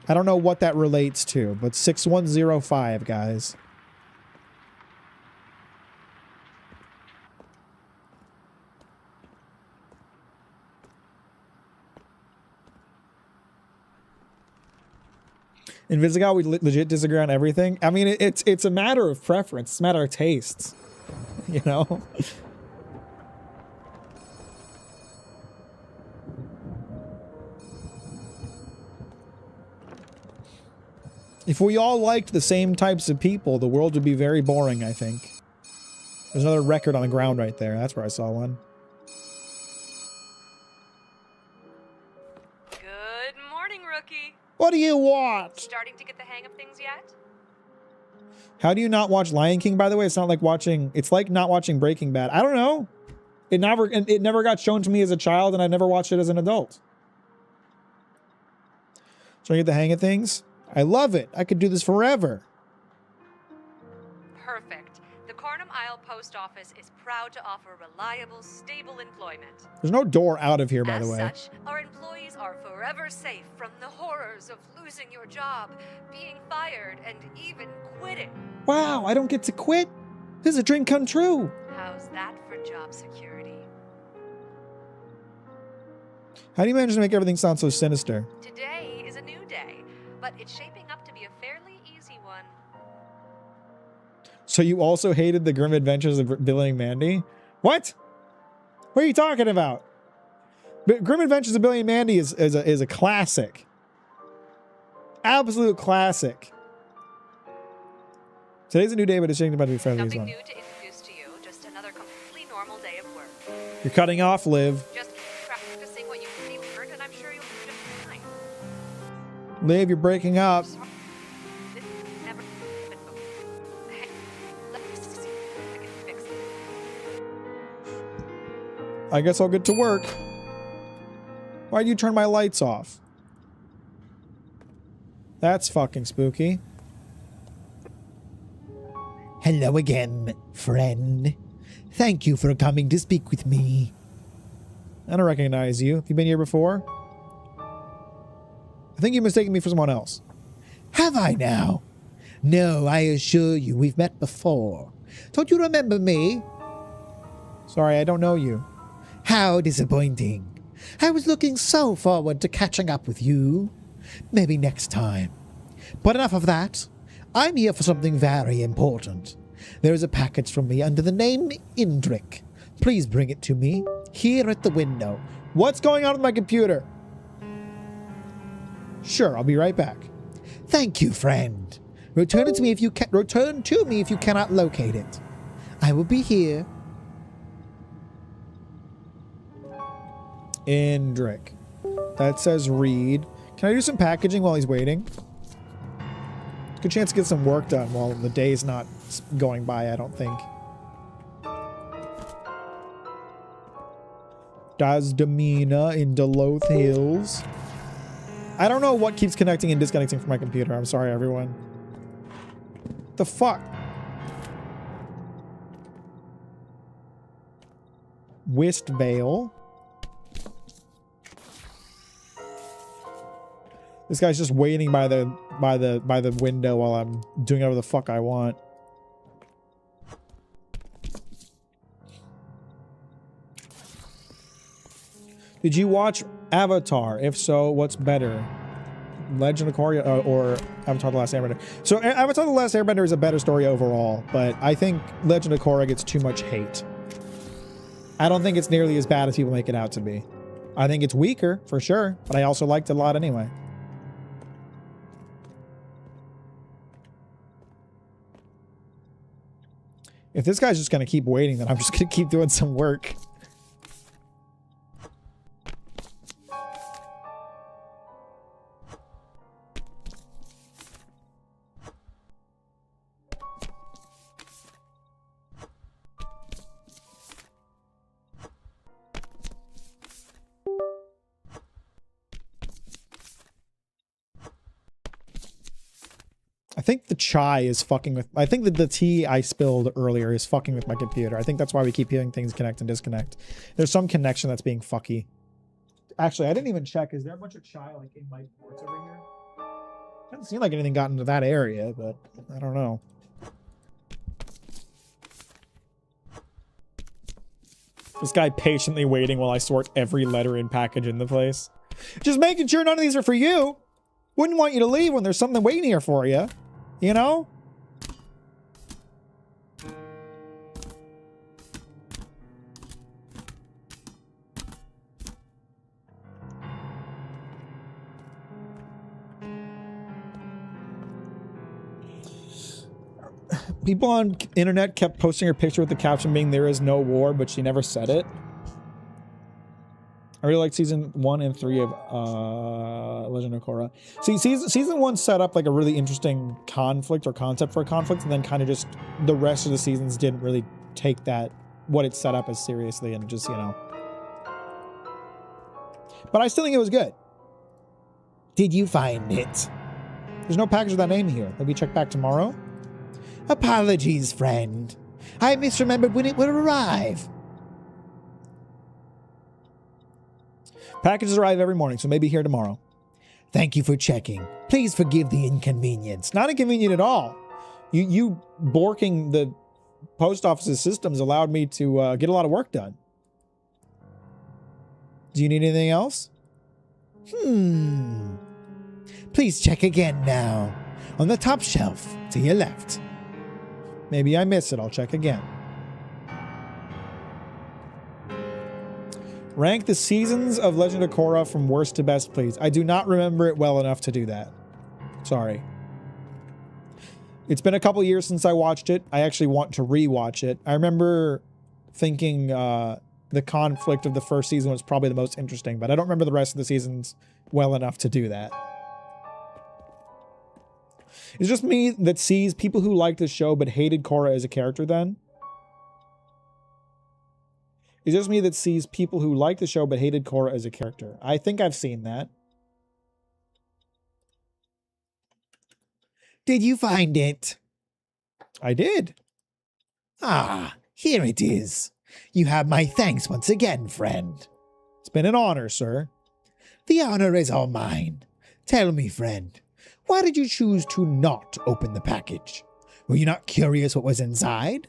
I don't know what that relates to, but 6105, guys. Invisigal, we legit disagree on everything. I mean, it's a matter of preference. It's a matter of tastes. You know? If we all liked the same types of people, the world would be very boring, I think. There's another record on the ground right there. That's where I saw one. What do you want? Starting to get the hang of things yet? How do you not watch Lion King, by the way? It's not like watching, it's like not watching Breaking Bad. I don't know. It never got shown to me as a child, and I never watched it as an adult. Trying to get the hang of things? I love it. I could do this forever. Perfect. The Cornham Isle Post Office is proud to offer reliable, stable employment. There's no door out of here, by the way. As such, our employees are forever safe from the horrors of losing your job, being fired, and even quitting. Wow, I don't get to quit? This is a dream come true. How's that for job security? How do you manage to make everything sound so sinister? Today is a new day, but it's shaping up to be a fairly easy one. So you also hated the Grim Adventures of Billy and Mandy? What? What are you talking about? Grim Adventures of Billy and Mandy is a classic. Absolute classic. Today's a new day, but it's changing about to be friendly as Nothing well. new to introduce to you, just another completely normal day of work. You're cutting off, Liv. Just keep practicing what you've learned, and I'm sure you'll be just fine. Liv, you're breaking up. Sorry. This never happened before. Hey, let's see if I can fix it. I guess I'll get to work. Why'd you turn my lights off? That's fucking spooky. Hello again, friend. Thank you for coming to speak with me. I don't recognize you. Have you been here before? I think you've mistaken me for someone else. Have I now? No, I assure you, we've met before. Don't you remember me? Sorry, I don't know you. How disappointing. I was looking so forward to catching up with you. Maybe next time. But enough of that. I'm here for something very important. There is a package from me under the name Indrik. Please bring it to me, here at the window. What's going on with my computer? Sure, I'll be right back. Thank you, friend. Return to me if you cannot locate it. I will be here. Indrik. That says read. Can I do some packaging while he's waiting? Good chance to get some work done while the day's not going by, I don't think. Dasdamina in Duluth Hills. I don't know what keeps connecting and disconnecting from my computer. I'm sorry, everyone. The fuck? Wistvale. This guy's just waiting by the window while I'm doing whatever the fuck I want. Did you watch Avatar? If so, what's better? Legend of Korra or Avatar The Last Airbender? So Avatar The Last Airbender is a better story overall, but I think Legend of Korra gets too much hate. I don't think it's nearly as bad as people make it out to be. I think it's weaker, for sure, but I also liked it a lot anyway. If this guy's just going to keep waiting, then I'm just going to keep doing some work. I think the chai is fucking with... I think that the tea I spilled earlier is fucking with my computer. I think that's why we keep hearing things connect and disconnect. There's some connection that's being fucky. Actually, I didn't even check. Is there a bunch of chai like in my ports over here? Doesn't seem like anything got into that area, but I don't know. This guy patiently waiting while I sort every letter and package in the place. Just making sure none of these are for you. Wouldn't want you to leave when there's something waiting here for you. You know? People on internet kept posting her picture with the caption being "There is no war," but she never said it. I really liked season 1 and 3 of Legend of Korra. See, season 1 set up like a really interesting conflict or concept for a conflict, and then kind of just the rest of the seasons didn't really take that, what it set up as seriously, and just, you know. But I still think it was good. Did you find it? There's no package of that name here. Maybe check back tomorrow? Apologies, friend. I misremembered when it would arrive. Packages arrive every morning, so maybe here tomorrow. Thank you for checking. Please forgive the inconvenience. Not inconvenient at all. You borking the post office's systems allowed me to get a lot of work done. Do you need anything else? Please check again now. On the top shelf, to your left. Maybe I missed it. I'll check again. Rank the seasons of Legend of Korra from worst to best, please. I do not remember it well enough to do that. Sorry. It's been a couple years since I watched it. I actually want to rewatch it. I remember thinking the conflict of the first season was probably the most interesting, but I don't remember the rest of the seasons well enough to do that. It's just me that sees people who liked the show but hated Korra as a character then. It's just me that sees people who liked the show but hated Korra as a character. I think I've seen that. Did you find it? I did. Ah, here it is. You have my thanks once again, friend. It's been an honor, sir. The honor is all mine. Tell me, friend, why did you choose to not open the package? Were you not curious what was inside?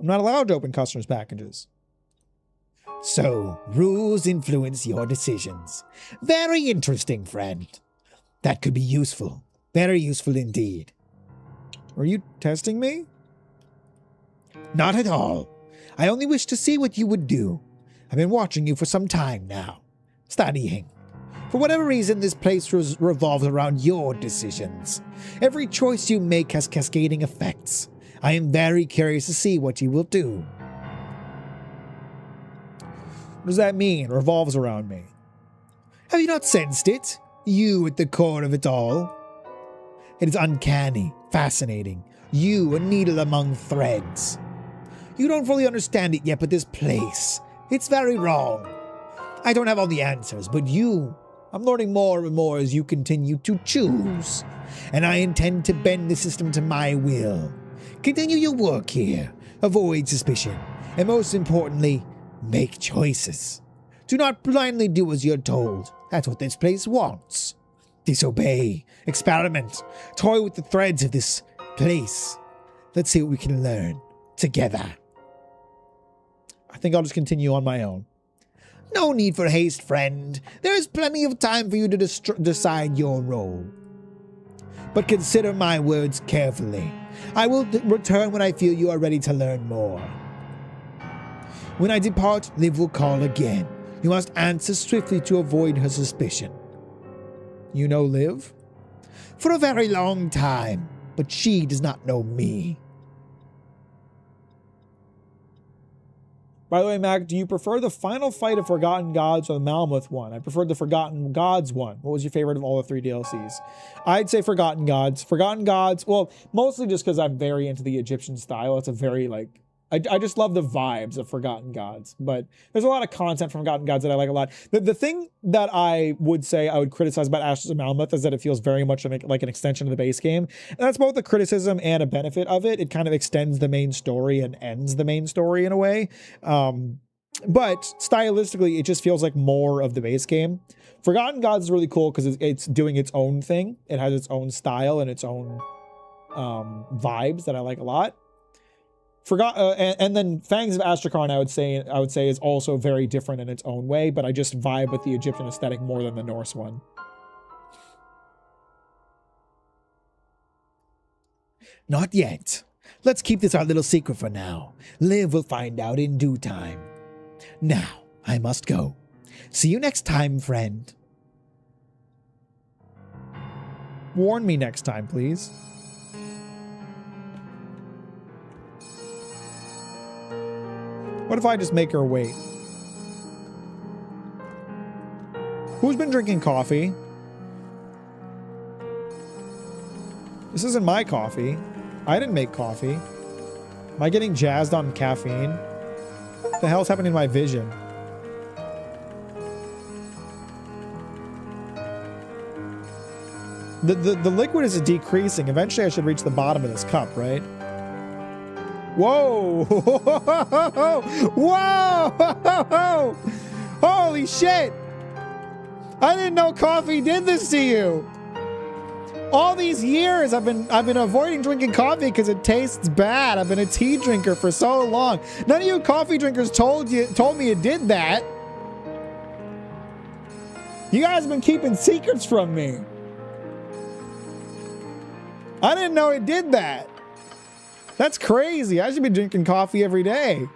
I'm not allowed to open customers' packages. So, rules influence your decisions. Very interesting, friend. That could be useful. Very useful indeed. Were you testing me? Not at all. I only wish to see what you would do. I've been watching you for some time now. Studying. For whatever reason, this place revolves around your decisions. Every choice you make has cascading effects. I am very curious to see what you will do. What does that mean, revolves around me? Have you not sensed it? You at the core of it all. It is uncanny, fascinating. You, a needle among threads. You don't fully understand it yet, but this place, it's very wrong. I don't have all the answers, but I'm learning more and more as you continue to choose. And I intend to bend the system to my will. Continue your work here, avoid suspicion, and most importantly, make choices. Do not blindly do as you're told. That's what this place wants. Disobey, experiment, toy with the threads of this place. Let's see what we can learn together. I think I'll just continue on my own. No need for haste, friend. There is plenty of time for you to decide your role. But consider my words carefully. I will return when I feel you are ready to learn more. When I depart, Liv will call again. You must answer swiftly to avoid her suspicion. You know Liv? For a very long time, but she does not know me. By the way, Mac, do you prefer the final fight of Forgotten Gods or the Malmuth one? I preferred the Forgotten Gods one. What was your favorite of all the 3 DLCs? I'd say Forgotten Gods. Forgotten Gods, well, mostly just because I'm very into the Egyptian style. It's a very, like, I just love the vibes of Forgotten Gods. But there's a lot of content from Forgotten Gods that I like a lot. The thing that I would say I would criticize about Ashes of Malmuth is that it feels very much like an extension of the base game. And that's both a criticism and a benefit of it. It kind of extends the main story and ends the main story in a way. But stylistically, it just feels like more of the base game. Forgotten Gods is really cool because it's doing its own thing. It has its own style and its own vibes that I like a lot. And then Fangs of Astrakhan, I would say is also very different in its own way, but I just vibe with the Egyptian aesthetic more than the Norse one. Not yet. Let's keep this our little secret for now. Liv will find out in due time. Now, I must go. See you next time, friend. Warn me next time, please. What if I just make her wait? Who's been drinking coffee? This isn't my coffee. I didn't make coffee. Am I getting jazzed on caffeine? What the hell's happening to my vision? The liquid is decreasing. Eventually I should reach the bottom of this cup, right? Whoa! Whoa! Holy shit! I didn't know coffee did this to you. All these years I've been avoiding drinking coffee because it tastes bad. I've been a tea drinker for so long. None of you coffee drinkers told me it did that. You guys have been keeping secrets from me. I didn't know it did that. That's crazy. I should be drinking coffee every day.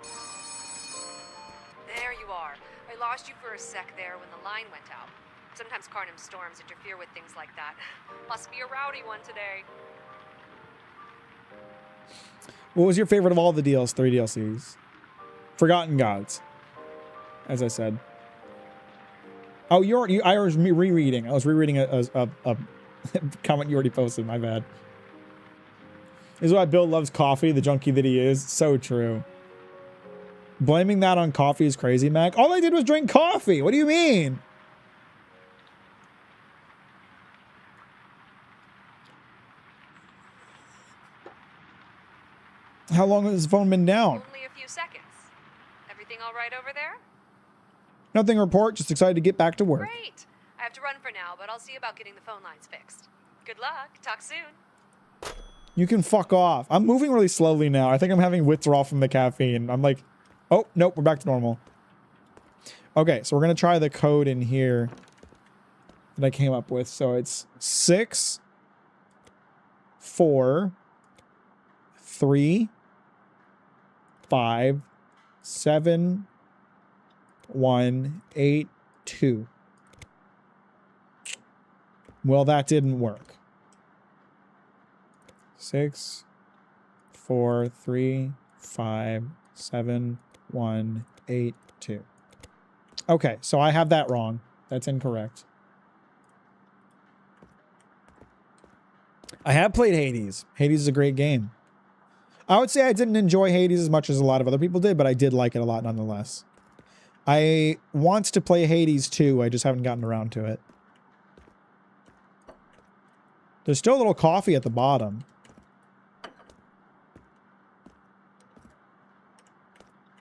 There you are. I lost you for a sec there when the line went out. Sometimes Carnum storms interfere with things like that. Must be a rowdy one today. What was your favorite of all the three DLCs? Forgotten Gods, as I said. Oh, I was rereading. I was rereading a comment you already posted. My bad. This is why Bill loves coffee, the junkie that he is. So true. Blaming that on coffee is crazy, Mac. All I did was drink coffee. What do you mean? How long has the phone been down? Only a few seconds. Everything all right over there? Nothing to report. Just excited to get back to work. Great. I have to run for now, but I'll see about getting the phone lines fixed. Good luck. Talk soon. You can fuck off. I'm moving really slowly now. I think I'm having withdrawal from the caffeine. I'm like, oh, nope, we're back to normal. Okay, so we're going to try the code in here that I came up with. So it's 6, 4, 3, 5, 7, 1, 8, 2. Well, that didn't work. 6, 4, 3, 5, 7, 1, 8, 2. Okay, so I have that wrong. That's incorrect. I have played Hades. Hades is a great game. I would say I didn't enjoy Hades as much as a lot of other people did, but I did like it a lot nonetheless. I want to play Hades 2. I just haven't gotten around to it. There's still a little coffee at the bottom.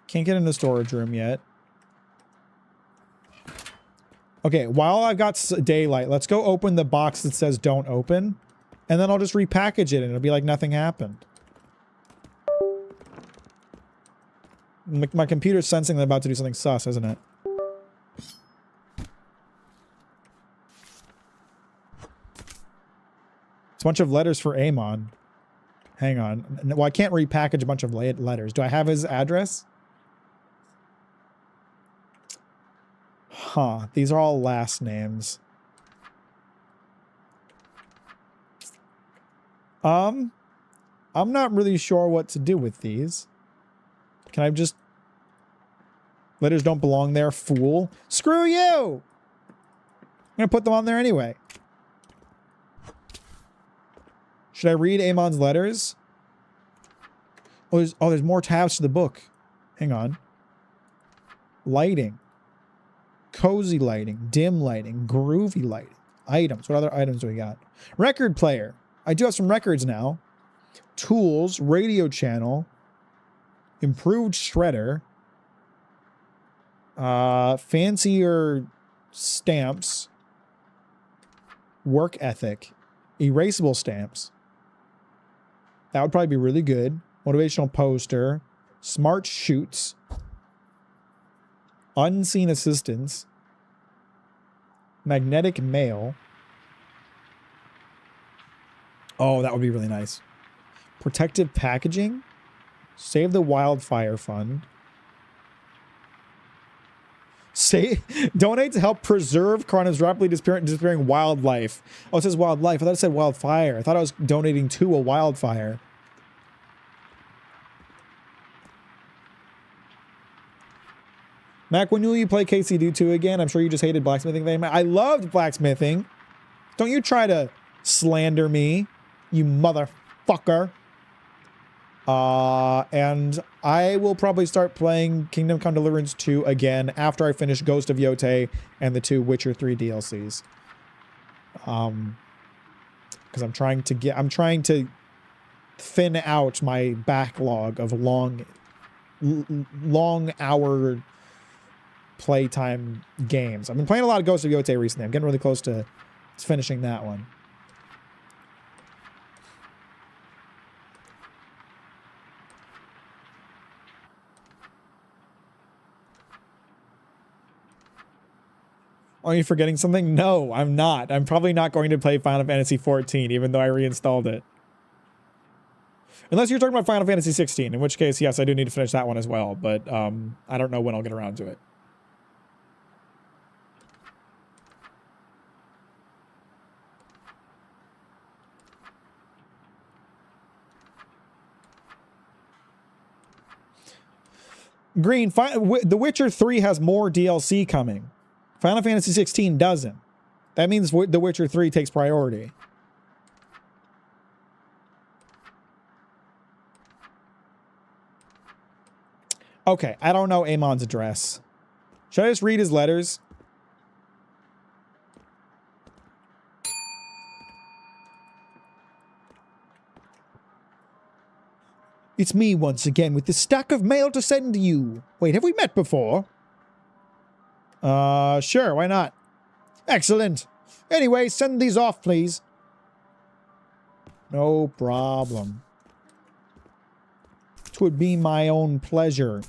Can't get in the storage room yet. Okay, while I've got daylight, let's go open the box that says don't open. And then I'll just repackage it and it'll be like nothing happened. My computer's sensing that I'm about to do something sus, isn't it? It's a bunch of letters for Amon. Hang on. Well, I can't repackage a bunch of letters. Do I have his address? Huh. These are all last names. I'm not really sure what to do with these. Can I just... Letters don't belong there, fool. Screw you! I'm gonna put them on there anyway. Should I read Amon's letters? Oh, there's more tabs to the book. Hang on. Lighting. Cozy lighting. Dim lighting. Groovy lighting. Items. What other items do we got? Record player. I do have some records now. Tools. Radio channel. Improved shredder. Fancier stamps. Work ethic. Erasable stamps. That would probably be really good. Motivational poster. Smart shoots. Unseen assistance. Magnetic mail. Oh, that would be really nice. Protective packaging. Save the wildfire fund. Donate to help preserve Karna's rapidly disappearing wildlife. Oh, it says wildlife. I thought it said wildfire. I thought I was donating to a wildfire. Mac, when will you play KCD 2 again? I'm sure you just hated blacksmithing. I loved blacksmithing. Don't you try to slander me, you motherfucker. And I will probably start playing Kingdom Come Deliverance 2 again after I finish Ghost of Yotei and the 2 Witcher 3 DLCs. Because I'm trying to thin out my backlog of long hour playtime games. I've been playing a lot of Ghost of Yotei recently. I'm getting really close to finishing that one. Are you forgetting something? No, I'm not. I'm probably not going to play Final Fantasy 14, even though I reinstalled it. Unless you're talking about Final Fantasy 16, in which case, yes, I do need to finish that one as well, but I don't know when I'll get around to it. Green, The Witcher 3 has more DLC coming. Final Fantasy 16 doesn't. That means The Witcher 3 takes priority. Okay, I don't know Amon's address. Should I just read his letters? It's me once again with this stack of mail to send to you. Wait, have we met before? Sure, why not? Excellent. Anyway, send these off, please. No problem. 'Twould be my own pleasure.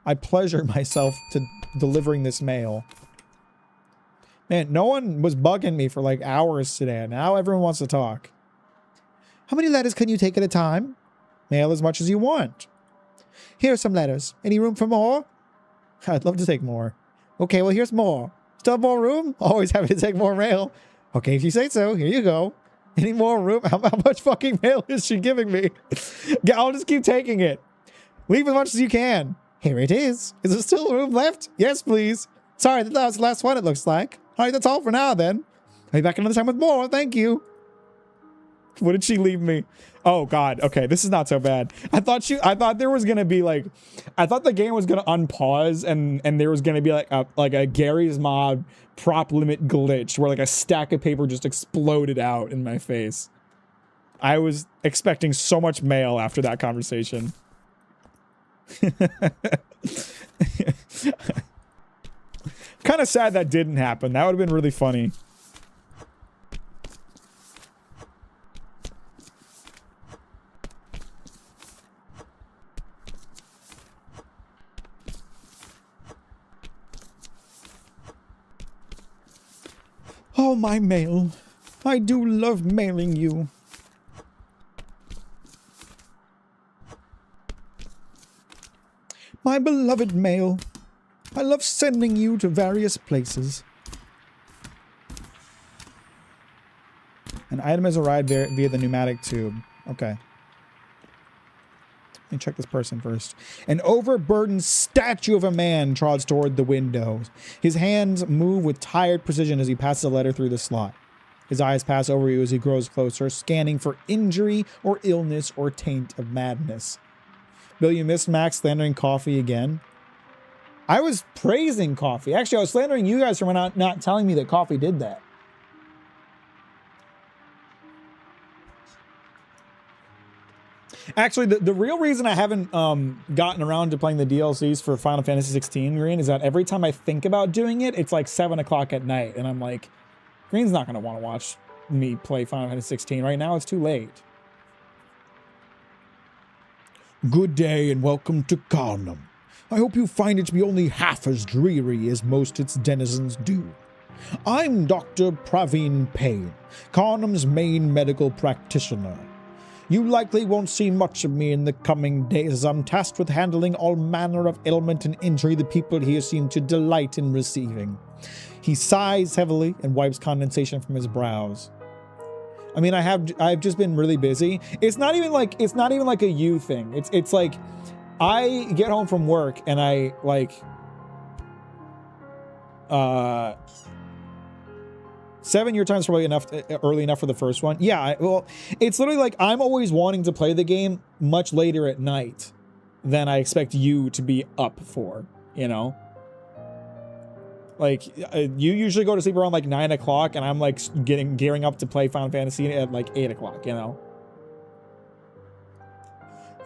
I pleasure myself to delivering this mail. Man, no one was bugging me for like hours today. Now everyone wants to talk. How many letters can you take at a time? Mail as much as you want. Here are some letters. Any room for more? I'd love to take more. Okay, well, here's more. Still have more room? Always happy to take more mail. Okay, if you say so, here you go. Any more room? How much fucking mail is she giving me? I'll just keep taking it. Leave as much as you can. Here it is. Is there still room left? Yes, please. Sorry, that was the last one, it looks like. All right, that's all for now, then. I'll be back another time with more. Thank you. What did she leave me? Oh, God. Okay, this is not so bad. I thought there was going to be, like... I thought the game was going to unpause and there was going to be, like a Gary's Mod prop limit glitch where, like, a stack of paper just exploded out in my face. I was expecting so much mail after that conversation. Kind of sad that didn't happen. That would have been really funny. Oh, my mail. I do love mailing you. My beloved mail. I love sending you to various places. An item has arrived via the pneumatic tube. Okay. Let me check this person first. An overburdened statue of a man trots toward the window. His hands move with tired precision as he passes a letter through the slot. His eyes pass over you as he grows closer, scanning for injury or illness or taint of madness. Bill, you missed Max slandering coffee again? I was praising coffee. Actually, I was slandering you guys for not telling me that coffee did that. Actually, the real reason I haven't gotten around to playing the DLCs for Final Fantasy 16, Green, is that every time I think about doing it, it's like 7 o'clock at night. And I'm like, Green's not going to want to watch me play Final Fantasy 16 right now. It's too late. Good day and welcome to Carnum. I hope you find it to be only half as dreary as most its denizens do. I'm Dr. Praveen Payne, Carnum's main medical practitioner. You likely won't see much of me in the coming days as I'm tasked with handling all manner of ailment and injury the people here seem to delight in receiving. He sighs heavily and wipes condensation from his brows. I mean, I've just been really busy. It's not even like a you thing. It's like I get home from work and I like 7 your time's probably enough, early enough for the first one. Yeah, well, it's literally like I'm always wanting to play the game much later at night than I expect you to be up for, you know? Like, you usually go to sleep around like 9 o'clock, and I'm like gearing up to play Final Fantasy at like 8 o'clock, you know?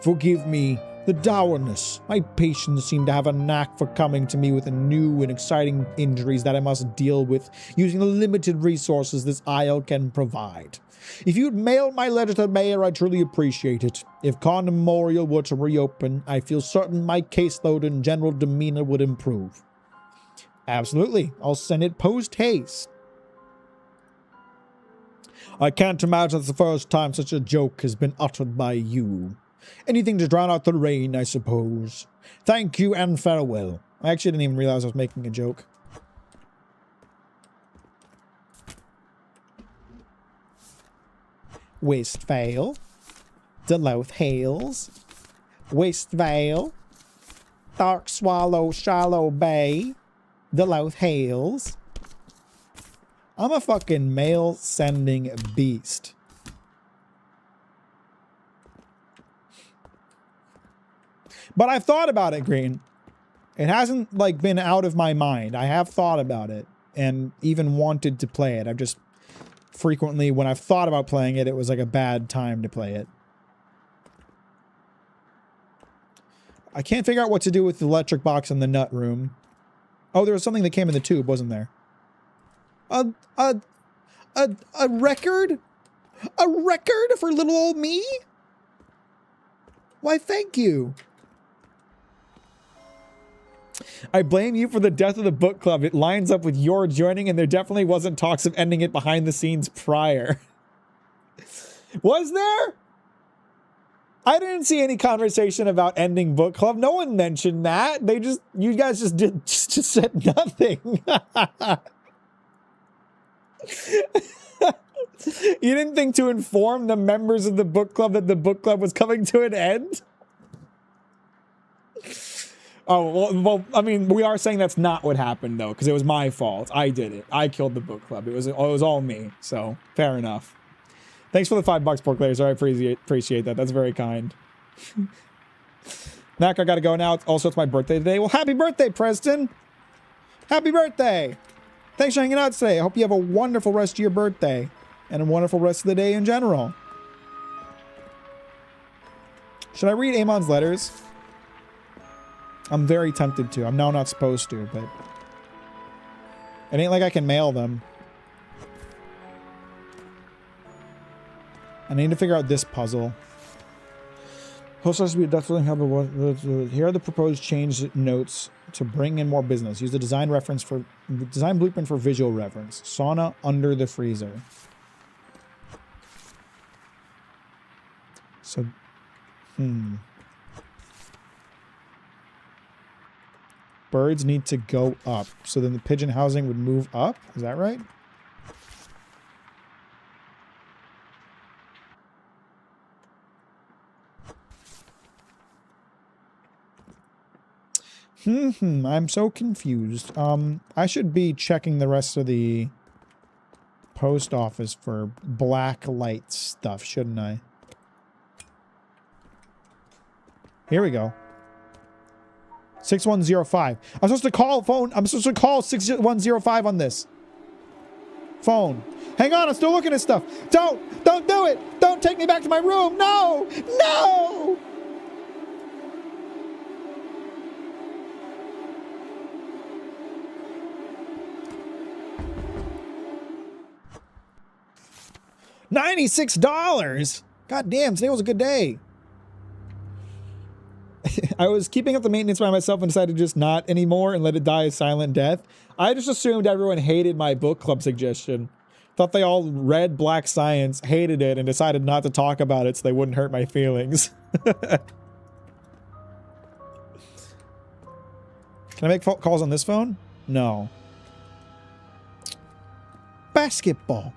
Forgive me, the dourness. My patients seem to have a knack for coming to me with new and exciting injuries that I must deal with using the limited resources this isle can provide. If you'd mail my letter to the mayor, I'd truly appreciate it. If Con Memorial were to reopen, I feel certain my caseload and general demeanor would improve. Absolutely. I'll send it post-haste. I can't imagine it's the first time such a joke has been uttered by you. Anything to drown out the rain, I suppose. Thank you and farewell. I actually didn't even realize I was making a joke. Westvale. Deloth Hales. Westvale. Dark Swallow Shallow Bay. Deloth Hales. I'm a fucking mail-sending beast. But I've thought about it, Green. It hasn't, like, been out of my mind. I have thought about it and even wanted to play it. I've just frequently, when I've thought about playing it, it was like a bad time to play it. I can't figure out what to do with the electric box in the nut room. Oh, there was something that came in the tube, wasn't there? A record? A record for little old me? Why, thank you. I blame you for the death of the book club. It lines up with your joining, and there definitely wasn't talks of ending it behind the scenes prior. Was there? I didn't see any conversation about ending book club. No one mentioned that. You guys just said nothing. You didn't think to inform the members of the book club that the book club was coming to an end? Oh, well, I mean, we are saying that's not what happened, though, because it was my fault. I did it. I killed the book club. It was all me, so fair enough. Thanks for the $5, Pork-Layers. I appreciate that. That's very kind. Mac, I gotta go now. Also, it's my birthday today. Well, happy birthday, Preston. Happy birthday. Thanks for hanging out today. I hope you have a wonderful rest of your birthday and a wonderful rest of the day in general. Should I read Amon's letters? I'm very tempted to. I'm now not supposed to, but it ain't like I can mail them. I need to figure out this puzzle. Post has to be definitely helpful. Here are the proposed change notes to bring in more business. Use the design blueprint for visual reference. Sauna under the freezer. So, birds need to go up. So then the pigeon housing would move up. Is that right? I'm so confused. I should be checking the rest of the post office for black light stuff, shouldn't I? Here we go. 6105. I'm supposed to call phone. I'm supposed to call 6105 on this phone. Hang on, I'm still looking at stuff. Don't do it. Don't take me back to my room. No, no. $96. God damn, today was a good day. I was keeping up the maintenance by myself and decided to just not anymore and let it die a silent death. I just assumed everyone hated my book club suggestion. Thought they all read Black Science, hated it, and decided not to talk about it so they wouldn't hurt my feelings. Can I make calls on this phone? No. Basketball.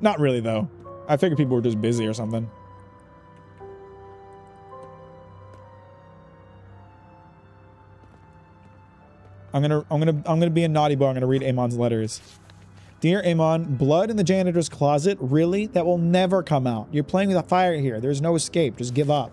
Not really, though. I figured people were just busy or something. I'm gonna be a naughty boy. I'm gonna read Amon's letters. Dear Amon, blood in the janitor's closet? Really? That will never come out. You're playing with a fire here. There's no escape. Just give up.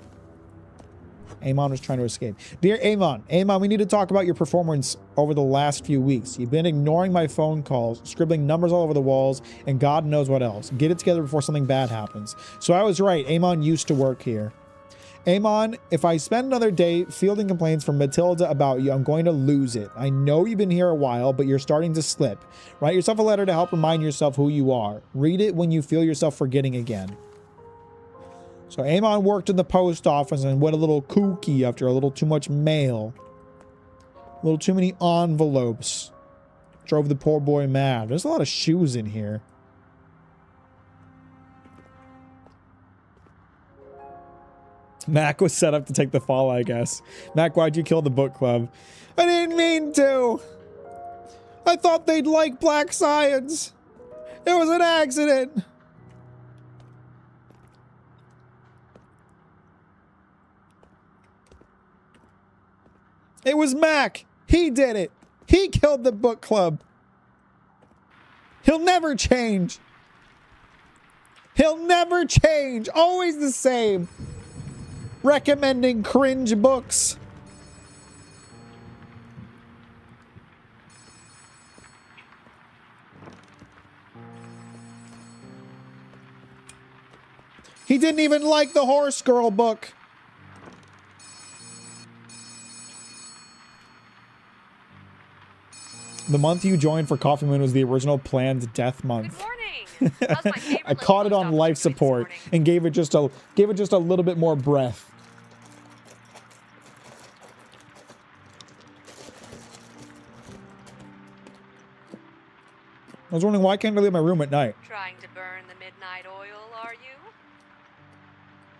Amon was trying to escape. Dear Amon, we need to talk about your performance over the last few weeks. You've been ignoring my phone calls, scribbling numbers all over the walls, and God knows what else. Get it together before something bad happens. So I was right. Amon used to work here. Amon, if I spend another day fielding complaints from Matilda about you, I'm going to lose it. I know you've been here a while, but you're starting to slip. Write yourself a letter to help remind yourself who you are. Read it when you feel yourself forgetting again. So Amon worked in the post office and went a little kooky after a little too much mail. A little too many envelopes. Drove the poor boy mad. There's a lot of shoes in here. Mack was set up to take the fall, I guess. Mack, why'd you kill the book club? I didn't mean to. I thought they'd like black science. It was an accident. It was Mack. He did it. He killed the book club. He'll never change. He'll never change. Always the same. Recommending cringe books. He didn't even like the Horse Girl book. The month you joined for Coffee Moon was the original planned death month. Good morning. How's my favorite I caught it little on post life office doing this support morning? and gave it just a little bit more breath. I was wondering why can't I leave my room at night? Trying to burn the midnight oil, are you?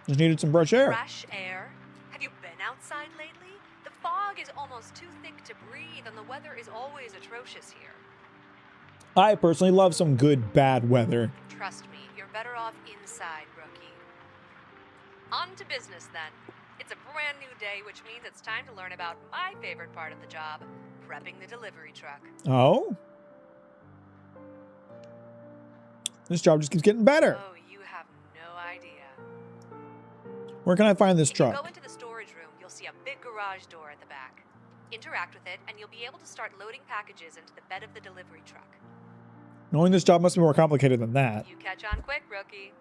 Just needed some fresh air. Fresh air? Have you been outside lately? The fog is almost too thick to breathe, and the weather is always atrocious here. I personally love some good bad weather. Trust me, you're better off inside, rookie. On to business, then. It's a brand new day, which means it's time to learn about my favorite part of the job, prepping the delivery truck. Oh? This job just keeps getting better. Oh, you have no idea. Where can I find this If you truck? go into the storage room, you'll see a big garage door at the back. Interact with it, and you'll be able to start loading packages into the bed of the delivery truck. Knowing this job must be more complicated than that. You catch on quick, rookie.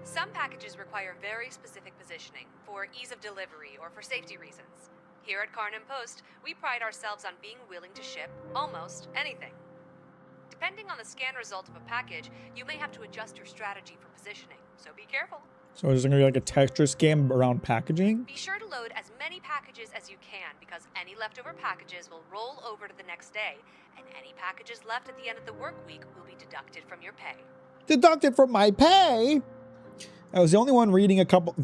Some packages require very specific positioning for ease of delivery or for safety reasons. Here at Carnum Post, we pride ourselves on being willing to ship almost anything. Depending on the scan result of a package, you may have to adjust your strategy for positioning, so be careful. So is there going to be like a texture scam around packaging? Be sure to load as many packages as you can, because any leftover packages will roll over to the next day, and any packages left at the end of the work week will be deducted from your pay. Deducted from my pay? I was the only one reading a couple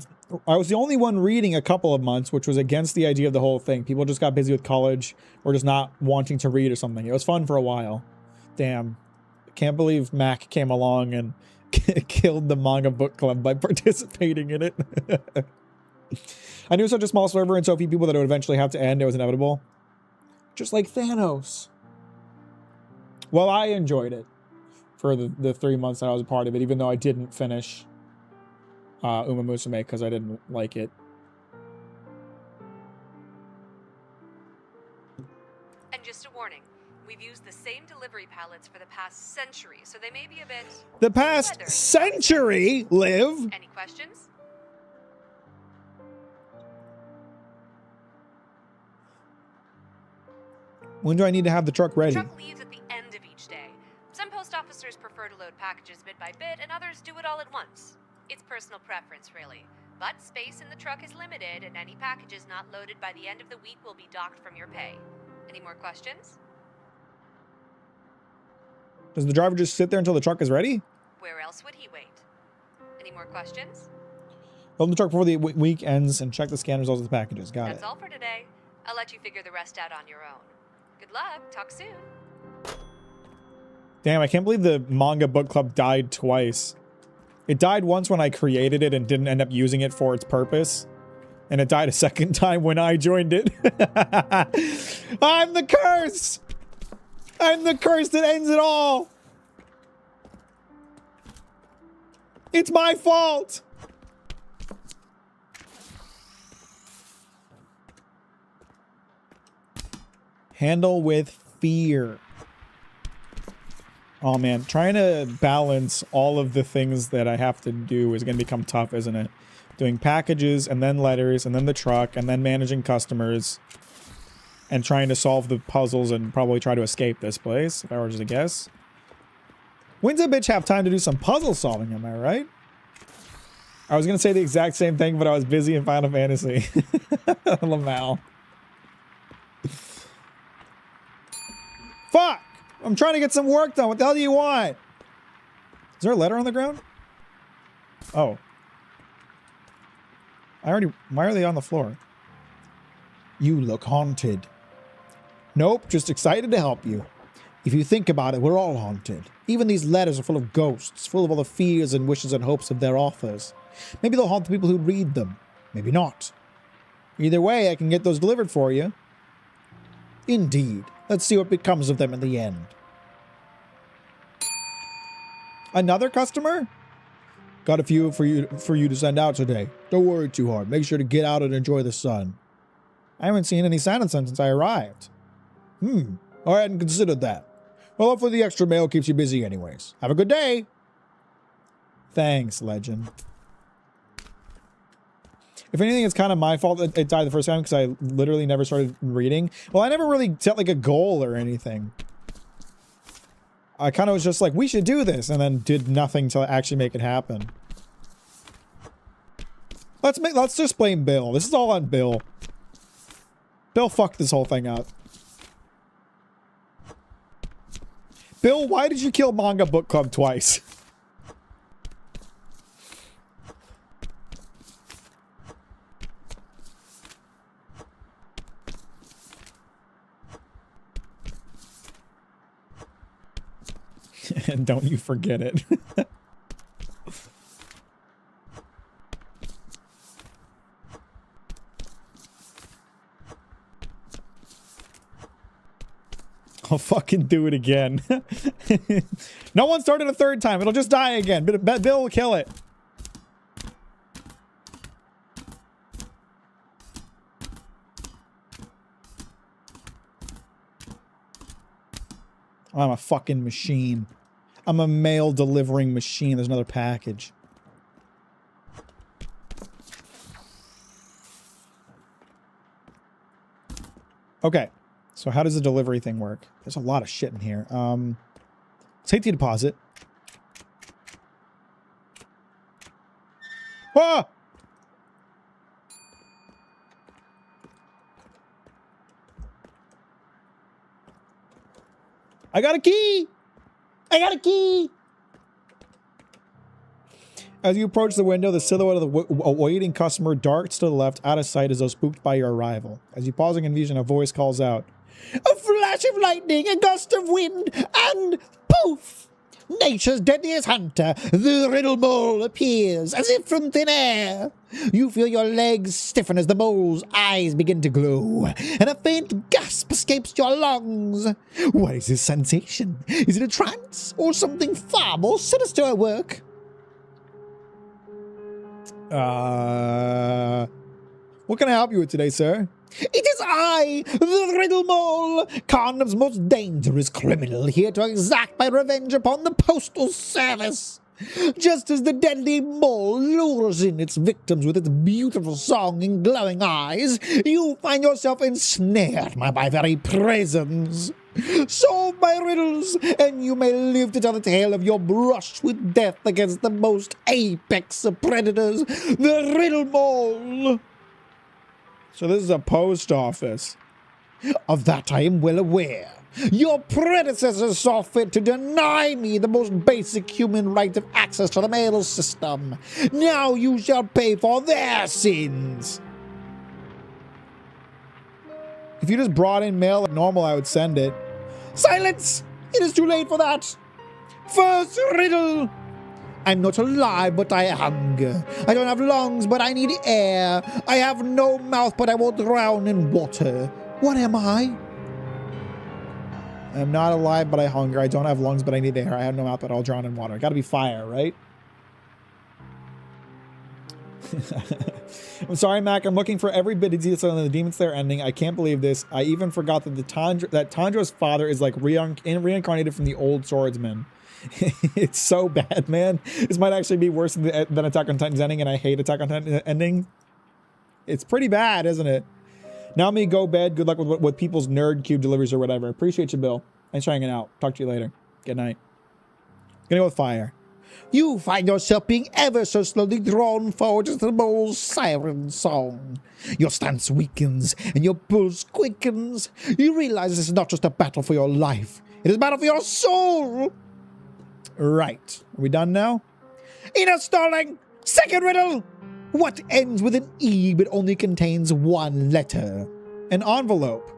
of months, which was against the idea of the whole thing. People just got busy with college or just not wanting to read or something. It was fun for a while. Damn. Can't believe Mack came along and killed the manga book club by participating in it. I knew such a small server and so few people that it would eventually have to end. It was inevitable. Just like Thanos. Well, I enjoyed it for the 3 months that I was a part of it, even though I didn't finish Uma Musume because I didn't like it. And just a warning, we've used the same delivery pallets for the past century, so they may be a bit... The past weathered. century, Liv? Any questions? When do I need to have the truck The ready? truck leaves at the end of each day. Some post officers prefer to load packages bit by bit, and others do it all at once. It's personal preference, really. But space in the truck is limited, and any packages not loaded by the end of the week will be docked from your pay. Any more questions? Does the driver just sit there until the truck is ready? Where else would he wait? Any more questions? Open the truck before the week ends and check the scan results of the packages. Got That's it. all for today. I'll let you figure the rest out on your own. Good luck. Talk soon. Damn, I can't believe the manga book club died twice. It died once when I created it and didn't end up using it for its purpose. And it died a second time when I joined it. I'm the curse! I'm the curse that ends it all. It's my fault. Handle with fear. Oh man, trying to balance all of the things that I have to do is going to become tough, isn't it? Doing packages and then letters and then the truck and then managing customers and trying to solve the puzzles and probably try to escape this place, if I were just to guess. When's a bitch have time to do some puzzle solving, am I right? I was going to say the exact same thing, but I was busy in Final Fantasy. Lamal. Fuck! I'm trying to get some work done. What the hell do you want? Is there a letter on the ground? Oh. Why are they on the floor? You look haunted. Nope, just excited to help you. If you think about it, we're all haunted. Even these letters are full of ghosts, full of all the fears and wishes and hopes of their authors. Maybe they'll haunt the people who read them. Maybe not. Either way, I can get those delivered for you. Indeed. Let's see what becomes of them in the end. Another customer? Got a few for you to send out today. Don't worry too hard. Make sure to get out and enjoy the sun. I haven't seen any sign of sun since I arrived. I hadn't considered that. Well, hopefully the extra mail keeps you busy anyways. Have a good day. Thanks, legend. If anything, it's kind of my fault that it died the first time because I literally never started reading. Well, I never really set like a goal or anything. I kind of was just like, we should do this, and then did nothing to actually make it happen. Let's just blame Bill. This is all on Bill. Bill fucked this whole thing up. Bill, why did you kill Manga Book Club twice? And don't you forget it. I'll fucking do it again. No one started a third time. It'll just die again. Bill will kill it. I'm a fucking machine. I'm a mail delivering machine. There's another package. Okay. So how does the delivery thing work? There's a lot of shit in here. Safety deposit. Ah! I got a key! I got a key! As you approach the window, the silhouette of the awaiting customer darts to the left, out of sight as though spooked by your arrival. As you pause in confusion, a voice calls out, "A flash of lightning, a gust of wind, and poof! Nature's deadliest hunter, the riddle mole, appears as if from thin air. You feel your legs stiffen as the mole's eyes begin to glow, and a faint gasp escapes your lungs. What is this sensation? Is it a trance, or something far more sinister at work?" What can I help you with today, sir? "It is I, the Riddle Mole, Carnum's most dangerous criminal, here to exact my revenge upon the Postal Service. Just as the deadly mole lures in its victims with its beautiful song and glowing eyes, you find yourself ensnared by my very presence. Solve my riddles, and you may live to tell the tale of your brush with death against the most apex of predators, the Riddle Mole." So this is a post office. "Of that I am well aware. Your predecessors saw fit to deny me the most basic human right of access to the mail system. Now you shall pay for their sins." If you just brought in mail like normal, I would send it. "Silence! It is too late for that. First riddle. I'm not alive, but I hunger. I don't have lungs, but I need air. I have no mouth, but I will drown in water. What am I?" I'm not alive, but I hunger. I don't have lungs, but I need air. I have no mouth, but I'll drown in water. Gotta be fire, right? I'm sorry, Mac. I'm looking for every bit of detail in the Demon Slayer ending. I can't believe this. I even forgot that Tandra's father is like reincarnated from the old swordsman. It's so bad, man. This might actually be worse than Attack on Titan's ending, and I hate Attack on Titan's ending. It's pretty bad, isn't it? Now me go bed. Good luck with people's nerd cube deliveries or whatever. Appreciate you, Bill. Thanks for hanging out. Talk to you later. Good night. Gonna go with fire. You find yourself being ever so slowly drawn forward to the bull's siren song. Your stance weakens and your pulse quickens. You realize this is not just a battle for your life. It is a battle for your soul. Right. Are we done now? Ina Starling, second riddle. What ends with an E but only contains one letter? An envelope.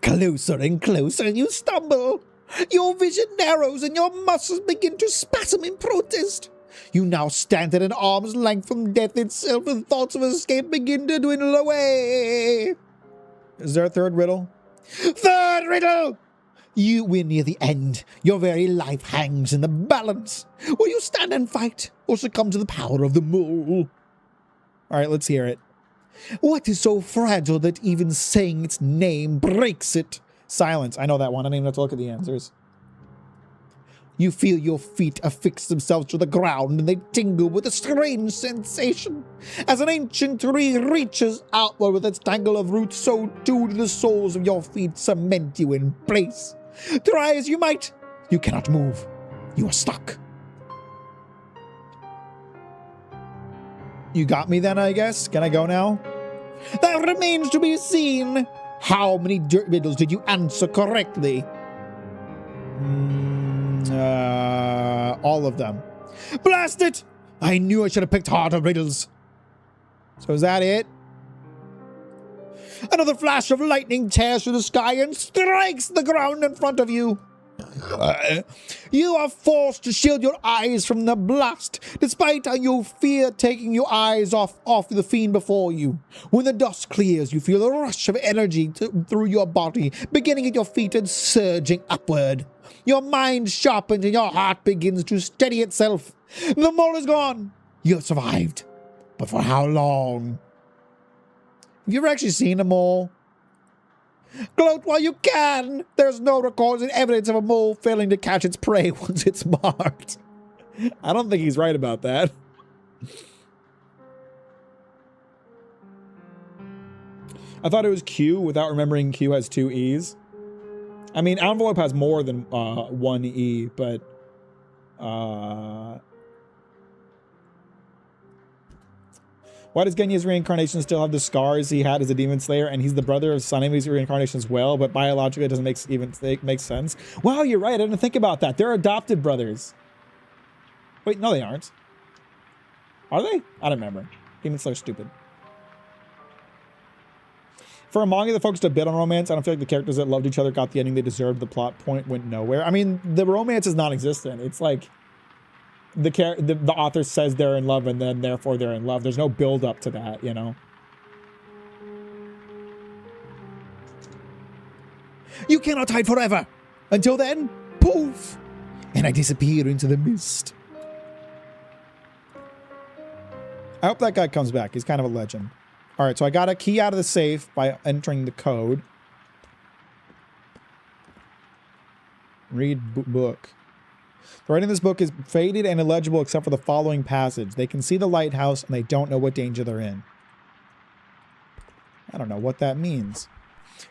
Closer and closer you stumble. Your vision narrows and your muscles begin to spasm in protest. You now stand at an arm's length from death itself and thoughts of escape begin to dwindle away. Is there a third riddle? Third riddle! We're near the end. Your very life hangs in the balance. Will you stand and fight or succumb to the power of the mole? All right, let's hear it. What is so fragile that even saying its name breaks it? Silence. I know that one. I don't even have to look at the answers. You feel your feet affix themselves to the ground and they tingle with a strange sensation. As an ancient tree reaches outward with its tangle of roots, so too do the soles of your feet cement you in place. Try as you might, you cannot move. You are stuck. You got me then, I guess? Can I go now? That remains to be seen. How many dirt riddles did you answer correctly? All of them. Blast it! I knew I should have picked harder riddles. So is that it? Another flash of lightning tears through the sky and strikes the ground in front of you. You are forced to shield your eyes from the blast, despite how you fear taking your eyes off the fiend before you. When the dust clears, you feel a rush of energy through your body, beginning at your feet and surging upward. Your mind sharpens and your heart begins to steady itself. The mole is gone. You have survived. But for how long? Have you ever actually seen a mole? Gloat while you can! There's no recorded evidence of a mole failing to catch its prey once it's marked. I don't think he's right about that. I thought it was Q without remembering Q has 2 E's. I mean, envelope has more than 1 E, but... Why does Genya's reincarnation still have the scars he had as a demon slayer, and he's the brother of Saneme's reincarnation as well, but biologically it doesn't make sense? Wow, you're right. I didn't think about that. They're adopted brothers. Wait, no, they aren't. Are they? I don't remember. Demon Slayer's stupid. For a manga that focused a bit on romance, I don't feel like the characters that loved each other got the ending they deserved. The plot point went nowhere. I mean, the romance is non-existent. It's like the author says they're in love and then therefore they're in love. There's no build up to that, you know? You cannot hide forever. Until then, poof, and I disappear into the mist. I hope that guy comes back. He's kind of a legend. All right, so I got a key out of the safe by entering the code. Read book. The writing in this book is faded and illegible except for the following passage. They can see the lighthouse and they don't know what danger they're in. I don't know what that means.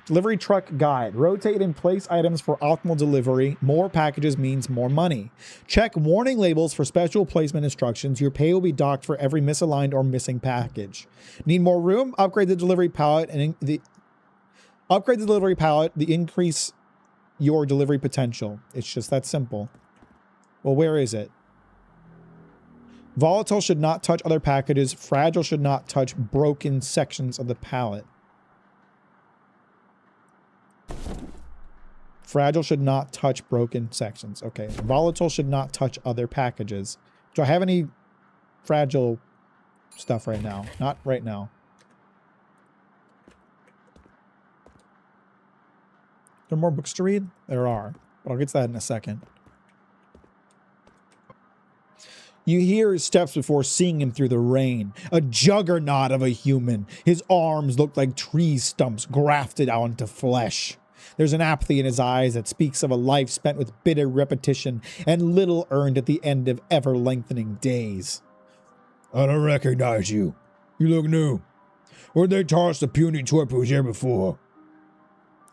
Delivery truck guide. Rotate and place items for optimal delivery. More packages means more money. Check warning labels for special placement instructions. Your pay will be docked for every misaligned or missing package. Need more room? Upgrade the delivery pallet and increase your delivery potential. It's just that simple. Well, where is it? Volatile should not touch other packages. Fragile should not touch broken sections of the pallet. Fragile should not touch broken sections. Okay. Volatile should not touch other packages. Do I have any fragile stuff right now? Not right now. there more books to read? There are, but I'll get to that in a second. You hear his steps before seeing him through the rain. A juggernaut of a human. His arms look like tree stumps grafted onto flesh. There's an apathy in his eyes that speaks of a life spent with bitter repetition and little earned at the end of ever-lengthening days. I don't recognize you. You look new. Where'd they toss the puny twerp who was here before?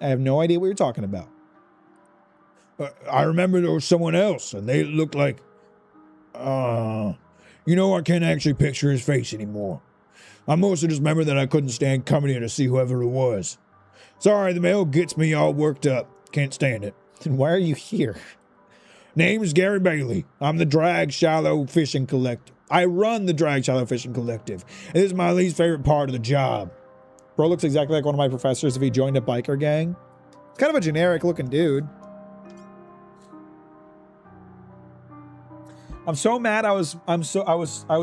I have no idea what you're talking about. I remember there was someone else, and they looked like... You know, I can't actually picture his face anymore. I mostly just remember that I couldn't stand coming here to see whoever it was. Sorry, the mail gets me all worked up. Can't stand it. Then why are you here? Name's Gary Bailey. I'm the Drag Shallow Fishing Collective. I run the Drag Shallow Fishing Collective. And this is my least favorite part of the job. Bro looks exactly like one of my professors if he joined a biker gang. It's kind of a generic looking dude. I'm so mad I was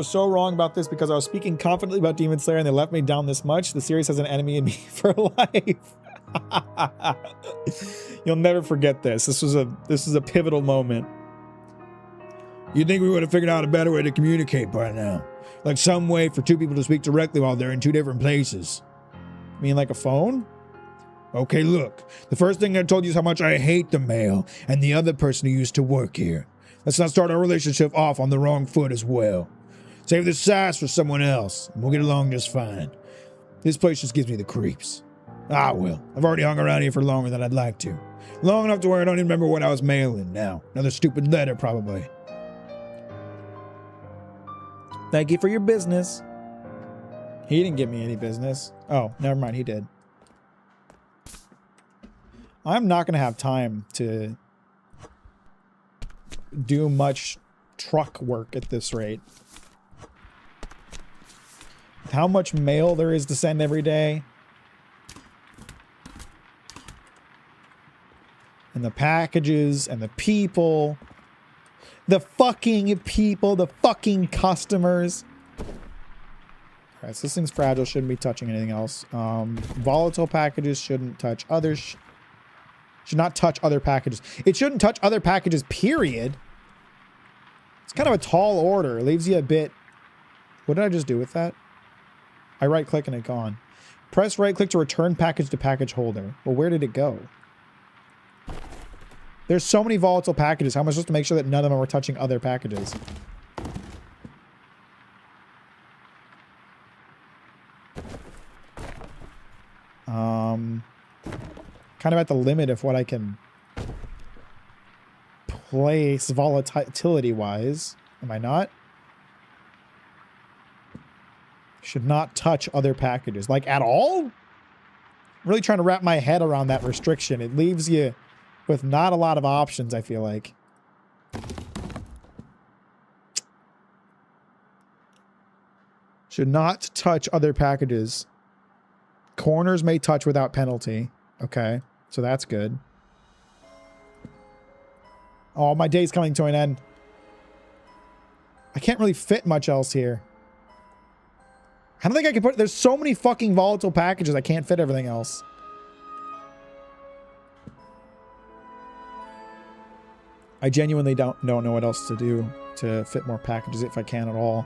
so wrong about this because I was speaking confidently about Demon Slayer and they left me down this much. The series has an enemy in me for life. You'll never forget this. This was a pivotal moment. You'd think we would have figured out a better way to communicate by now. Like some way for two people to speak directly while they're in two different places. You mean like a phone? Okay, look. The first thing I told you is how much I hate the mail and the other person who used to work here. Let's not start our relationship off on the wrong foot as well. Save the sass for someone else, and we'll get along just fine. This place just gives me the creeps. Ah, well, I've already hung around here for longer than I'd like to. Long enough to where I don't even remember what I was mailing now. Another stupid letter, probably. Thank you for your business. He didn't give me any business. Oh, never mind, he did. I'm not going to have time to do much truck work at this rate. How much mail there is to send every day. And the packages and the people. The fucking people, the fucking customers. Alright, so this thing's fragile, shouldn't be touching anything else. Volatile packages shouldn't touch others. Should not touch other packages. It shouldn't touch other packages, period. It's kind of a tall order. It leaves you a bit... What did I just do with that? I right-click and it's gone. Press right-click to return package to package holder. Well, where did it go? There's so many volatile packages. How am I supposed to make sure that none of them are touching other packages? Kind of at the limit of what I can place volatility-wise. Am I not? Should not touch other packages. Like, at all? I'm really trying to wrap my head around that restriction. It leaves you with not a lot of options, I feel like. Should not touch other packages. Corners may touch without penalty. Okay, so that's good. Oh, my day's coming to an end. I can't really fit much else here. I don't think I can put... There's so many fucking volatile packages, I can't fit everything else. I genuinely don't know what else to do to fit more packages if I can at all.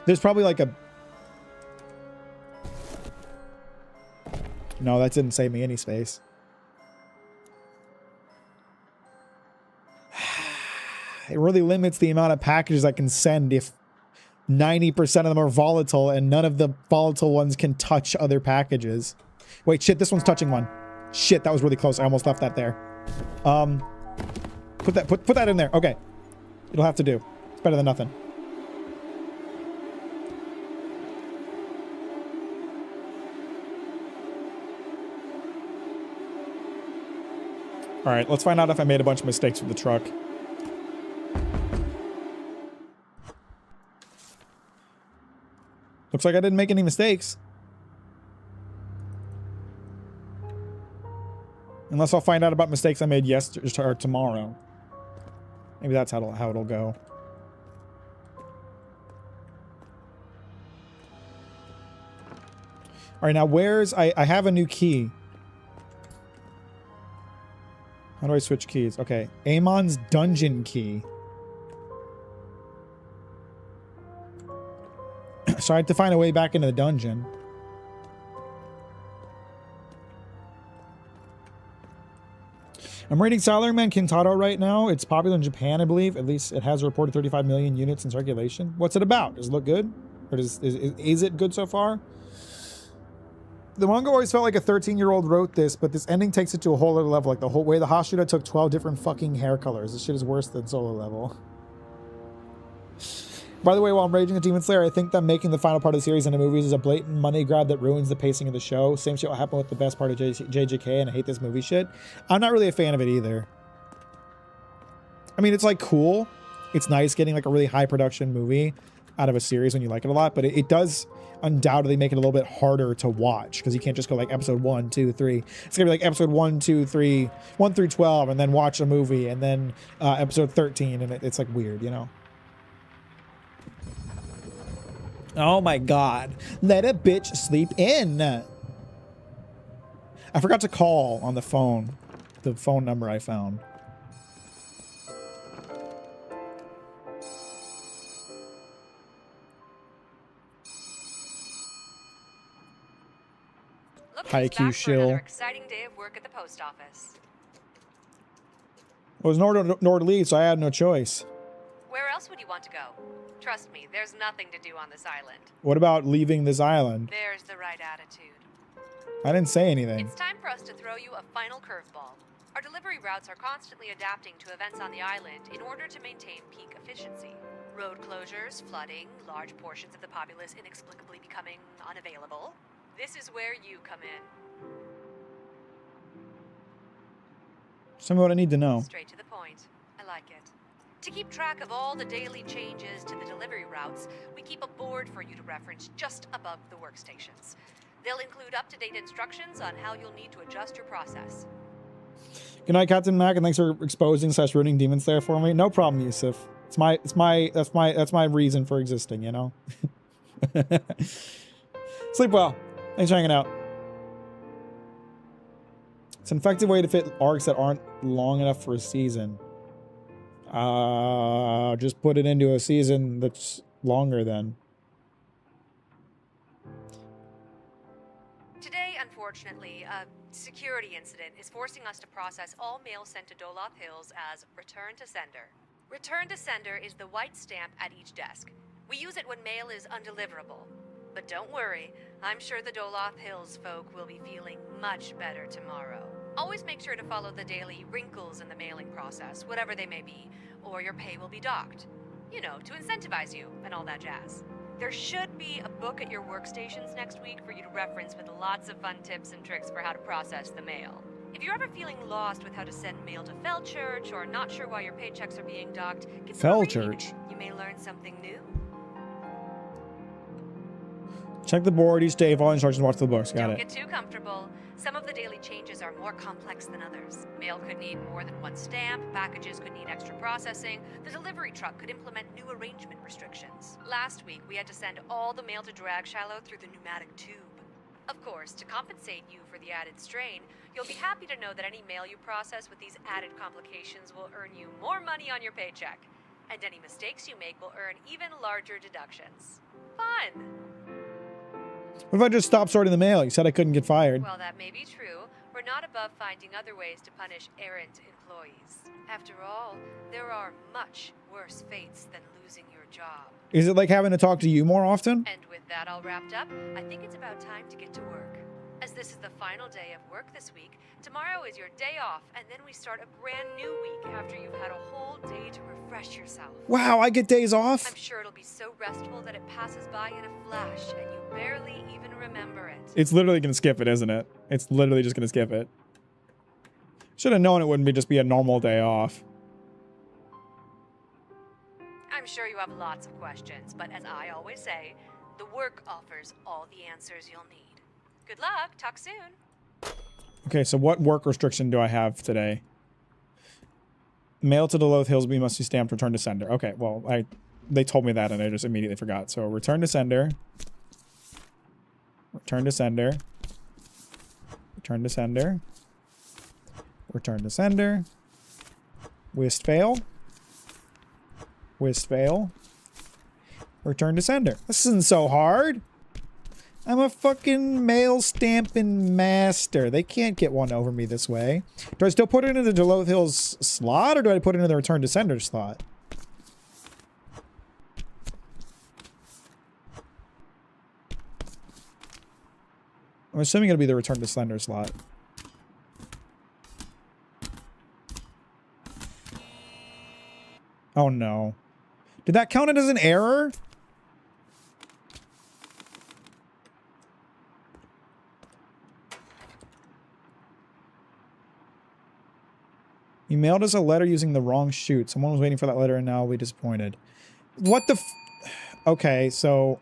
There's probably like a... No, that didn't save me any space. It really limits the amount of packages I can send if 90% of them are volatile and none of the volatile ones can touch other packages. Wait, shit, this one's touching one. Shit, that was really close. I almost left that there. Put that in there. Okay. It'll have to do. It's better than nothing. All right, let's find out if I made a bunch of mistakes with the truck. Looks like I didn't make any mistakes. Unless I'll find out about mistakes I made yesterday or tomorrow. Maybe that's how it'll go. All right, now where's... I have a new key. How do I switch keys? Okay, Amon's dungeon key. So I have to find a way back into the dungeon. I'm reading Salaryman Kintaro right now. It's popular in Japan, I believe. At least it has a reported 35 million units in circulation. What's it about? Does it look good? Or is it good so far? The manga always felt like a 13-year-old wrote this, but this ending takes it to a whole other level. Like the whole way the Hashira took 12 different fucking hair colors. This shit is worse than Solo Level. By the way, while I'm raging at Demon Slayer, I think that making the final part of the series into movies is a blatant money grab that ruins the pacing of the show. Same shit will happen with the best part of JJK, and I hate this movie shit. I'm not really a fan of it either. I mean, it's like cool. It's nice getting like a really high production movie out of a series when you like it a lot, but it does undoubtedly make it a little bit harder to watch because you can't just go like episode 1, 2, 3. It's gonna be like episode 1, 2, 3, 1 through 12, and then watch a movie, and then episode 13, and it's like weird, you know? Oh my god. Let a bitch sleep in. I forgot to call on the phone number I found. Looks High back Q for shill. another exciting day of work at the post office. Well, it was nor to leave, so I had no choice. Where else would you want to go? Trust me, there's nothing to do on this island. What about leaving this island? There's the right attitude. I didn't say anything. It's time for us to throw you a final curveball. Our delivery routes are constantly adapting to events on the island in order to maintain peak efficiency. Road closures, flooding, large portions of the populace inexplicably becoming unavailable. This is where you come in. Tell me what I need to know. Straight to the point. I like it. To keep track of all the daily changes to the delivery routes, we keep a board for you to reference just above the workstations. They'll include up-to-date instructions on how you'll need to adjust your process. Good night, Captain Mack, and thanks for exposing / ruining Demon Slayer for me. No problem, Yusuf. That's my reason for existing, you know? Sleep well. Thanks for hanging out. It's an effective way to fit arcs that aren't long enough for a season. Just put it into a season that's longer then. Today, unfortunately, a security incident is forcing us to process all mail sent to Doloth Hills as return to sender. Return to sender is the white stamp at each desk. We use it when mail is undeliverable. But don't worry, I'm sure the Doloth Hills folk will be feeling much better tomorrow. Always make sure to follow the daily wrinkles in the mailing process, whatever they may be, or your pay will be docked. You know, to incentivize you and all that jazz. There should be a book at your workstations next week for you to reference with lots of fun tips and tricks for how to process the mail. If you're ever feeling lost with how to send mail to Fellchurch or not sure why your paychecks are being docked, get some reading. Fellchurch? You may learn something new. Check the board each day, follow instructions, watch the books. Got Don't it. get too comfortable. Some of the daily changes are more complex than others. Mail could need more than one stamp, packages could need extra processing, the delivery truck could implement new arrangement restrictions. Last week, we had to send all the mail to Dragshallow through the pneumatic tube. Of course, to compensate you for the added strain, you'll be happy to know that any mail you process with these added complications will earn you more money on your paycheck. And any mistakes you make will earn even larger deductions. Fun! What if I just stopped sorting the mail? You said I couldn't get fired. While that may be true, we're not above finding other ways to punish errant employees. After all, there are much worse fates than losing your job. Is it like having to talk to you more often? And with that all wrapped up, I think it's about time to get to work. As this is the final day of work this week, tomorrow is your day off, and then we start a brand new week after you've had a whole day to refresh yourself. Wow, I get days off? I'm sure it'll be so restful that it passes by in a flash, and you barely even remember it. It's literally going to skip it, isn't it? It's literally just going to skip it. Should have known it wouldn't just be a normal day off. I'm sure you have lots of questions, but as I always say, the work offers all the answers you'll need. Good luck. Talk soon. Okay, so what work restriction do I have today? Mail to Duluth Hillsby must be stamped return to sender. Okay, well, they told me that and I just immediately forgot. So return to sender. Return to sender. Return to sender. Return to sender. Whist fail. Whist fail. Return to sender. This isn't so hard. I'm a fucking mail stamping master. They can't get one over me this way. Do I still put it into the Duluth Hills slot, or do I put it into the return to sender slot? I'm assuming it'll be the return to sender slot. Oh no. Did that count it as an error? You mailed us a letter using the wrong chute. Someone was waiting for that letter and now I'll be disappointed. What the f- Okay, so...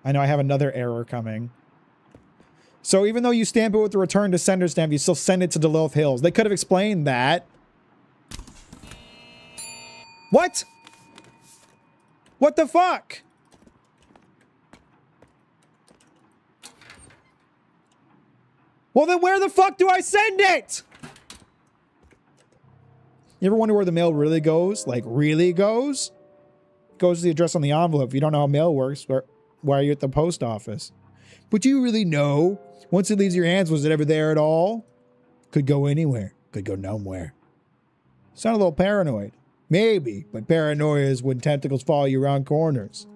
I know I have another error coming. So even though you stamp it with the return to sender stamp, you still send it to Duluth Hills. They could have explained that. What? What the fuck? Well then where the fuck do I send it? You ever wonder where the mail really goes? Like, really goes? It goes to the address on the envelope. If you don't know how mail works, why are you at the post office? But do you really know? Once it leaves your hands, was it ever there at all? Could go anywhere. Could go nowhere. Sound a little paranoid. Maybe, but paranoia is when tentacles follow you around corners.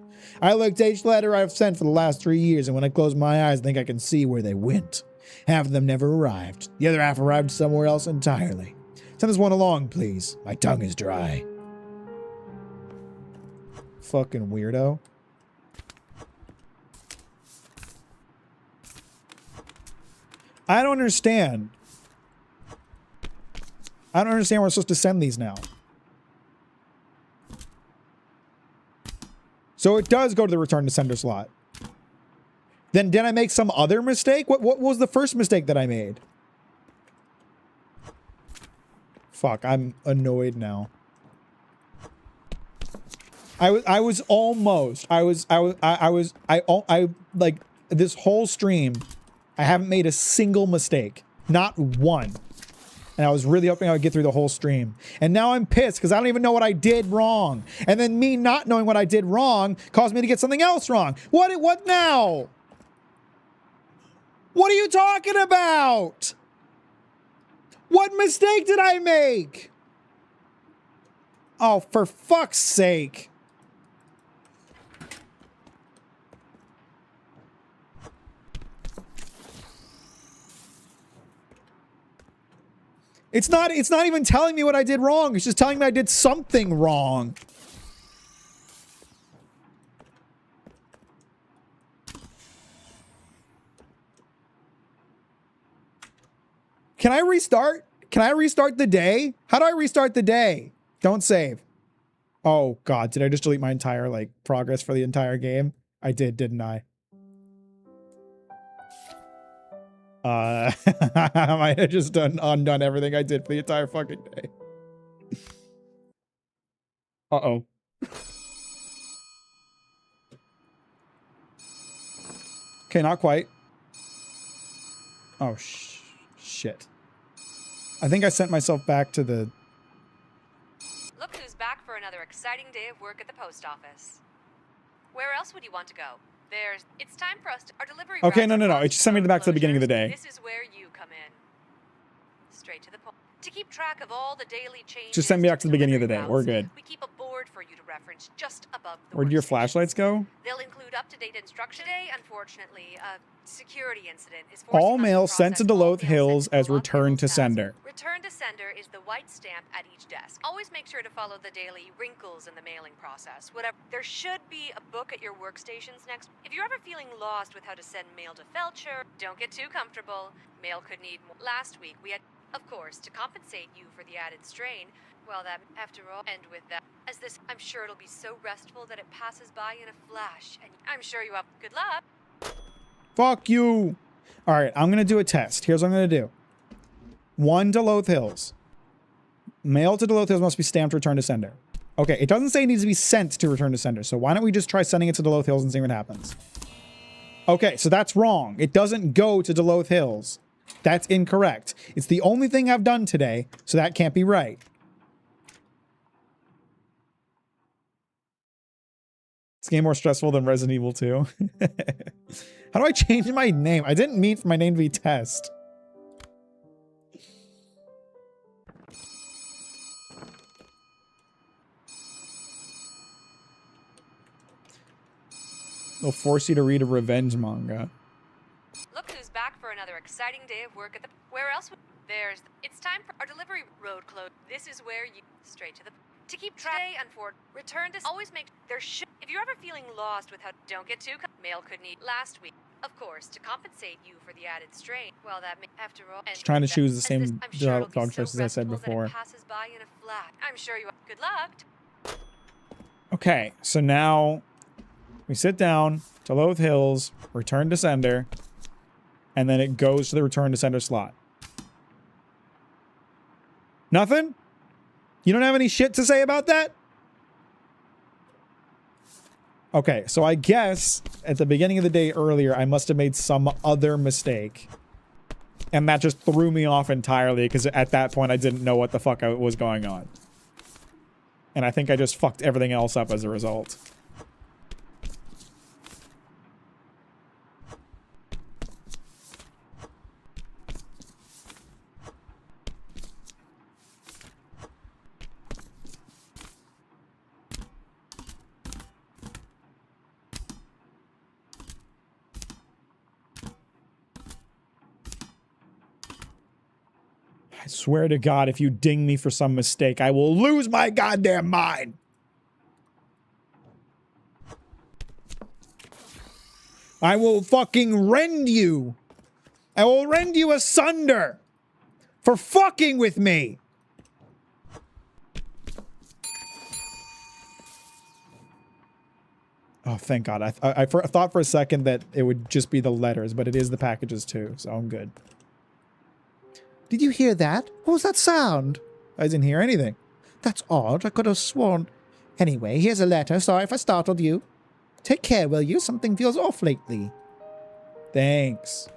I looked at each letter I've sent for the last 3 years, and when I close my eyes, I think I can see where they went. Half of them never arrived. The other half arrived somewhere else entirely. Send this one along, please. My tongue is dry. Fucking weirdo. I don't understand. I don't understand where we're supposed to send these now. So it does go to the return to sender slot. Then did I make some other mistake? What was the first mistake that I made? Fuck, I'm annoyed now. I was almost. I like this whole stream, I haven't made a single mistake. Not one. And I was really hoping I would get through the whole stream. And now I'm pissed because I don't even know what I did wrong. And then me not knowing what I did wrong caused me to get something else wrong. What now? What are you talking about? What mistake did I make? Oh, for fuck's sake. It's not even telling me what I did wrong. It's just telling me I did something wrong. Can I restart? Can I restart the day? How do I restart the day? Don't save. Oh God, did I just delete my entire like progress for the entire game? I did, didn't I? I might have just undone everything I did for the entire fucking day. Uh-oh. Okay, not quite. Oh, shit. I think I sent myself back to the... Look who's back for another exciting day of work at the post office. Where else would you want to go? It's time for us to... Our delivery Okay, routes no. are It just sent me back to the beginning of the day. This is where you come in. Straight to the point. To keep track of all the daily changes... Just send me back to the beginning of the day. delivery We're routes, good. We keep a board for you to reference just above the Where do your workstations. flashlights go? They'll include up-to-date instruction. Today, unfortunately, a security incident is All forcing us mail to sent to process all Duluth mail Hills sent to as Duluth return Hills to as sender. Return to sender is the white stamp at each desk. Always make sure to follow the daily wrinkles in the mailing process. Whatever. There should be a book at your workstations next. If you're ever feeling lost with how to send mail to Felcher, don't get too comfortable. Mail could need more. Last week we had, of course, to compensate you for the added strain. Well, that, after all, and with that, as this, I'm sure it'll be so restful that it passes by in a flash. And I'm sure you have good luck. Fuck you. All right, I'm going to do a test. Here's what I'm going to do. 1 Duluth Hills. Mail to Duluth Hills must be stamped return to sender. Okay, it doesn't say it needs to be sent to return to sender. So why don't we just try sending it to Duluth Hills and see what happens? Okay, so that's wrong. It doesn't go to Duluth Hills. That's incorrect. It's the only thing I've done today, so that can't be right. This game more stressful than Resident Evil 2. How do I change my name? I didn't mean for my name to be Test. They'll force you to read a revenge manga. Look who's back for another exciting day of work at the... Where else would... There's... It's time for our delivery road close. This is where you... Straight to the... To keep track and for... Return to... Always make... There should... If you're ever feeling lost with how... Don't get too... Mail couldn't eat last week. Of course, to compensate you for the added strain. Well, that may... After all... Just trying to choose the same I'm sure it'll be dog so choices I said restful that before. it passes by in a flat. I'm sure you... Good luck. Okay, so now we sit down, Duluth Hills, return to sender, and then it goes to the return to sender slot. Nothing? You don't have any shit to say about that? Okay, so I guess at the beginning of the day earlier, I must have made some other mistake. And that just threw me off entirely because at that point I didn't know what the fuck was going on. And I think I just fucked everything else up as a result. I swear to God, if you ding me for some mistake, I will lose my goddamn mind. I will fucking rend you. I will rend you asunder for fucking with me. Oh, thank God. I thought for a second that it would just be the letters, but it is the packages too, so I'm good. Did you hear that? What was that sound? I didn't hear anything. That's odd. I could have sworn. Anyway, here's a letter. Sorry if I startled you. Take care, will you? Something feels off lately. Thanks.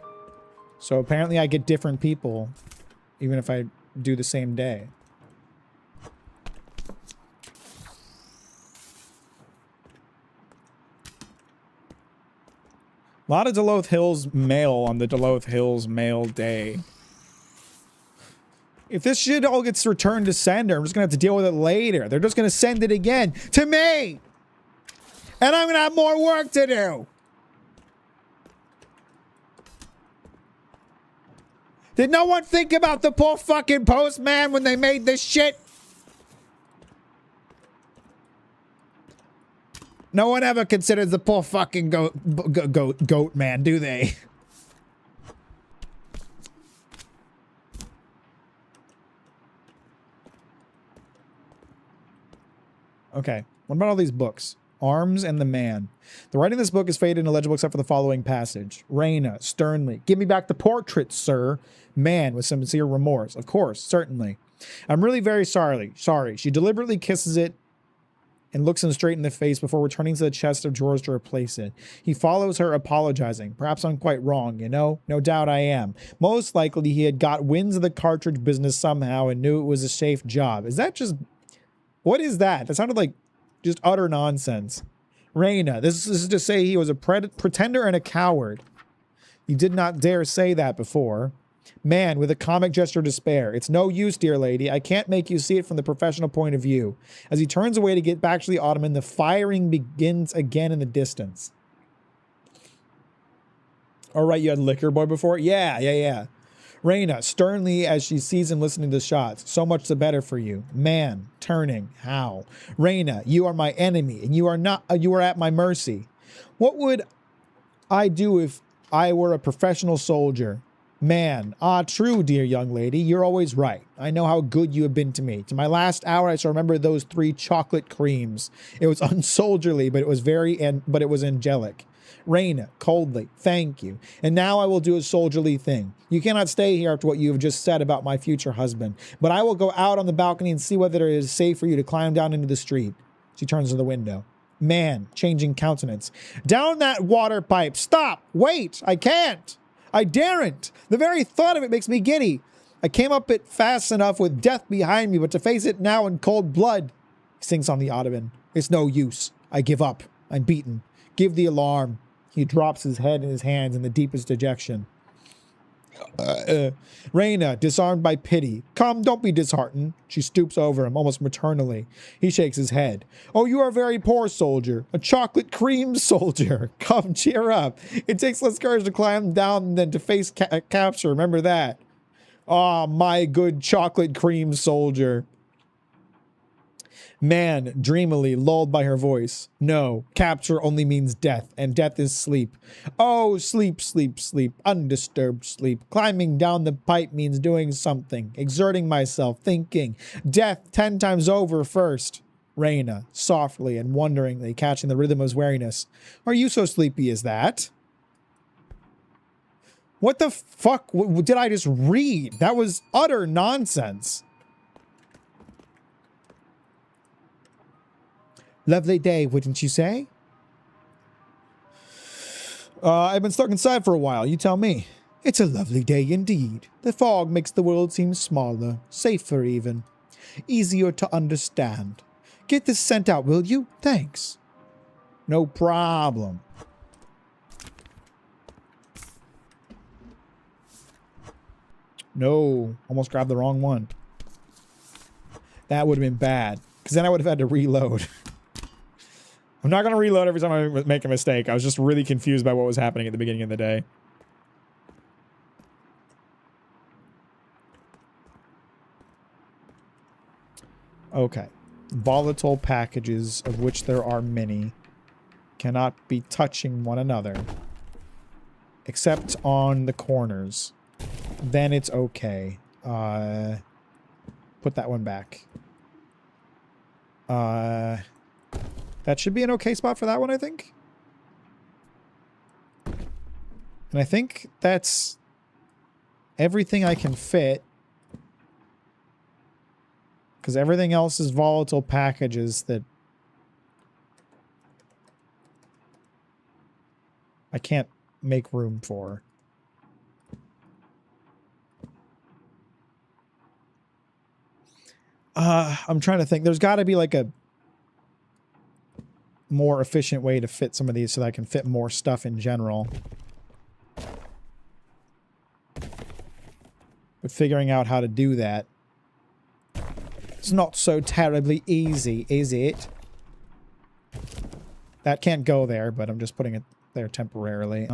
So apparently I get different people, even if I do the same day. A lot of Duluth Hills mail on the Duluth Hills mail day. If this shit all gets returned to sender, I'm just going to have to deal with it later. They're just going to send it again to me. And I'm going to have more work to do. Did no one think about the poor fucking postman when they made this shit? No one ever considers the poor fucking goat man, do they? Okay, what about all these books? Arms and the Man. The writing of this book is faded and illegible except for the following passage. Raina, sternly. Give me back the portrait, sir. Man, with sincere remorse. Of course, certainly. I'm really very sorry. She deliberately kisses it and looks him straight in the face before returning to the chest of drawers to replace it. He follows her, apologizing. Perhaps I'm quite wrong, you know? No doubt I am. Most likely he had got winds of the cartridge business somehow and knew it was a safe job. Is that just... What is that? That sounded like just utter nonsense. Raina, this is to say he was a pretender and a coward. You did not dare say that before. Man, with a comic gesture of despair. It's no use, dear lady. I can't make you see it from the professional point of view. As he turns away to get back to the ottoman, the firing begins again in the distance. All right, you had Liquor Boy before? Yeah. Raina, sternly as she sees him listening to the shots. So much the better for you. Man, turning. How? Raina, you are my enemy, and you are at my mercy. What would I do if I were a professional soldier? Man, true, dear young lady. You're always right. I know how good you have been to me. To my last hour, I shall remember those 3 chocolate creams. It was unsoldierly, but it was angelic. Raina, coldly, thank you. And now I will do a soldierly thing. You cannot stay here after what you have just said about my future husband, but I will go out on the balcony and see whether it is safe for you to climb down into the street. She turns to the window. Man, changing countenance. Down that water pipe. Stop. Wait. I can't. I daren't. The very thought of it makes me giddy. I came up it fast enough with death behind me, but to face it now in cold blood. He sinks on the ottoman. It's no use. I give up. I'm beaten. Give the alarm. He drops his head in his hands in the deepest dejection. Reyna, disarmed by pity. Come, don't be disheartened. She stoops over him, almost maternally. He shakes his head. Oh, you are a very poor soldier. A chocolate cream soldier. Come, cheer up. It takes less courage to climb down than to face capture. Remember that. Ah, my good chocolate cream soldier. Man, dreamily, lulled by her voice. No, capture only means death, and death is sleep. Oh, sleep, sleep, sleep, undisturbed sleep. Climbing down the pipe means doing something, exerting myself, thinking. Death 10 times over first. Reyna, softly and wonderingly, catching the rhythm of his weariness. Are you so sleepy as that? What the fuck did I just read? That was utter nonsense. Lovely day, wouldn't you say? I've been stuck inside for a while. You tell me. It's a lovely day indeed. The fog makes the world seem smaller, safer even, easier to understand. Get this sent out, will you? Thanks. No problem. No, almost grabbed the wrong one. That would have been bad, because then I would have had to reload. I'm not going to reload every time I make a mistake. I was just really confused by what was happening at the beginning of the day. Okay. Volatile packages, of which there are many, cannot be touching one another. Except on the corners. Then it's okay. Put that one back. That should be an okay spot for that one, I think. And I think that's everything I can fit. Because everything else is volatile packages that I can't make room for. I'm trying to think. There's got to be like a more efficient way to fit some of these so that I can fit more stuff in general. But figuring out how to do that, it's not so terribly easy, is it? That can't go there, but I'm just putting it there temporarily.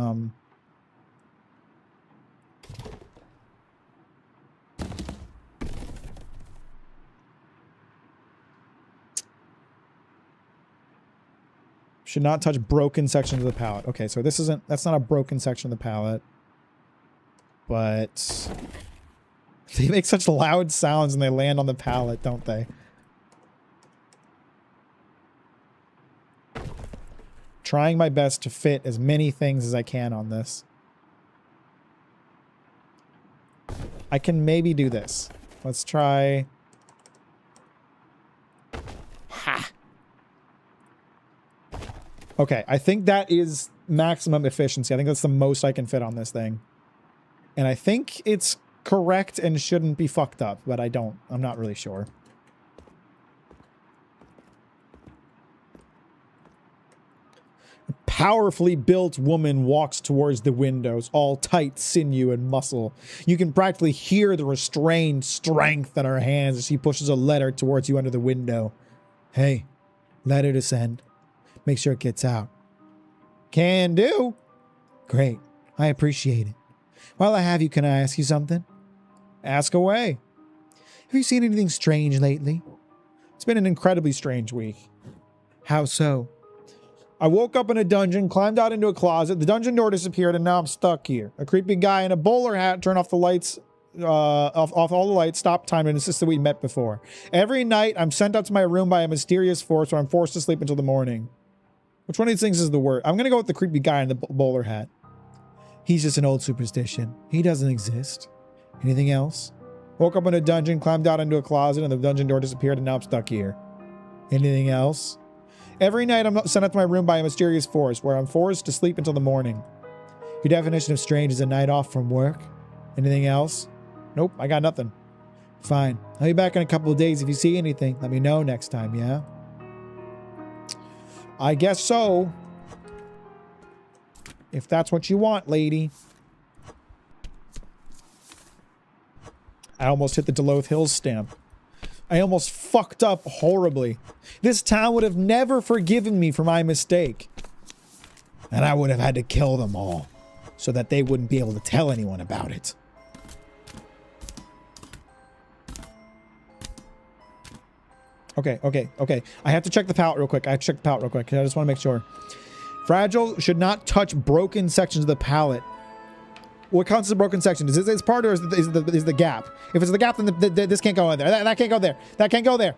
Should not touch broken sections of the pallet. Okay, so this isn't, that's not a broken section of the pallet. But they make such loud sounds when they land on the pallet, don't they? Trying my best to fit as many things as I can on this. I can maybe do this. Let's try. Ha! Okay, I think that is maximum efficiency. I think that's the most I can fit on this thing. And I think it's correct and shouldn't be fucked up, but I'm not really sure. A powerfully built woman walks towards the windows, all tight sinew and muscle. You can practically hear the restrained strength in her hands as she pushes a letter towards you under the window. Hey, let her descend. Make sure it gets out. Can do. Great. I appreciate it. While I have you, can I ask you something? Ask away. Have you seen anything strange lately? It's been an incredibly strange week. How so? I woke up in a dungeon, climbed out into a closet, the dungeon door disappeared, and now I'm stuck here. A creepy guy in a bowler hat turned off the lights, off all the lights, stopped time, and insisted we met before. Every night, I'm sent up to my room by a mysterious force where I'm forced to sleep until the morning. Which one of these things is the word? I'm going to go with the creepy guy in the bowler hat. He's just an old superstition. He doesn't exist. Anything else? Woke up in a dungeon, climbed out into a closet, and the dungeon door disappeared, and now I'm stuck here. Anything else? Every night I'm sent out to my room by a mysterious force where I'm forced to sleep until the morning. Your definition of strange is a night off from work? Anything else? Nope, I got nothing. Fine. I'll be back in a couple of days. If you see anything, let me know next time, yeah? I guess so. If that's what you want, lady. I almost hit the Deloth Hills stamp. I almost fucked up horribly. This town would have never forgiven me for my mistake. And I would have had to kill them all so that they wouldn't be able to tell anyone about it. Okay. I have to check the pallet real quick. I just want to make sure. Fragile should not touch broken sections of the pallet. What counts as a broken section? Is this part or is the gap? If it's the gap, then this can't go in there. That can't go there. That can't go there.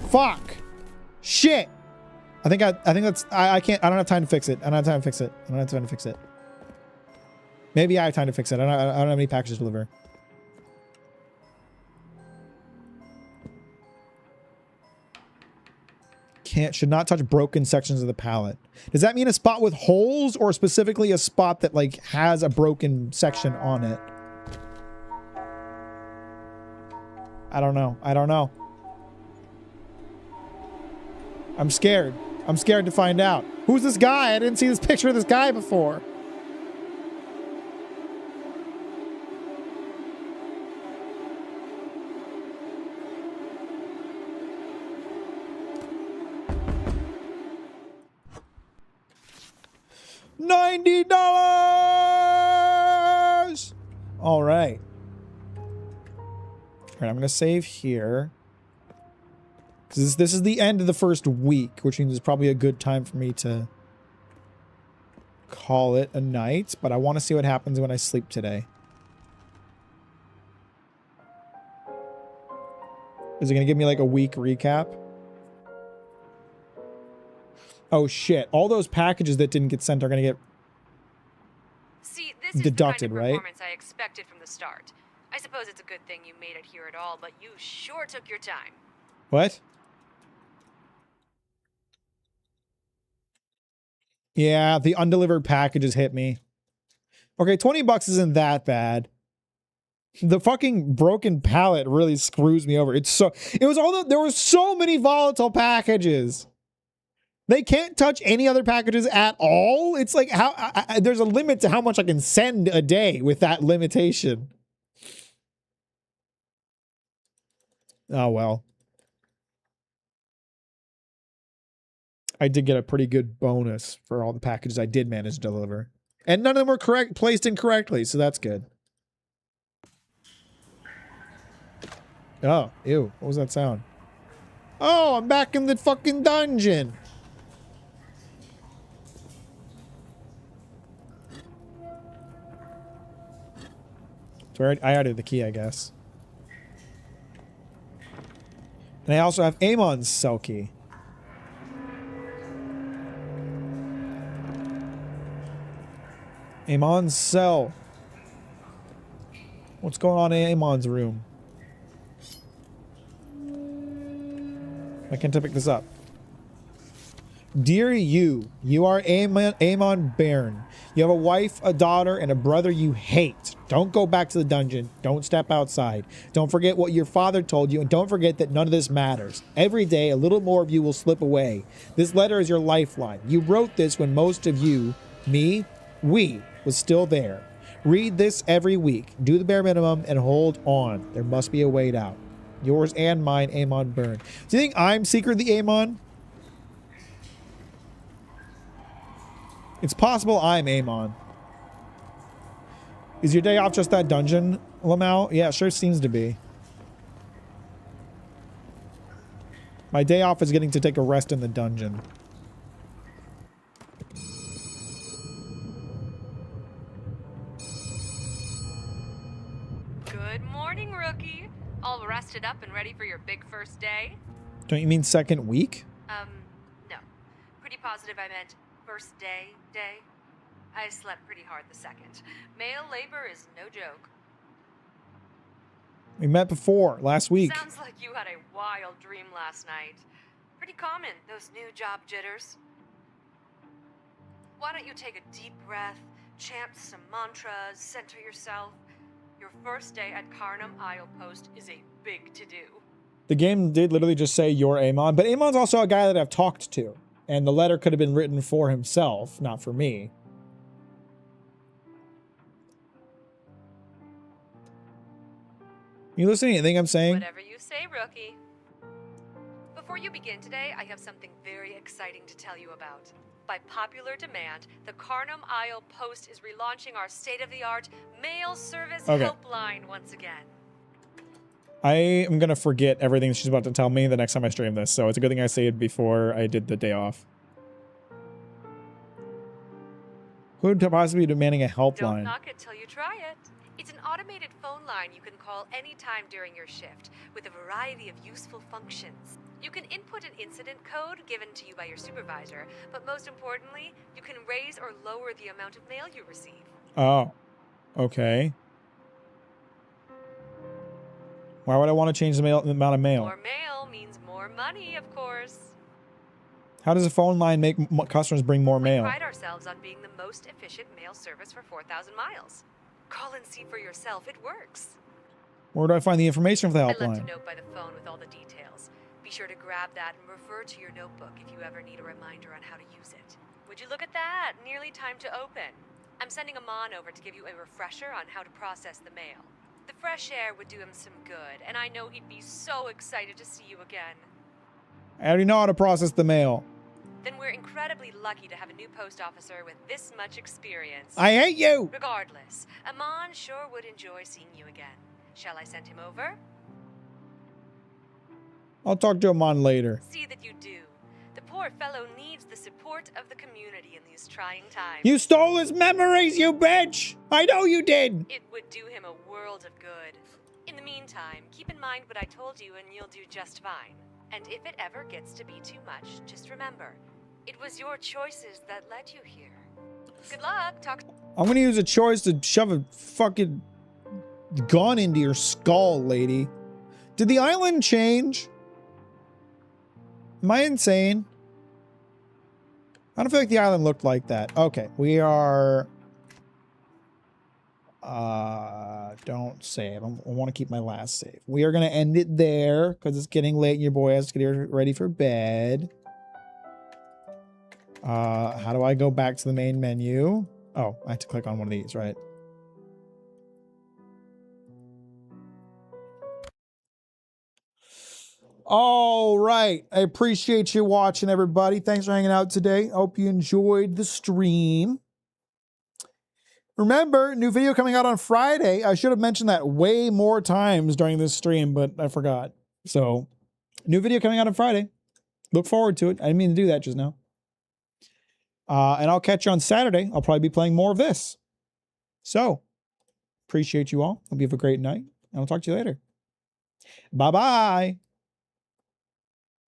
Fuck. Shit. I think that's, I can't, I don't have time to fix it. I don't have time to fix it. Maybe I have time to fix it. I don't have any packages to deliver. Should not touch broken sections of the pallet. Does that mean a spot with holes or specifically a spot that like has a broken section on it? I don't know. I'm scared. I'm scared to find out. Who's this guy? I didn't see this picture of this guy before. $90. All right. I'm gonna save here because this is the end of the first week, which means it's probably a good time for me to call it a night. But I want to see what happens when I sleep today. Is it gonna give me like a week recap? Oh shit! All those packages that didn't get sent are gonna get deducted, the kind of right? Performance I expected from the start. I suppose it's a good thing you made it here at all, but you sure took your time. What? Yeah, the undelivered packages hit me. Okay, $20 isn't that bad. The fucking broken pallet really screws me over. There were so many volatile packages. They can't touch any other packages at all. It's like there's a limit to how much I can send a day with that limitation. Oh well. I did get a pretty good bonus for all the packages I did manage to deliver. And none of them were placed incorrectly, so that's good. Oh, ew. What was that sound? Oh, I'm back in the fucking dungeon. So I added the key, I guess. And I also have Amon's cell key. Amon's cell. What's going on in Amon's room? Why can't I pick this up? Dear you are Amon Bairn. You have a wife, a daughter, and a brother you hate. Don't go back to the dungeon. Don't step outside. Don't forget what your father told you, and don't forget that none of this matters. Every day, a little more of you will slip away. This letter is your lifeline. You wrote this when most of you, we, was still there. Read this every week. Do the bare minimum and hold on. There must be a way out. Yours and mine, Amon Bairn. Do you think I'm Secret the Amon? It's possible I'm Amon. Is your day off just that dungeon, Lamau? Yeah, sure seems to be. My day off is getting to take a rest in the dungeon. Good morning, rookie. All rested up and ready for your big first day? Don't you mean second week? No. Pretty positive I meant first day. I slept pretty hard the second. Male labor is no joke. We met before, last week. Sounds like you had a wild dream last night. Pretty common, those new job jitters. Why don't you take a deep breath, chant some mantras, center yourself? Your first day at Carnum Isle Post is a big to-do. The game did literally just say you're Amon, but Amon's also a guy that I've talked to. And the letter could have been written for himself, not for me. You listening to anything I'm saying? Whatever you say, rookie. Before you begin today, I have something very exciting to tell you about. By popular demand, the Carnum Isle Post is relaunching our state-of-the-art mail service helpline once again. I am going to forget everything she's about to tell me the next time I stream this, so it's a good thing I say it before I did the day off. Who would possibly be demanding a helpline? Don't knock it till you try it. It's an automated phone line you can call anytime during your shift, with a variety of useful functions. You can input an incident code given to you by your supervisor, but most importantly, you can raise or lower the amount of mail you receive. Oh, okay. Why would I want to change the amount of mail? More mail means more money, of course. How does a phone line make customers bring more We mail? pride ourselves on being the most efficient mail service for 4,000 miles. Call and see for yourself, it works. Where do I find the information for the I left a helpline? note by the phone with all the details. Be sure to grab that and refer to your notebook if you ever need a reminder on how to use it. Would you look at that? Nearly time to open. I'm sending Amon over to give you a refresher on how to process the mail. The fresh air would do him some good, and I know he'd be so excited to see you again. I already know how to process the mail. Then we're incredibly lucky to have a new post officer with this much experience. I hate you! Regardless, Amon sure would enjoy seeing you again. Shall I send him over? I'll talk to Amon later. See that you do. The poor fellow needs the support of the community in these trying times. You stole his memories, you bitch! I know you did! It would do him a world of good. In the meantime, keep in mind what I told you and you'll do just fine. And if it ever gets to be too much, just remember, it was your choices that led you here. Good luck. I'm gonna use a choice to shove a fucking gun into your skull, lady. Did the island change? Am I insane? I don't feel like the island looked like that. Okay, we are... don't save. I want to keep my last save. We are going to end it there because it's getting late and your boy has to get ready for bed. How do I go back to the main menu? Oh, I have to click on one of these, right? All right. I appreciate you watching, everybody. Thanks for hanging out today. Hope you enjoyed the stream. Remember, new video coming out on Friday. I should have mentioned that way more times during this stream, but I forgot. So, new video coming out on Friday. Look forward to it. I didn't mean to do that just now. And I'll catch you on Saturday. I'll probably be playing more of this. So, appreciate you all. Hope you have a great night. And I'll talk to you later. Bye-bye.